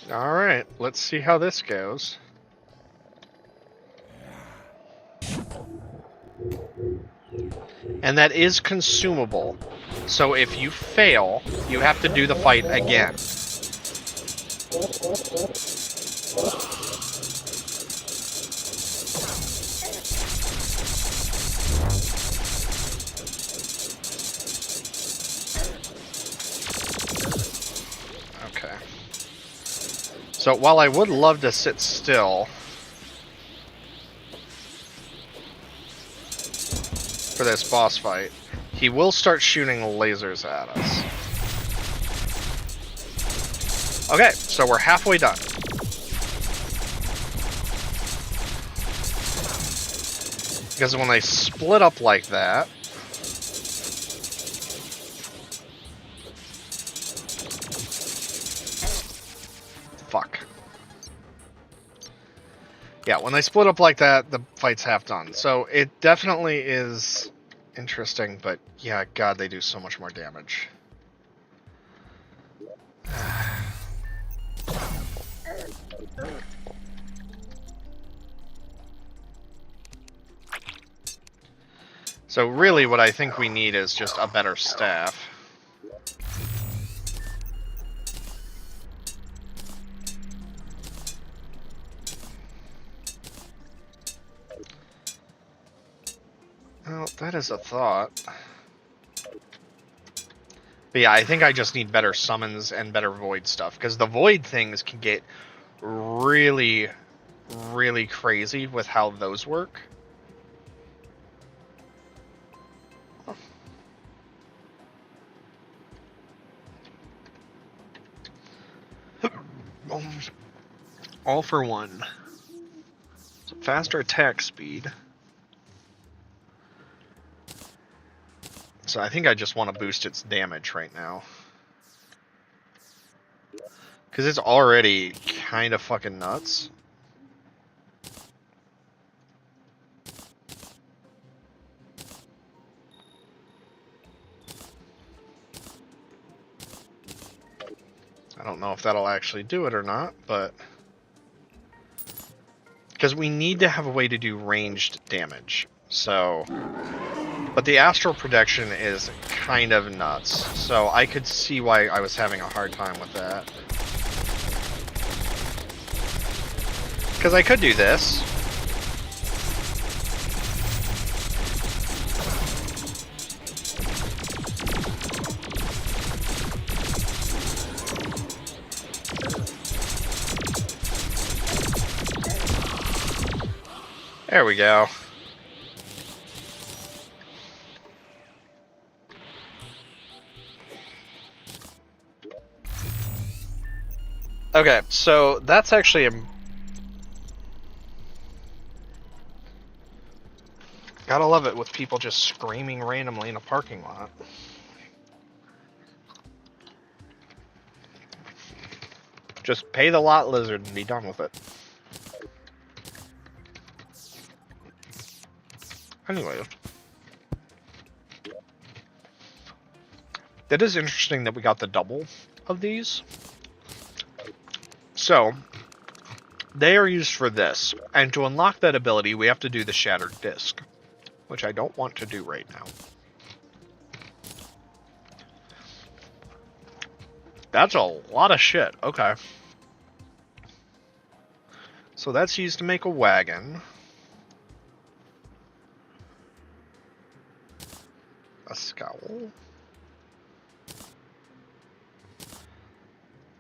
Alright, let's see how this goes. And that is consumable. So if you fail, you have to do the fight again. Okay. So while I would love to sit still for this boss fight, he will start shooting lasers at us. Okay, so we're halfway done. Because when they split up like that, fuck. Yeah, when they split up like that, the fight's half done. So it definitely is interesting, but yeah, God, they do so much more damage. So really what I think we need is just a better staff. Well, that is a thought. But yeah, I think I just need better summons and better void stuff, because the void things can get really, really crazy with how those work. All for one. So faster attack speed. So I think I just want to boost its damage right now. Because it's already kind of fucking nuts. I don't know if that'll actually do it or not, but... Because we need to have a way to do ranged damage, so... But the astral projection is kind of nuts, so I could see why I was having a hard time with that. Because I could do this. There we go. Okay, so that's actually a... Gotta love it with people just screaming randomly in a parking lot. Just pay the lot lizard and be done with it. Anyway, that is interesting that we got the double of these. So, they are used for this, and to unlock that ability, we have to do the Shattered Disc, which I don't want to do right now. That's a lot of shit. Okay. So that's used to make a wagon. A scowl.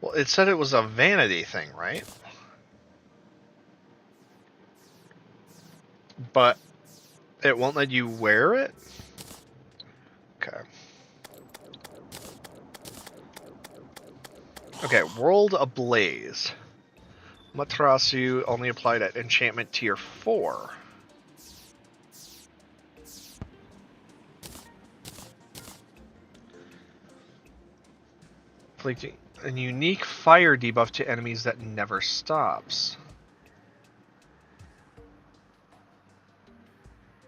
Well, it said it was a vanity thing, right? But it won't let you wear it? Okay. Okay, World Ablaze. Matarasu only applied at enchantment tier 4. Inflicting a unique fire debuff to enemies that never stops.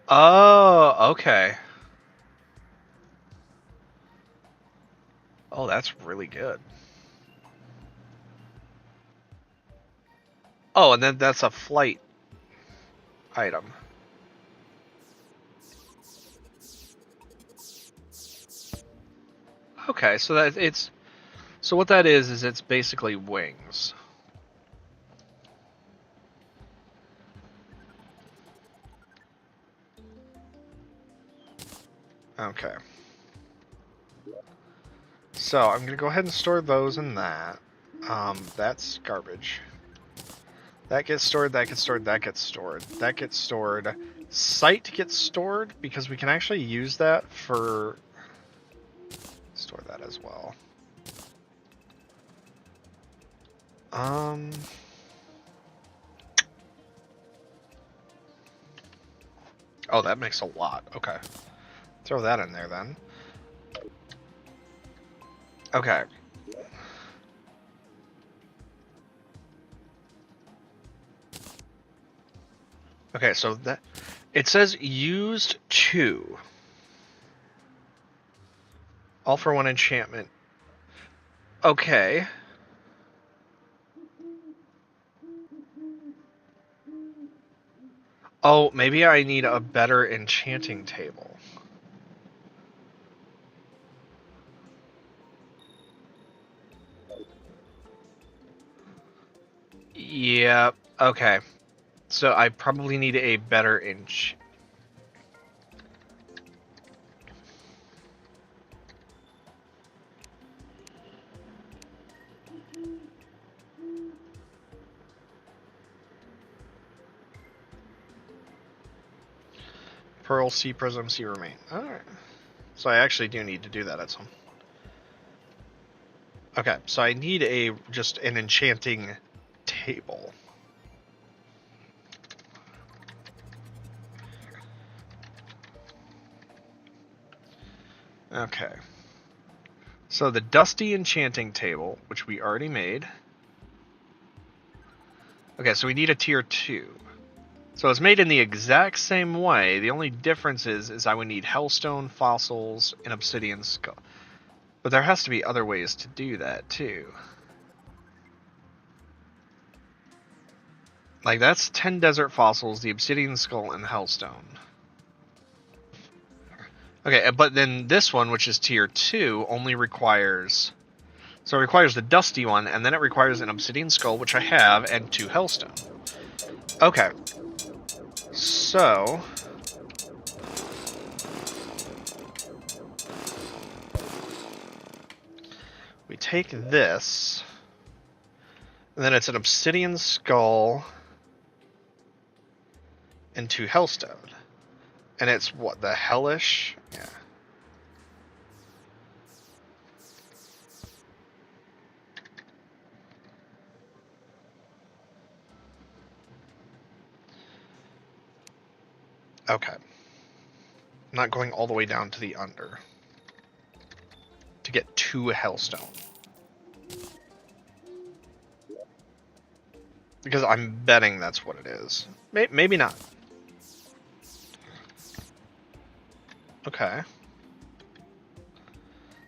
Oh, okay. Oh, that's really good. Oh, and then that's a flight item. Okay, so that it's... So what that is it's basically wings. Okay. So I'm going to go ahead and store those in that. That's garbage. That gets stored, that gets stored, that gets stored. That gets stored. Sight gets stored because we can actually use that for... Store that as well. Oh, that makes a lot. Okay. Throw that in there then. Okay. Okay, so that... It says used 2. All for 1 enchantment. Okay. Oh, maybe I need a better enchanting table. Yeah, okay. So I probably need a better Pearl, Sea Prism, Sea Remain. Alright. So I actually do need to do that at some... Okay, so I need just an enchanting table. Okay. So the Dusty Enchanting Table, which we already made. Okay, so we need a tier 2. So it's made in the exact same way. The only difference is I would need Hellstone, Fossils, and Obsidian Skull. But there has to be other ways to do that, too. Like, that's 10 Desert Fossils, the Obsidian Skull, and Hellstone. Okay, but then this one, which is tier 2, only requires... So it requires the Dusty one, and then it requires an Obsidian Skull, which I have, and 2 Hellstone. Okay. So... we take this, and then it's an Obsidian Skull, into hellstone. And it's what, the hellish? Yeah. Okay. I'm not going all the way down to the under to get to hellstone. Because I'm betting that's what it is. Maybe not. Okay.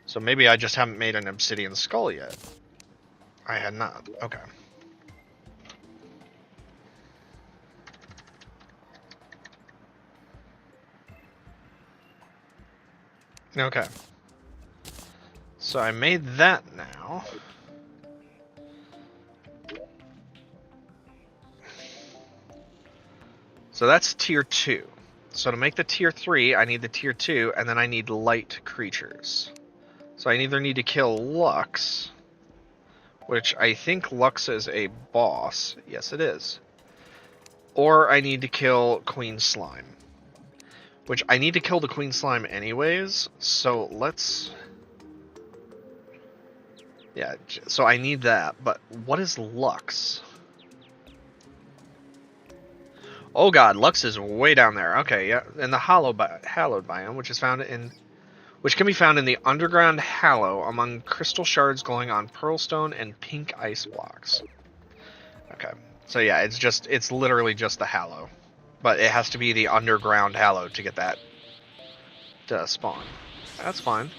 So maybe I just haven't made an obsidian skull yet. I had not. Okay. Okay. So I made that now. So that's tier 2. So to make the tier 3, I need the tier 2, and then I need light creatures. So I either need to kill Lux, which I think Lux is a boss. Yes, it is. Or I need to kill Queen Slime. Which I need to kill the Queen Slime anyways, so let's... Yeah, so I need that, but what is Lux? Oh god, Lux is way down there. Okay, yeah, in the hallowed biome, which can be found in the underground hallow among crystal shards glowing on pearlstone and pink ice blocks. Okay, so yeah, it's literally just the hallow, but it has to be the underground hallow to get that to spawn. That's fine.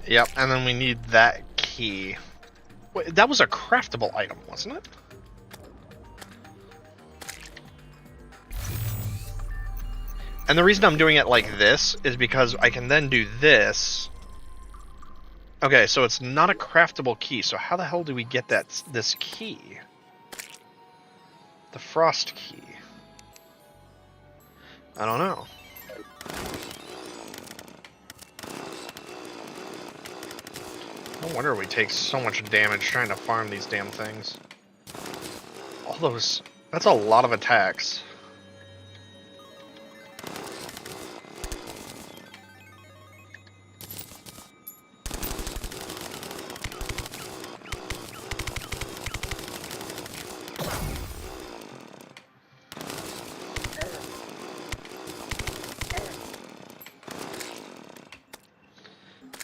Yep, and then we need that key. Wait, that was a craftable item, wasn't it? And the reason I'm doing it like this is because I can then do this. Okay, so it's not a craftable key, so how the hell do we get this key? The frost key. I don't know. No wonder we take so much damage trying to farm these damn things. All those... That's a lot of attacks.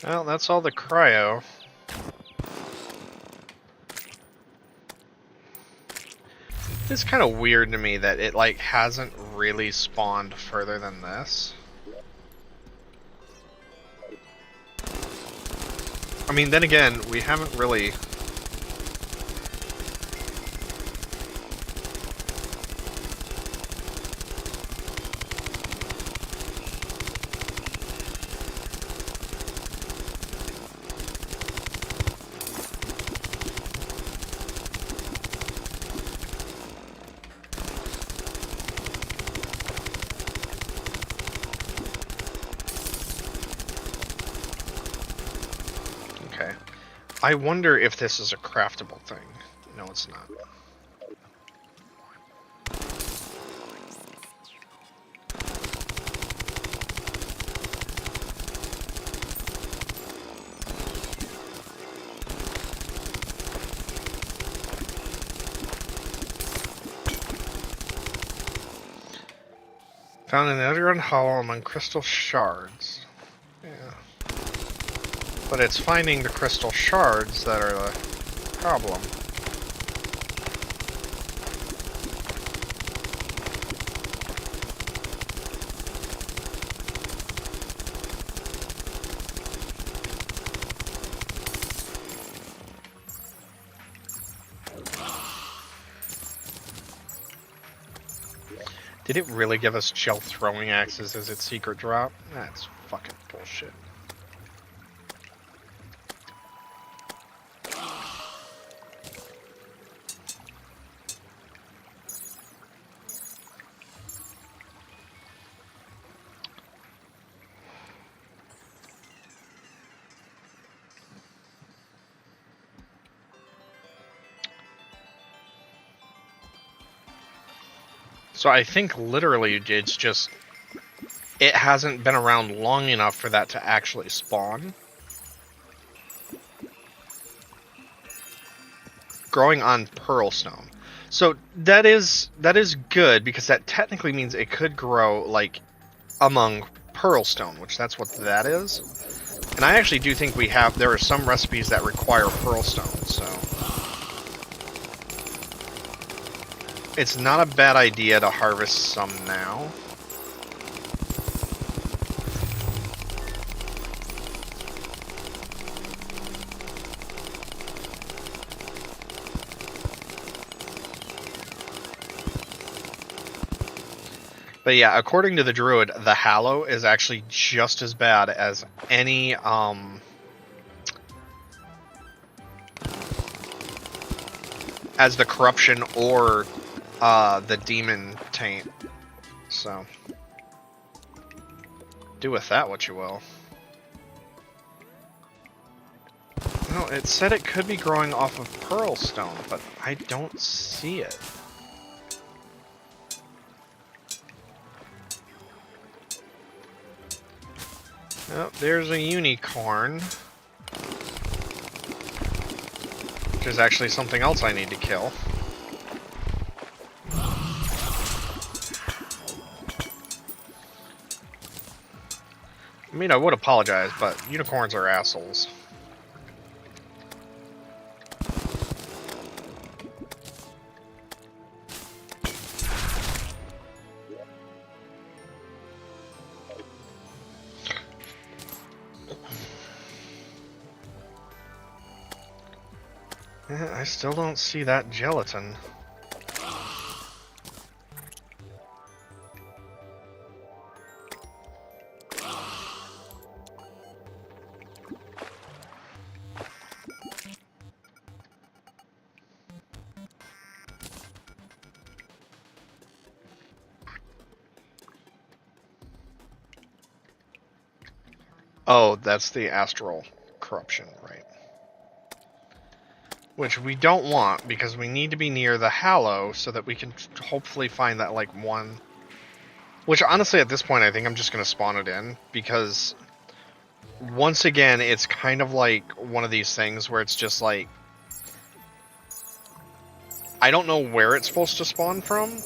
Well, that's all the cryo. It's kind of weird to me that it, like, hasn't really spawned further than this. I mean, then again, we haven't really... I wonder if this is a craftable thing. No, it's not. Found in the underground hollow among crystal shards. Yeah. But it's finding the crystal shards that are the problem. Did it really give us gel throwing axes as its secret drop? That's fucking bullshit. So I think literally it's just, it hasn't been around long enough for that to actually spawn. Growing on pearlstone. So that is good, because that technically means it could grow like among pearlstone, which that's what that is. And I actually do think there are some recipes that require pearlstone, so it's not a bad idea to harvest some now. But yeah, according to the druid, the Hallow is actually just as bad as any as the corruption or the demon taint. So do with that what you will. No, it said it could be growing off of pearlstone, but I don't see it. Oh, there's a unicorn. Which is actually something else I need to kill. I mean, I would apologize, but unicorns are assholes. I still don't see that gelatin. Oh, that's the astral corruption, right? Which we don't want, because we need to be near the Hallow so that we can hopefully find that, like, one... Which, honestly, at this point, I think I'm just going to spawn it in, because... Once again, it's kind of like one of these things where it's just like... I don't know where it's supposed to spawn from,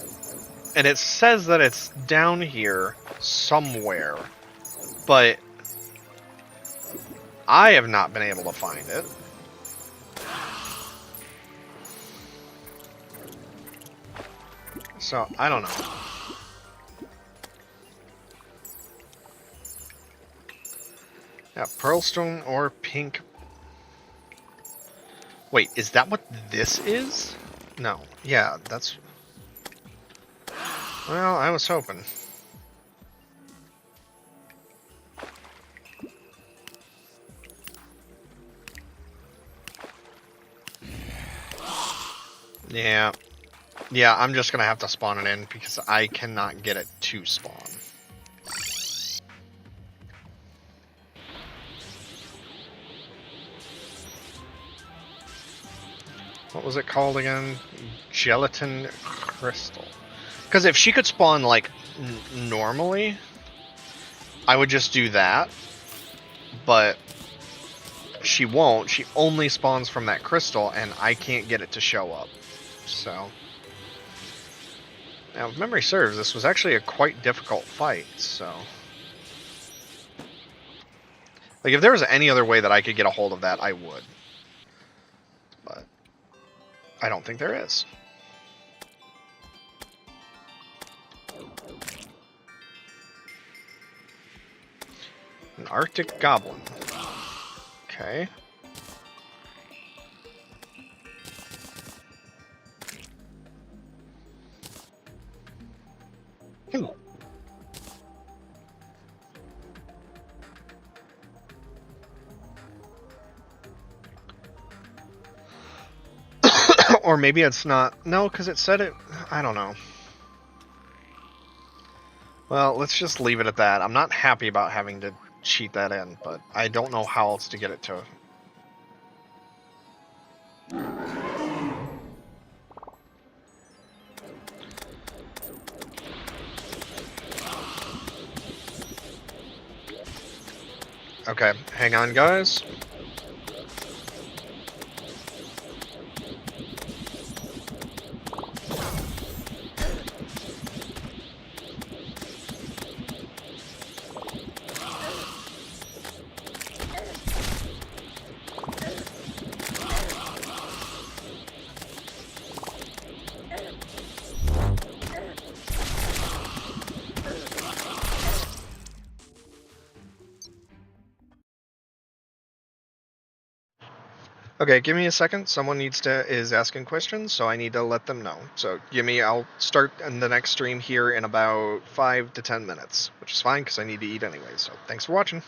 and it says that it's down here somewhere, but... I have not been able to find it. So, I don't know. Yeah, pearlstone or pink. Wait, is that what this is? No. Yeah, that's... Well, I was hoping. Yeah. Yeah, I'm just gonna have to spawn it in because I cannot get it to spawn. What was it called again? Gelatin crystal. Because if she could spawn, like, normally, I would just do that. But she won't. She only spawns from that crystal, and I can't get it to show up. So... Now, if memory serves, this was actually a quite difficult fight, so... Like, if there was any other way that I could get a hold of that, I would. But... I don't think there is. An Arctic Goblin. Okay. Or maybe it's not. No, because it said it. I don't know. Well, let's just leave it at that. I'm not happy about having to cheat that in, but I don't know how else to get it to. Okay, hang on, guys. Okay, give me a second. Someone is asking questions, so I need to let them know. So I'll start in the next stream here in about 5 to 10 minutes, which is fine because I need to eat anyway. So thanks for watching.